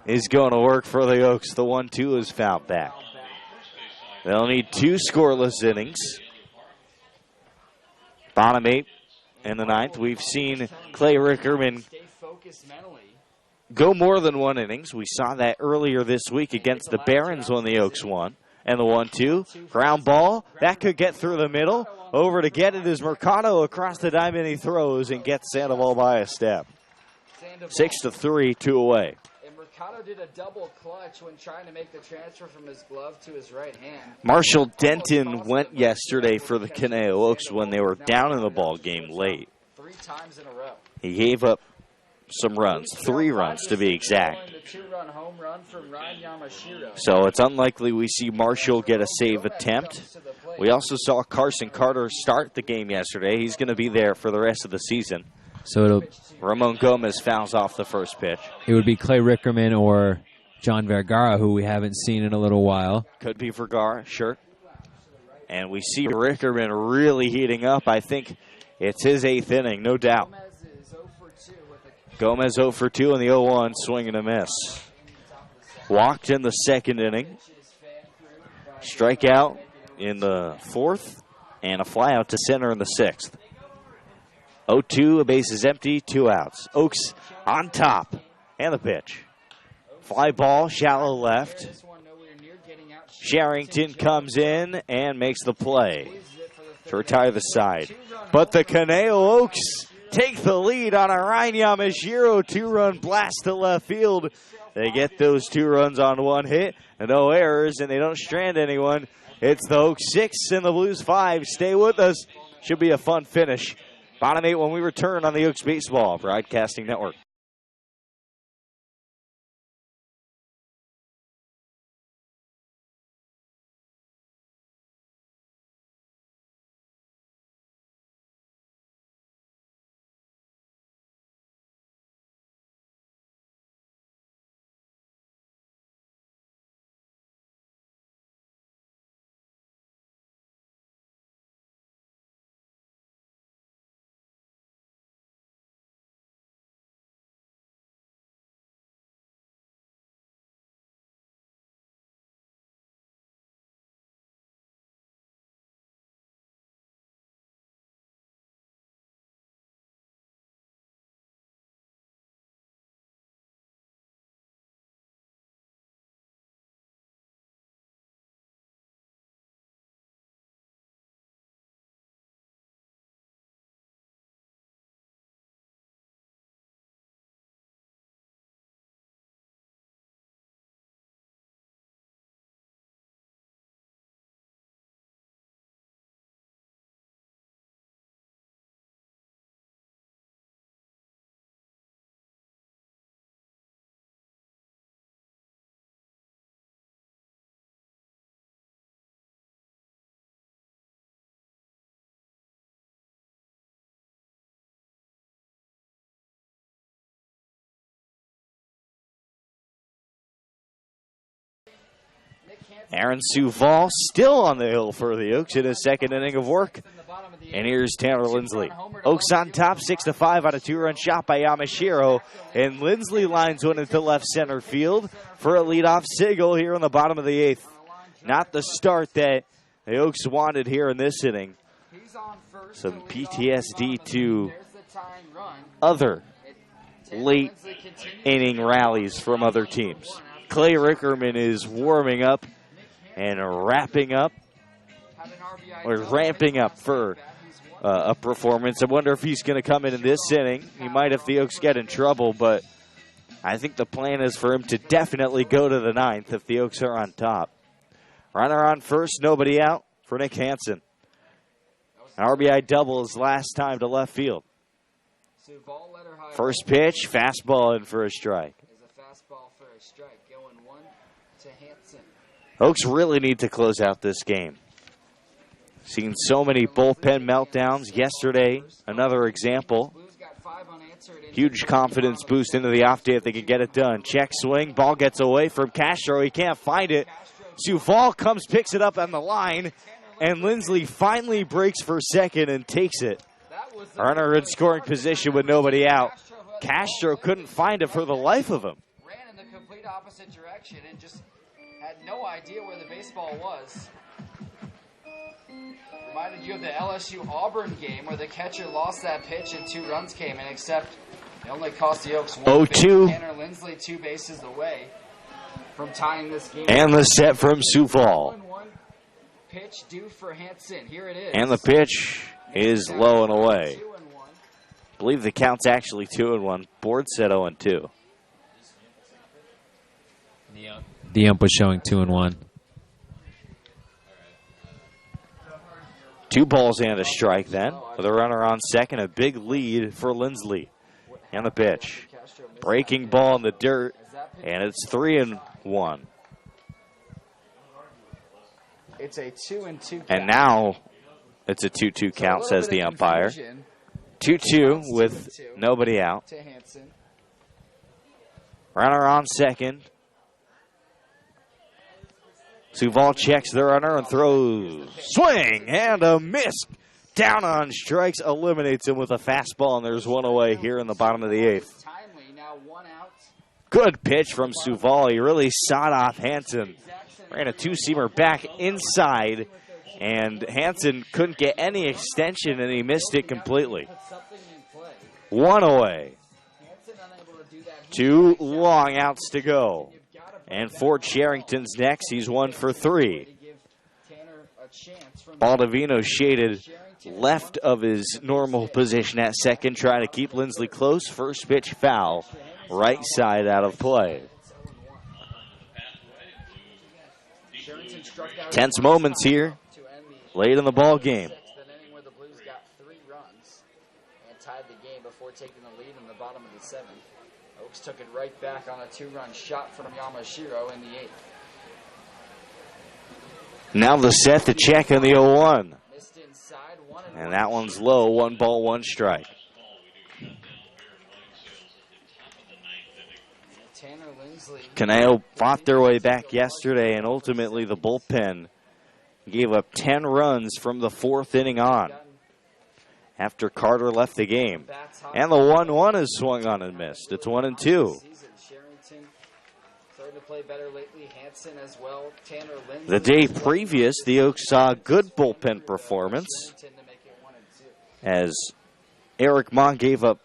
is going to work for the Oaks. The 1-2 is fouled back. They'll need 2 scoreless innings. Bottom 8 in the 9th. We've seen Clay Rickerman go more than 1 innings. We saw that earlier this week against the Barons when the Oaks won. And the 1-2, ground ball, that could get through the middle. Over to get it is Mercado across the diamond. He throws and gets Sandoval by a step. 6-3, 2 away. And Mercado did a double clutch when trying to make the transfer from his glove to his right hand. Marshall Denton went yesterday for the Caneo Oaks when they were down in the ball game late. 3 times in a row. He gave up some runs, 3 runs to be exact. The 2-run home run from Ryan Yamashiro. So it's unlikely we see Marshall get a save attempt. We also saw Carson Carter start the game yesterday. He's going to be there for the rest of the season. So Ramon Gomez fouls off the first pitch. it would be Clay Rickerman or John Vergara, who we haven't seen in a little while. Could be Vergara, sure. And we see Rickerman really heating up. I think it's his 8th inning, no doubt. Gomez 0 for 2 in the 0-1, swing and a miss. Walked in the 2nd inning. Strikeout in the 4th, and a flyout to center in the 6th. 0-2, a base is empty, 2 outs. Oaks on top, and the pitch. Fly ball, shallow left. Sherrington comes in and makes the play to retire the side. But the Caneo Oaks take the lead on a Ryan Yamashiro 2-run blast to left field. They get those 2 runs on 1 hit, and no errors, and they don't strand anyone. It's the Oaks 6 and the Blues 5. Stay with us. Should be a fun finish. Bottom 8 when we return on the Oaks Baseball Broadcasting Network. Aaron Suval still on the hill for the Oaks in his 2nd inning of work. bottom of the And 8th. here's Tanner Lindsley. Oaks on top, 6-5 on a 2-run shot by Yamashiro. And Lindsley lines one into left center field for a leadoff single here in the bottom of the 8th. Not the start that the Oaks wanted here in this inning. He's on first Some to lead off PTSD the to There's the tying run. other Tanner late Lindsley continues inning rallies from other teams. Clay Rickerman is warming up and wrapping up, having RBI or double. ramping up for a performance. I wonder if he's going to come in this inning. He might if the Oaks get in trouble, but I think the plan is for him to definitely go to the 9th if the Oaks are on top. Runner on first, nobody out for Nick Hansen. An RBI double his last time to left field. First pitch, fastball in for a strike. Is a fastball for a strike. Going 1 to Hansen. Oaks really need to close out this game. Seen so many bullpen meltdowns yesterday. Another example. Blues got 5 unanswered. Huge confidence boost into the off day if they can get it done. Check swing. Ball gets away from Castro. He can't find it. Suval comes, picks it up on the line. And Lindsley finally breaks for second and takes it. Runner in scoring position with nobody out. Castro couldn't find it for the life of him. Ran in the complete opposite direction and just had no idea where the baseball was. Reminded you of the LSU Auburn game where the catcher lost that pitch and 2 runs came in, except it only cost the Oaks 1 base. 0-2. Tanner Lindsley 2 bases away from tying this game. And the set from Suval. 1-1 pitch due for Hansen. Here it is. And the pitch is low and away. 2-1. I believe the count's actually 2-1. Board said 0-2. The ump was showing 2-1. 2 balls and a strike then. With a runner on second, a big lead for Lindsley. And the pitch. Breaking ball in the dirt, and it's 3-1. It's a 2-2. And now it's a 2-2 count, says the umpire. 2-2 with nobody out. To Hansen. Runner on second. Suval checks the runner and throws. Swing and a miss. Down on strikes, eliminates him with a fastball, and there's 1 away here in the bottom of the 8th. Timely, now 1 out. Good pitch from Suval. He really sawed off Hansen. Ran a 2-seamer back inside, and Hansen couldn't get any extension, and he missed it completely. 1 away. 2 long outs to go. And Ford Sherrington's next. He's 1 for 3. Baldovino shaded left of his normal position at second, trying to keep Lindsley close. First pitch foul, right side out of play. Tense moments here, late in the ball game. Where the Blues got 3 runs and tied the game before taking the lead in the bottom of the 7th. Oaks took it right back on a 2-run shot from Yamashiro in the 8th. Now the set to check in the 0-1. Missed inside, And that one's low, 1 ball, 1 strike. Tanner Lindsley. Caneo fought their way back yesterday, and ultimately the bullpen gave up 10 runs from the 4th inning on after Carter left the game. And the 1-1 is swung on and missed. It's 1-2. Sherrington starting to play better lately. Hansen as well. Tanner Lindsley. The day previous, the Oaks saw a good bullpen performance as Eric Mon gave up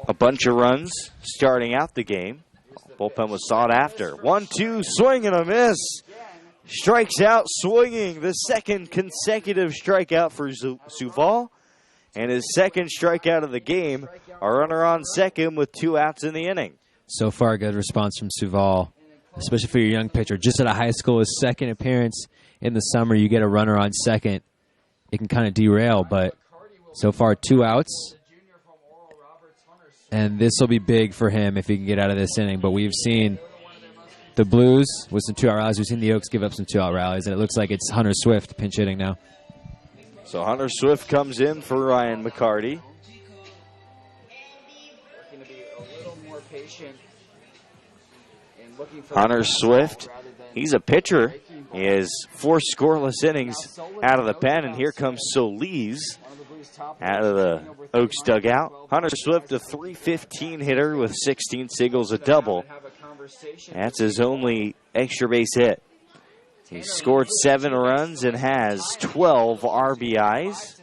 a bunch of runs starting out the game. Bullpen was sought after. 1-2, swing and a miss. Strikes out swinging. The second consecutive strikeout for Suval. And his second strikeout of the game. A runner on second with 2 outs in the inning. So far, good response from Suval, especially for your young pitcher. Just out of high school, his second appearance in the summer, you get a runner on second. It can kind of derail, but so far 2 outs. And this will be big for him if he can get out of this inning. But we've seen the Blues with some 2-out rallies. We've seen the Oaks give up some 2-out rallies, and it looks like it's Hunter Swift pinch hitting now. So Hunter Swift comes in for Ryan McCarty. Looking to be a little more patient in Hunter Swift, he's a pitcher. He has 4 scoreless innings out of the pen, and here comes Solis out of the Oaks dugout. Hunter Swift, a .315 hitter with 16 singles, a double. That's his only extra base hit. He scored 7 runs and has 12 RBIs,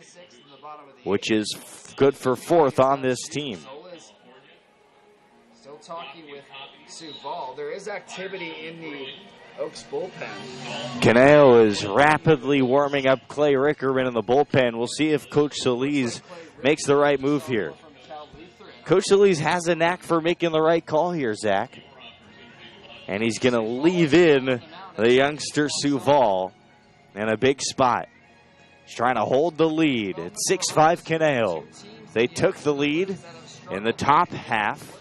which is good for 4th on this team. Still talking with Suval. There is activity in the Oaks bullpen. Caneo is rapidly warming up Clay Rickerman in the bullpen. We'll see if Coach Solis makes the right move here. Coach Solis has a knack for making the right call here, Zach. And he's going to leave in the youngster Suval in a big spot. He's trying to hold the lead at 6-5 Caneo. They took the lead in the top half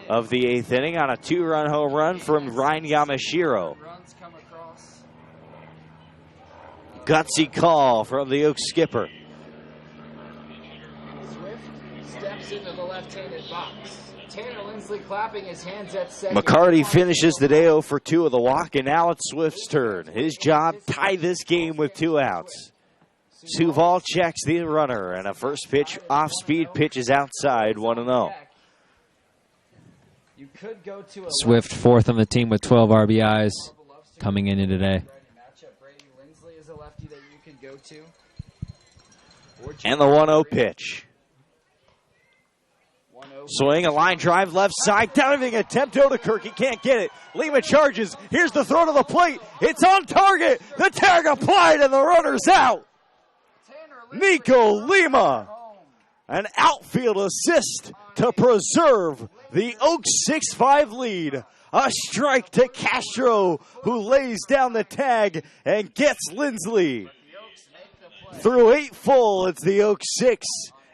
of the 8th inning on a 2-run home run from Ryan Yamashiro. Gutsy call from the Oaks skipper. Swift steps into the left-handed box. Tanner Lindsley clapping his hands at second. McCarty finishes the day 0 for 2 with a walk, and now it's Swift's turn. His job, tie this game with 2 outs. Suval checks the runner, and a first pitch off-speed pitch is outside, 1-0. Swift 4th on the team with 12 RBIs coming in today. And the 1-0 pitch. Swing, a line drive left side. Diving attempt, Odekirk. He can't get it. Lima charges. Here's the throw to the plate. It's on target. The tag applied and the runner's out. Nico Lima. An outfield assist to preserve the Oaks 6-5 lead. A strike to Castro, who lays down the tag and gets Lindsley. Through 8 full, it's the Oaks 6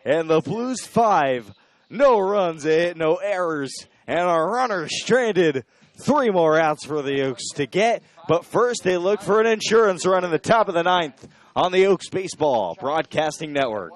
and the Blues 5. No runs, a hit, no errors, and a runner stranded. 3 more outs for the Oaks to get, but first they look for an insurance run in the top of the 9th on the Oaks Baseball Broadcasting Network.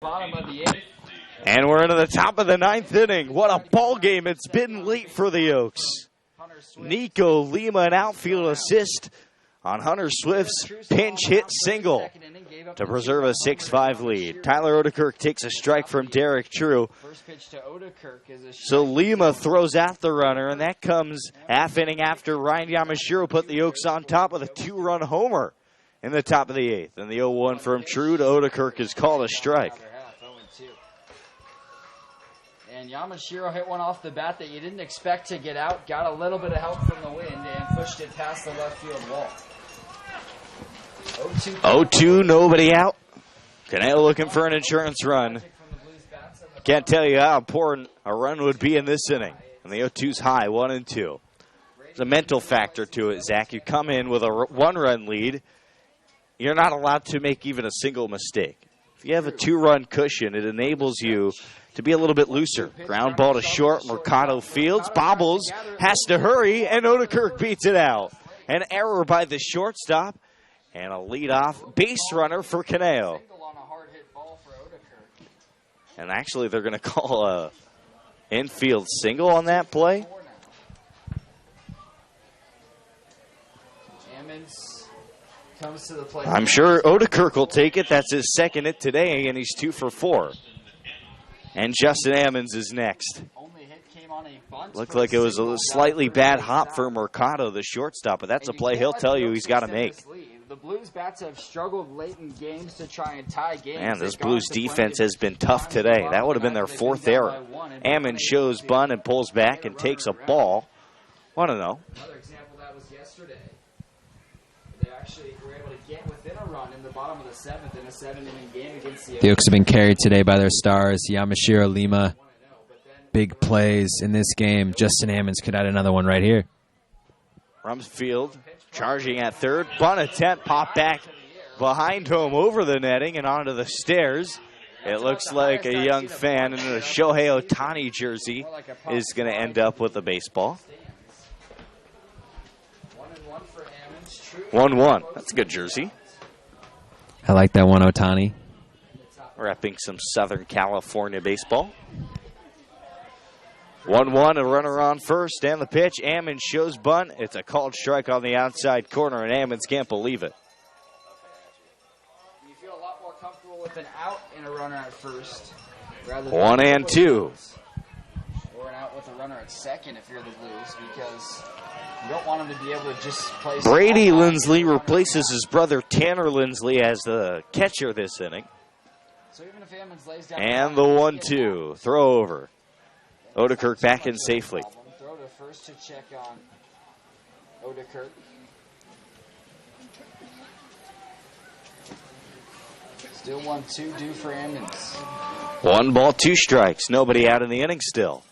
Bottom of the 8th. And we're into the top of the 9th inning. What a ball game it's been late for the Oaks. Nico Lima, an outfield assist on Hunter Swift's pinch hit single to preserve a 6-5 lead. Tyler Odekirk takes a strike from Derek True. So Lima throws out the runner, and that comes half inning after Ryan Yamashiro put the Oaks on top with a 2-run homer in the top of the 8th. And the 0-1 from True to Odekirk is called a strike. And Yamashiro hit one off the bat that you didn't expect to get out. Got a little bit of help from the wind and pushed it past the left field wall. 0-2, nobody out. Canelo looking for an insurance run. Can't tell you how important a run would be in this inning. And the 0-2's high, 1-2. There's a mental factor to it, Zach. You come in with a 1-run lead. You're not allowed to make even a single mistake. If you have a 2-run cushion, it enables you to be a little bit looser. Ground ball to short, Mercado fields, bobbles, has to hurry, and Odekirk beats it out. An error by the shortstop. And a leadoff base runner for Caneo. And actually, they're going to call a infield single on that play. Comes to the plate. I'm sure Odekirk will take it. That's his second hit today, and he's 2 for 4. And Justin Ammons is next. Only hit came on a bunt. Looked like it was a slightly bad hop for Mercado, the shortstop, but that's a play he'll tell you he's got to make. The Blues bats have struggled late in games to try and tie games. Man, this Blues defense has been tough today. That would have been their 4th error. Ammons shows bunt and pulls back and takes a ball. I don't know. Another example that was yesterday. They actually were able to get within a run in the bottom of the 7th in a 7-inning game against the Oaks have been carried today by their stars, Yamashiro Lima. Big plays in this game. Justin Ammons could add another one right here. Rumsfeld charging at third. Bunt attempt, pop back behind home over the netting and onto the stairs. It looks like a young fan in a Shohei Ohtani jersey is going to end up with a baseball. 1-1. That's a good jersey. I like that one, Ohtani. Repping some Southern California baseball. 1-1, a runner on first, and the pitch. Ammons shows bunt. It's a called strike on the outside corner, and Ammons can't believe it. You feel a lot more comfortable with an out and a runner at first. 1 and 2. Or an out with a runner at second if you're the Blues, because you don't want him to be able to just play. Brady Lindsley replaces his brother Tanner Lindsley as the catcher this inning. So even if Ammons lays down and the 1-2. Throw over. Odekirk back in safely. Throw to first to check on Odekirk. Still 1-2 due for Ammons. 1 ball, 2 strikes. Nobody out in the inning still.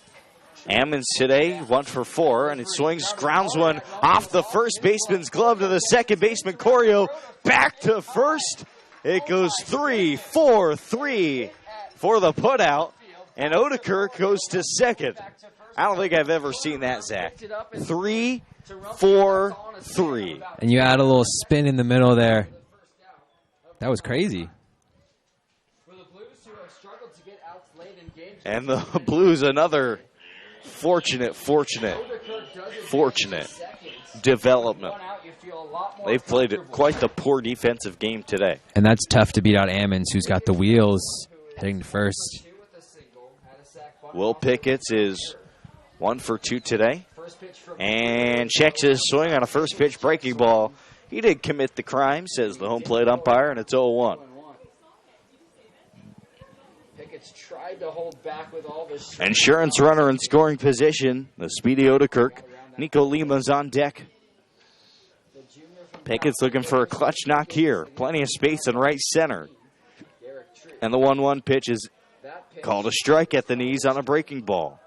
Ammons today, 1 for 4, and it swings, grounds one off the first baseman's glove to the second baseman, Corio. Back to first. It goes 3-4-3 for the putout. And Odekirk goes to second. I don't think I've ever seen that, Zach. 3-4-3. And you add a little spin in the middle there. That was crazy. And the Blues, another fortunate development. They've played quite the poor defensive game today. And that's tough to beat out Ammons, who's got the wheels heading to first. Will Pickett's is 1 for 2 today. And checks his swing on a first pitch breaking ball. He did commit the crime, says the home plate umpire, and it's 0-1. Pickett's tried to hold back with all this. Insurance runner in scoring position. The speedy Odekirk. Nico Lima's on deck. Pickett's looking for a clutch knock here. Plenty of space in right center. And the 1-1 pitch is called a strike at the knees on a breaking ball.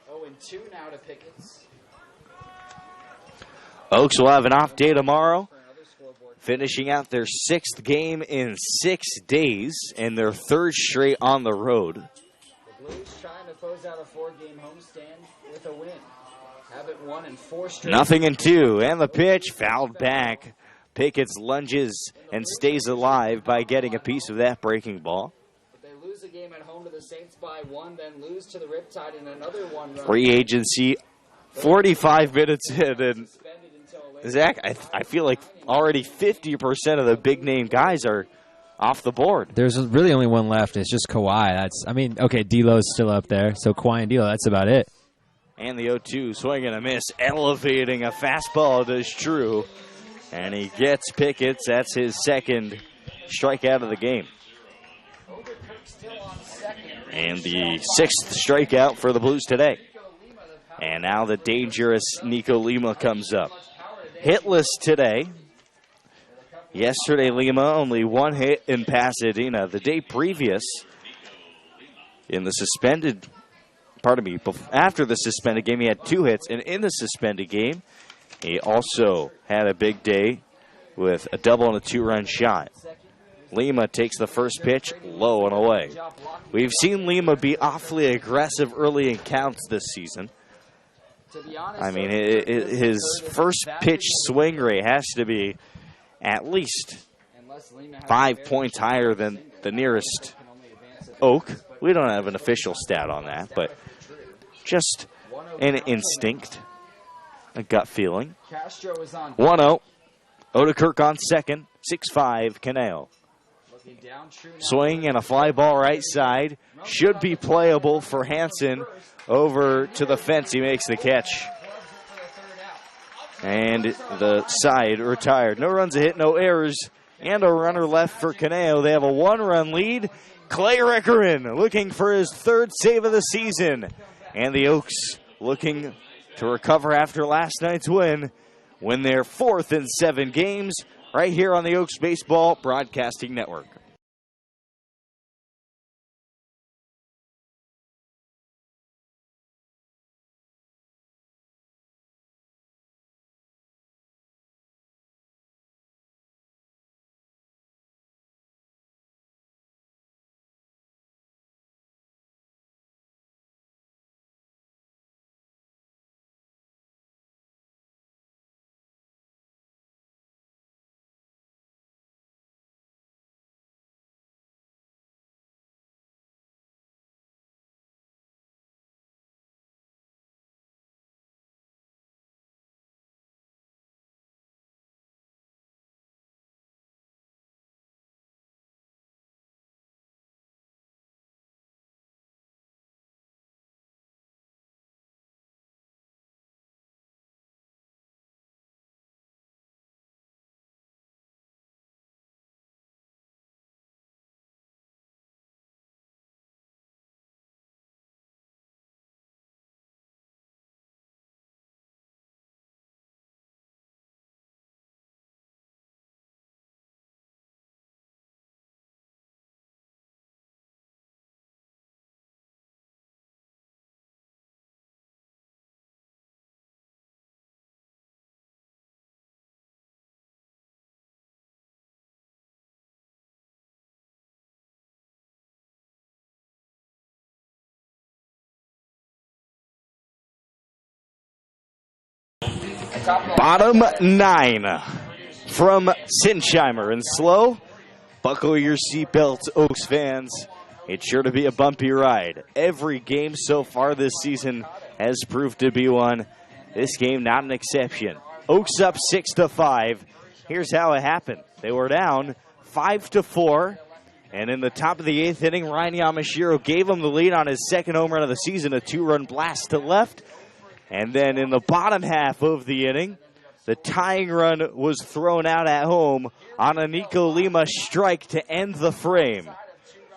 0-2 now to Pickett's. Oaks will have an off day tomorrow, finishing out their 6th game in 6 days and their 3rd straight on the road. The Blues trying to close out a 4-game homestand with a win. Haven't won in 4 straight. 0-2, and the pitch fouled back. Pickett's lunges and stays alive by getting a piece of that breaking ball. Lose a game at home to the Saints by 1, then lose to the Riptide in another 1-run. Free agency, 45 minutes in, and Zach, I feel like already 50% of the big-name guys are off the board. There's really only one left. It's just Kawhi. Okay, D'Lo's still up there, so Kawhi and D'Lo, that's about it. And the 0-2, swing and a miss, elevating a fastball does true, and he gets Pickett's. That's his 2nd strikeout of the game. And the 6th strikeout for the Blues today. And now the dangerous Nico Lima comes up. Hitless today. Yesterday, Lima only 1 hit in Pasadena. The day previous, after the suspended game, he had 2 hits. And in the suspended game, he also had a big day with a double and a 2-run shot. Lima takes the first pitch, low and away. We've seen Lima be awfully aggressive early in counts this season. To be honest, I mean, his first pitch swing rate has to be at least 5 points higher than the nearest Oak. We don't have an official stat on that, but just an instinct, a gut feeling. 1-0. Odekirk on second, 6-5, Canale. Swing and a fly ball right side. Should be playable for Hansen. Over to the fence, he makes the catch. And the side retired. No runs a hit, no errors, and a runner left for Canale. They have a 1-run lead. Clay Rickerman looking for his third save of the season. And the Oaks looking to recover after last night's win their fourth in 7 games right here on the Oaks Baseball Broadcasting Network. Bottom 9 from Sinsheimer and SLO. Buckle your seatbelts, Oaks fans. It's sure to be a bumpy ride. Every game so far this season has proved to be one. This game not an exception. Oaks up 6-5. Here's how it happened. They were down 5-4. And in the top of the 8th inning, Ryan Yamashiro gave them the lead on his second home run of the season, a 2-run blast to left. And then in the bottom half of the inning, the tying run was thrown out at home on a Nico Lima strike to end the frame.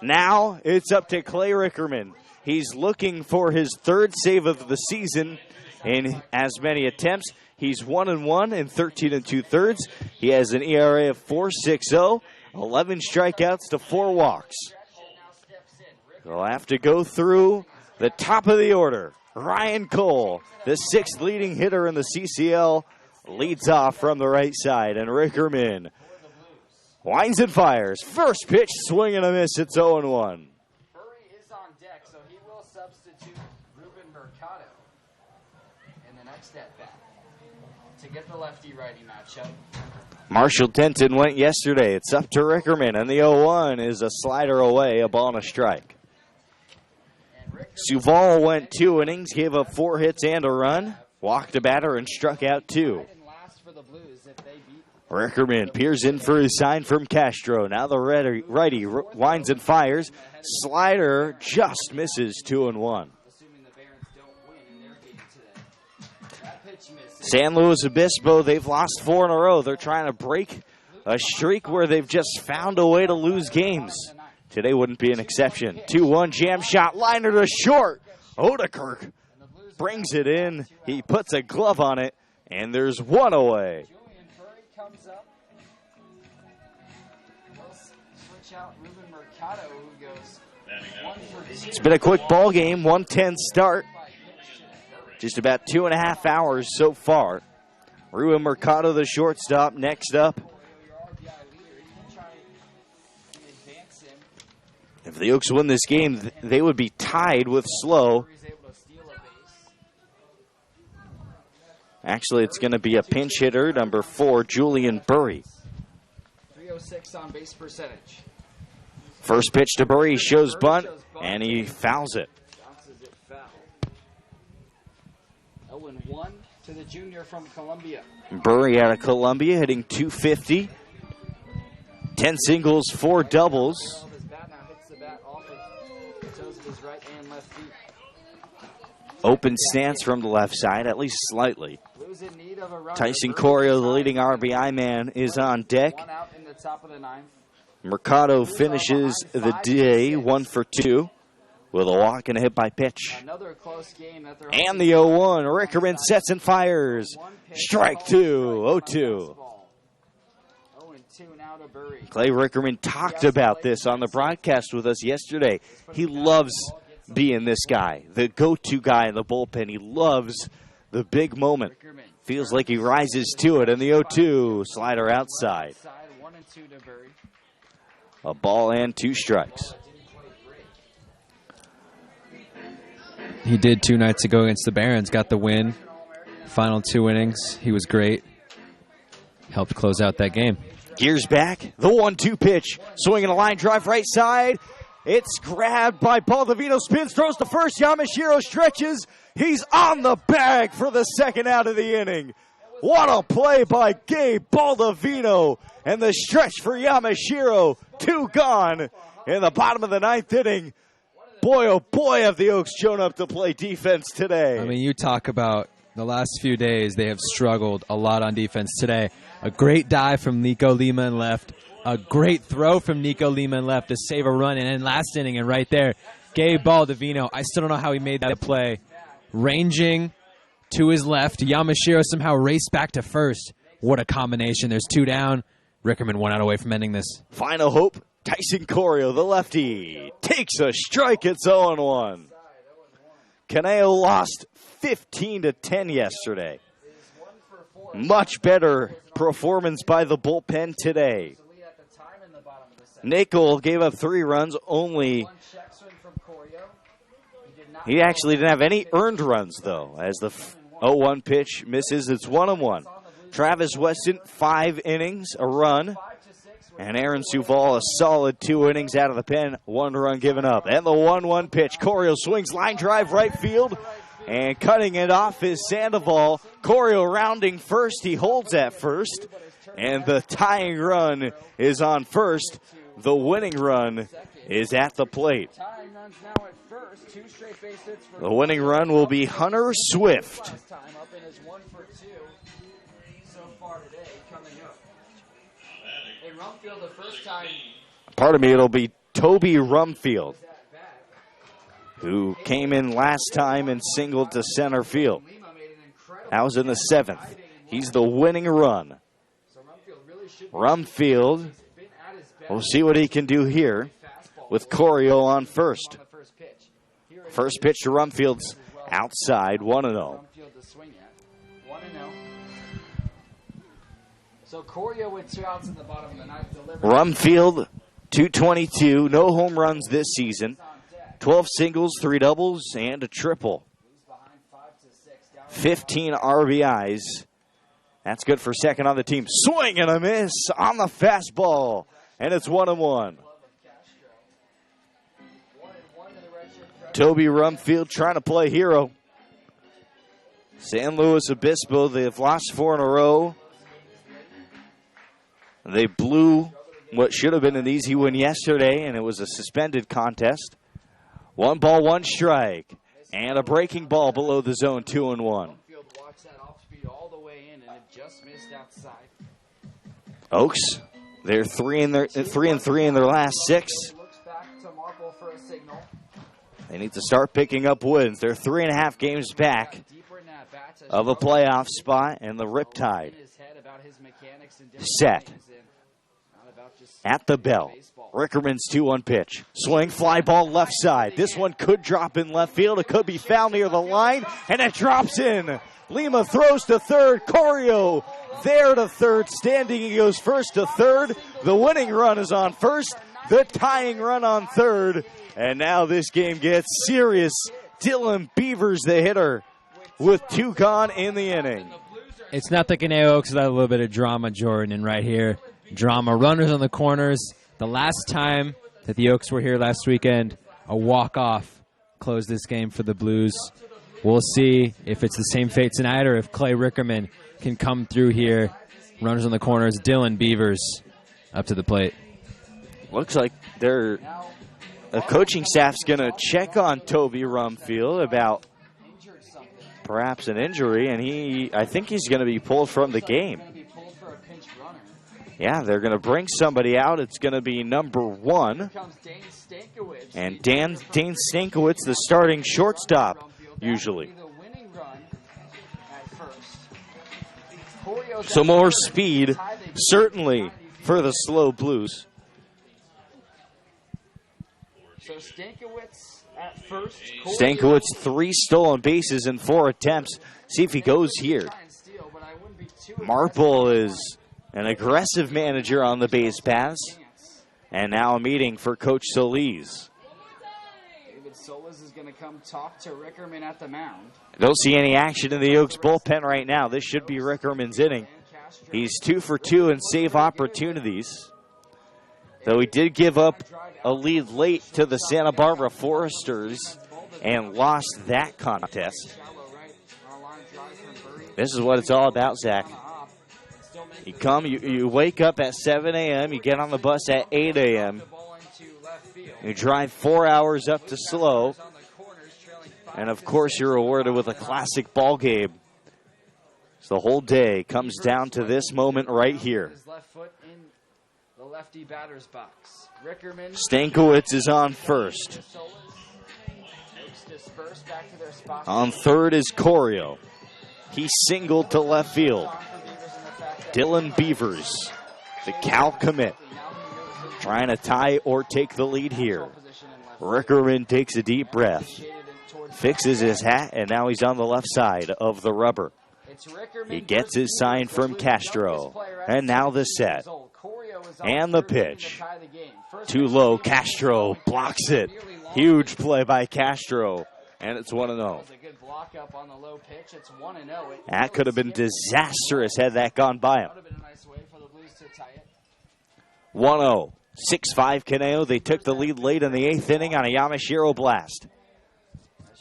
Now it's up to Clay Rickerman. He's looking for his third save of the season in as many attempts. He's 1-1 in 13 2/3. He has an ERA of 4.60, 11 strikeouts to 4 walks. They'll have to go through the top of the order. Ryan Cole, the 6th leading hitter in the CCL, leads off from the right side. And Rickerman winds and fires. First pitch, swing and a miss. It's 0-1. Furry is on deck, so he will substitute Ruben Mercado in the next at-bat to get the lefty-righty matchup. Marshall Denton went yesterday. It's up to Rickerman, and the 0-1 is a slider away, a ball and a strike. Suval went 2 innings, gave up 4 hits and a run, walked a batter, and struck out 2. Rickerman peers in for his sign from Castro. Now the righty winds and fires. Slider just misses 2-1. San Luis Obispo, they've lost 4 in a row. They're trying to break a streak where they've just found a way to lose games. Today wouldn't be an exception. 2-1 jam shot, liner to short. Odekirk brings it in. He puts a glove on it, and there's 1 away. It's been a quick ball game, 1:10 start. Just about 2.5 hours so far. Ruben Mercado, the shortstop, next up. If the Oaks win this game, they would be tied with SLO Actually, it's going to be a pinch hitter, number 4, Julian Burry. 306 on base percentage. First pitch to Burry, shows bunt, and he fouls it. Bounces it foul. 0-1 to the junior from Columbia. Burry out of Columbia hitting .250. 10 singles, 4 doubles. His bat now hits the bat off of the toes of his right and left feet. Open stance from the left side, at least slightly. Blues in need of a run. Tyson Corio, the leading RBI man, is on deck. 1 out in the top of the 9th. Mercado finishes the day 1 for 2 with a walk and a hit by pitch. Another close game that they're And the 0-1. Rickerman sets and fires. Strike 2, 0-2. 0-2 now to Burry. Clay Rickerman talked about this on the broadcast with us yesterday. He loves being this guy, the go-to guy in the bullpen. He loves the big moment. Feels like he rises to it. And the 0-2, slider outside. 1-2 to Burry. A ball and 2 strikes. He did 2 nights ago against the Barons, got the win. Final 2 innings, he was great. Helped close out that game. Gears back, the 1-2 pitch. Swinging a line drive right side. It's grabbed by Baldovino, spins, throws to first. Yamashiro stretches. He's on the bag for the second out of the inning. What a play by Gabe Baldovino. And the stretch for Yamashiro. 2 gone in the bottom of the 9th inning. Boy, oh boy, have the Oaks shown up to play defense today. I mean, you talk about the last few days, they have struggled a lot on defense today. A great dive from Nico Lima in left. A great throw from Nico Lima in left to save a run. And in last inning, and right there, Gabe Baldovino. I still don't know how he made that play. Ranging to his left. Yamashiro somehow raced back to first. What a combination. There's 2 down. Rickerman 1 out away from ending this. Final hope, Tyson Corio, the lefty, takes a strike. It's 0-1. Caneo lost 15-10 yesterday. Much better performance by the bullpen today. Nickel gave up 3 runs only. He actually didn't have any earned runs, though, as the 0-1 pitch misses. It's 1-1. Travis Weston, 5 innings, a run. And Aaron Suval, a solid 2 innings out of the pen, 1 run given up. And the 1-1 pitch. Corio swings, line drive right field. And cutting it off is Sandoval. Corio rounding first. He holds at first. And the tying run is on first. The winning run is at the plate. The winning run will be Hunter Swift. Pardon me, it'll be Toby Rumfield, who came in last time and singled to center field. That was in the 7th. He's the winning run. Rumfield, we'll see what he can do here with Corio on first. First pitch to Rumfield's outside, 1-0. So Corio with 2 outs in the bottom of the 9th. Rumfield, 222, no home runs this season. 12 singles, 3 doubles, and a triple. 15 RBIs. That's good for second on the team. Swing and a miss on the fastball. And it's 1-1. Toby Rumfield trying to play hero. San Luis Obispo, they've lost 4 in a row. They blew what should have been an easy win yesterday, and it was a suspended contest. 1 ball, 1 strike. And a breaking ball below the zone, 2-1. Oaks, they're 3 and 3 in their last 6. They need to start picking up wins. They're 3.5 games back of a playoff spot, and the Riptide set at the bell. Rickerman's 2-1 pitch. Swing, fly ball left side. This one could drop in left field. It could be foul near the line, and it drops in. Lima throws to third. Corio there to third. Standing, he goes first to third. The winning run is on first. The tying run on third. And now this game gets serious. Dylan Beavers, the hitter, with 2 gone in the inning. It's not the Caneo Oaks without a little bit of drama, Jordan. And right here, drama. Runners on the corners. The last time that the Oaks were here last weekend, a walk-off closed this game for the Blues. We'll see if it's the same fate tonight or if Clay Rickerman can come through here. Runners on the corners. Dylan Beavers up to the plate. Looks like the coaching staff's going to check on Toby Rumfield about perhaps an injury, and I think he's going to be pulled from the game. Yeah, they're going to bring somebody out. It's going to be number 1. And Dane Stankiewicz, the starting shortstop, usually. So more speed, certainly, for the SLO Blues. So Stankiewicz at first. Stankiewicz 3 stolen bases in 4 attempts. See if he goes here. Marple is an aggressive manager on the base paths. And now a meeting for Coach Solis. David Solis is going to come talk to Rickerman at the mound. Don't see any action in the Oaks bullpen right now. This should be Rickerman's inning. He's 2 for 2 in save opportunities. Though he did give up a lead late to the Santa Barbara Foresters and lost that contest. This is what it's all about, Zach. You wake up at 7 a.m., you get on the bus at 8 a.m., you drive 4 hours up to SLO, and of course you're rewarded with a classic ball game. So the whole day comes down to this moment right here. The lefty batter's box. Stankiewicz is on first. On third is Corio. He singled to left field. Dylan Beavers, the Cal commit, trying to tie or take the lead here. Rickerman takes a deep breath, fixes his hat, and now he's on the left side of the rubber. He gets his sign from Castro, and now the set. And the pitch. Too low, Castro blocks it. Huge play by Castro, and it's 1-0. That could have been disastrous had that gone by him. 1-0. 6-5 Caneo. They took the lead late in the 8th inning on a Yamashiro blast.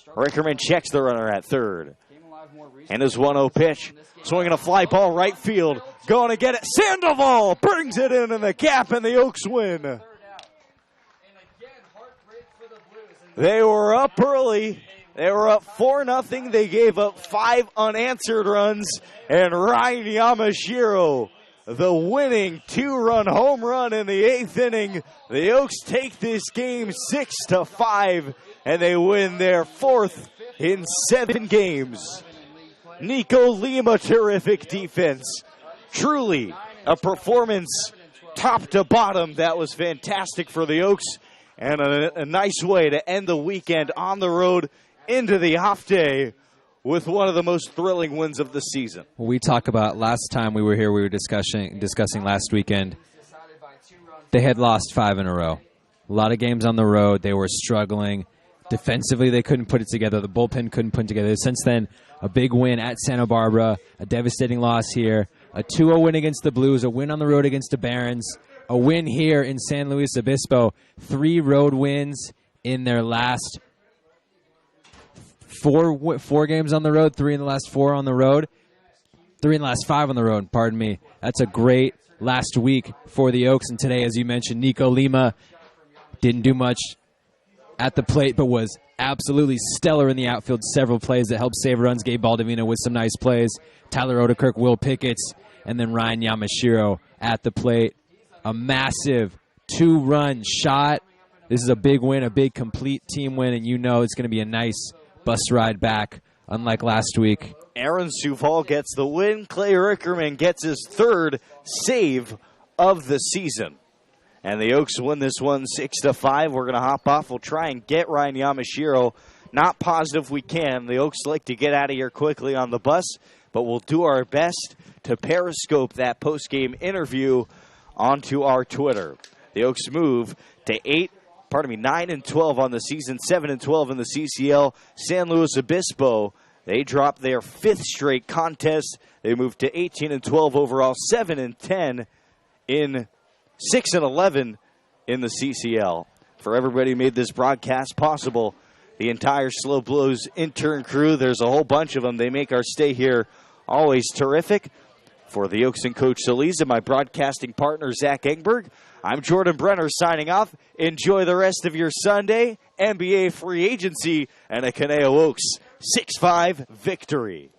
Rickerman checks the runner at third. And his 1-0 pitch. Swinging a fly ball right field. Going to get it. Sandoval brings it in the gap, and the Oaks win. They were up early. They were up 4-0. They gave up 5 unanswered runs. And Ryan Yamashiro, the winning 2-run home run in the 8th inning. The Oaks take this game 6-5, and they win their 4th in 7 games. Nico Lima, terrific defense. Truly a performance top to bottom that was fantastic for the Oaks, and a nice way to end the weekend on the road into the off day with one of the most thrilling wins of the season. We talk about last time we were here, we were discussing last weekend. They had lost 5 in a row. A lot of games on the road. They were struggling. Defensively, they couldn't put it together. The bullpen couldn't put it together. Since then, a big win at Santa Barbara, a devastating loss here, a 2-0 win against the Blues, a win on the road against the Barons, a win here in San Luis Obispo, 3 road wins in their last 4 games on the road, 3 in the last 4 on the road, 3 in the last 5 on the road, pardon me. That's a great last week for the Oaks. And today, as you mentioned, Nico Lima didn't do much at the plate, but was absolutely stellar in the outfield. Several plays that helped save runs. Gabe Baldovino with some nice plays. Tyler Odekirk, Will Pickett's, and then Ryan Yamashiro at the plate. A massive 2-run shot. This is a big win, a big complete team win, and you know it's going to be a nice bus ride back, unlike last week. Aaron Suval gets the win. Clay Rickerman gets his 3rd save of the season. And the Oaks win this one 6-5. We're going to hop off. We'll try and get Ryan Yamashiro. Not positive we can. The Oaks like to get out of here quickly on the bus, but we'll do our best to periscope that post-game interview onto our Twitter. The Oaks move to 9-12 on the season, 7-12 in the CCL. San Luis Obispo, They dropped their 5th straight contest. They moved to 18-12 overall, 7-10 in 6-11 in the CCL. For everybody who made this broadcast possible, the entire SLO BLues intern crew, there's a whole bunch of them. They make our stay here always terrific. For the Oaks and Coach Solis and my broadcasting partner, Zach Engberg, I'm Jordan Brenner signing off. Enjoy the rest of your Sunday, NBA free agency, and a Conejo Oaks 6-5 victory.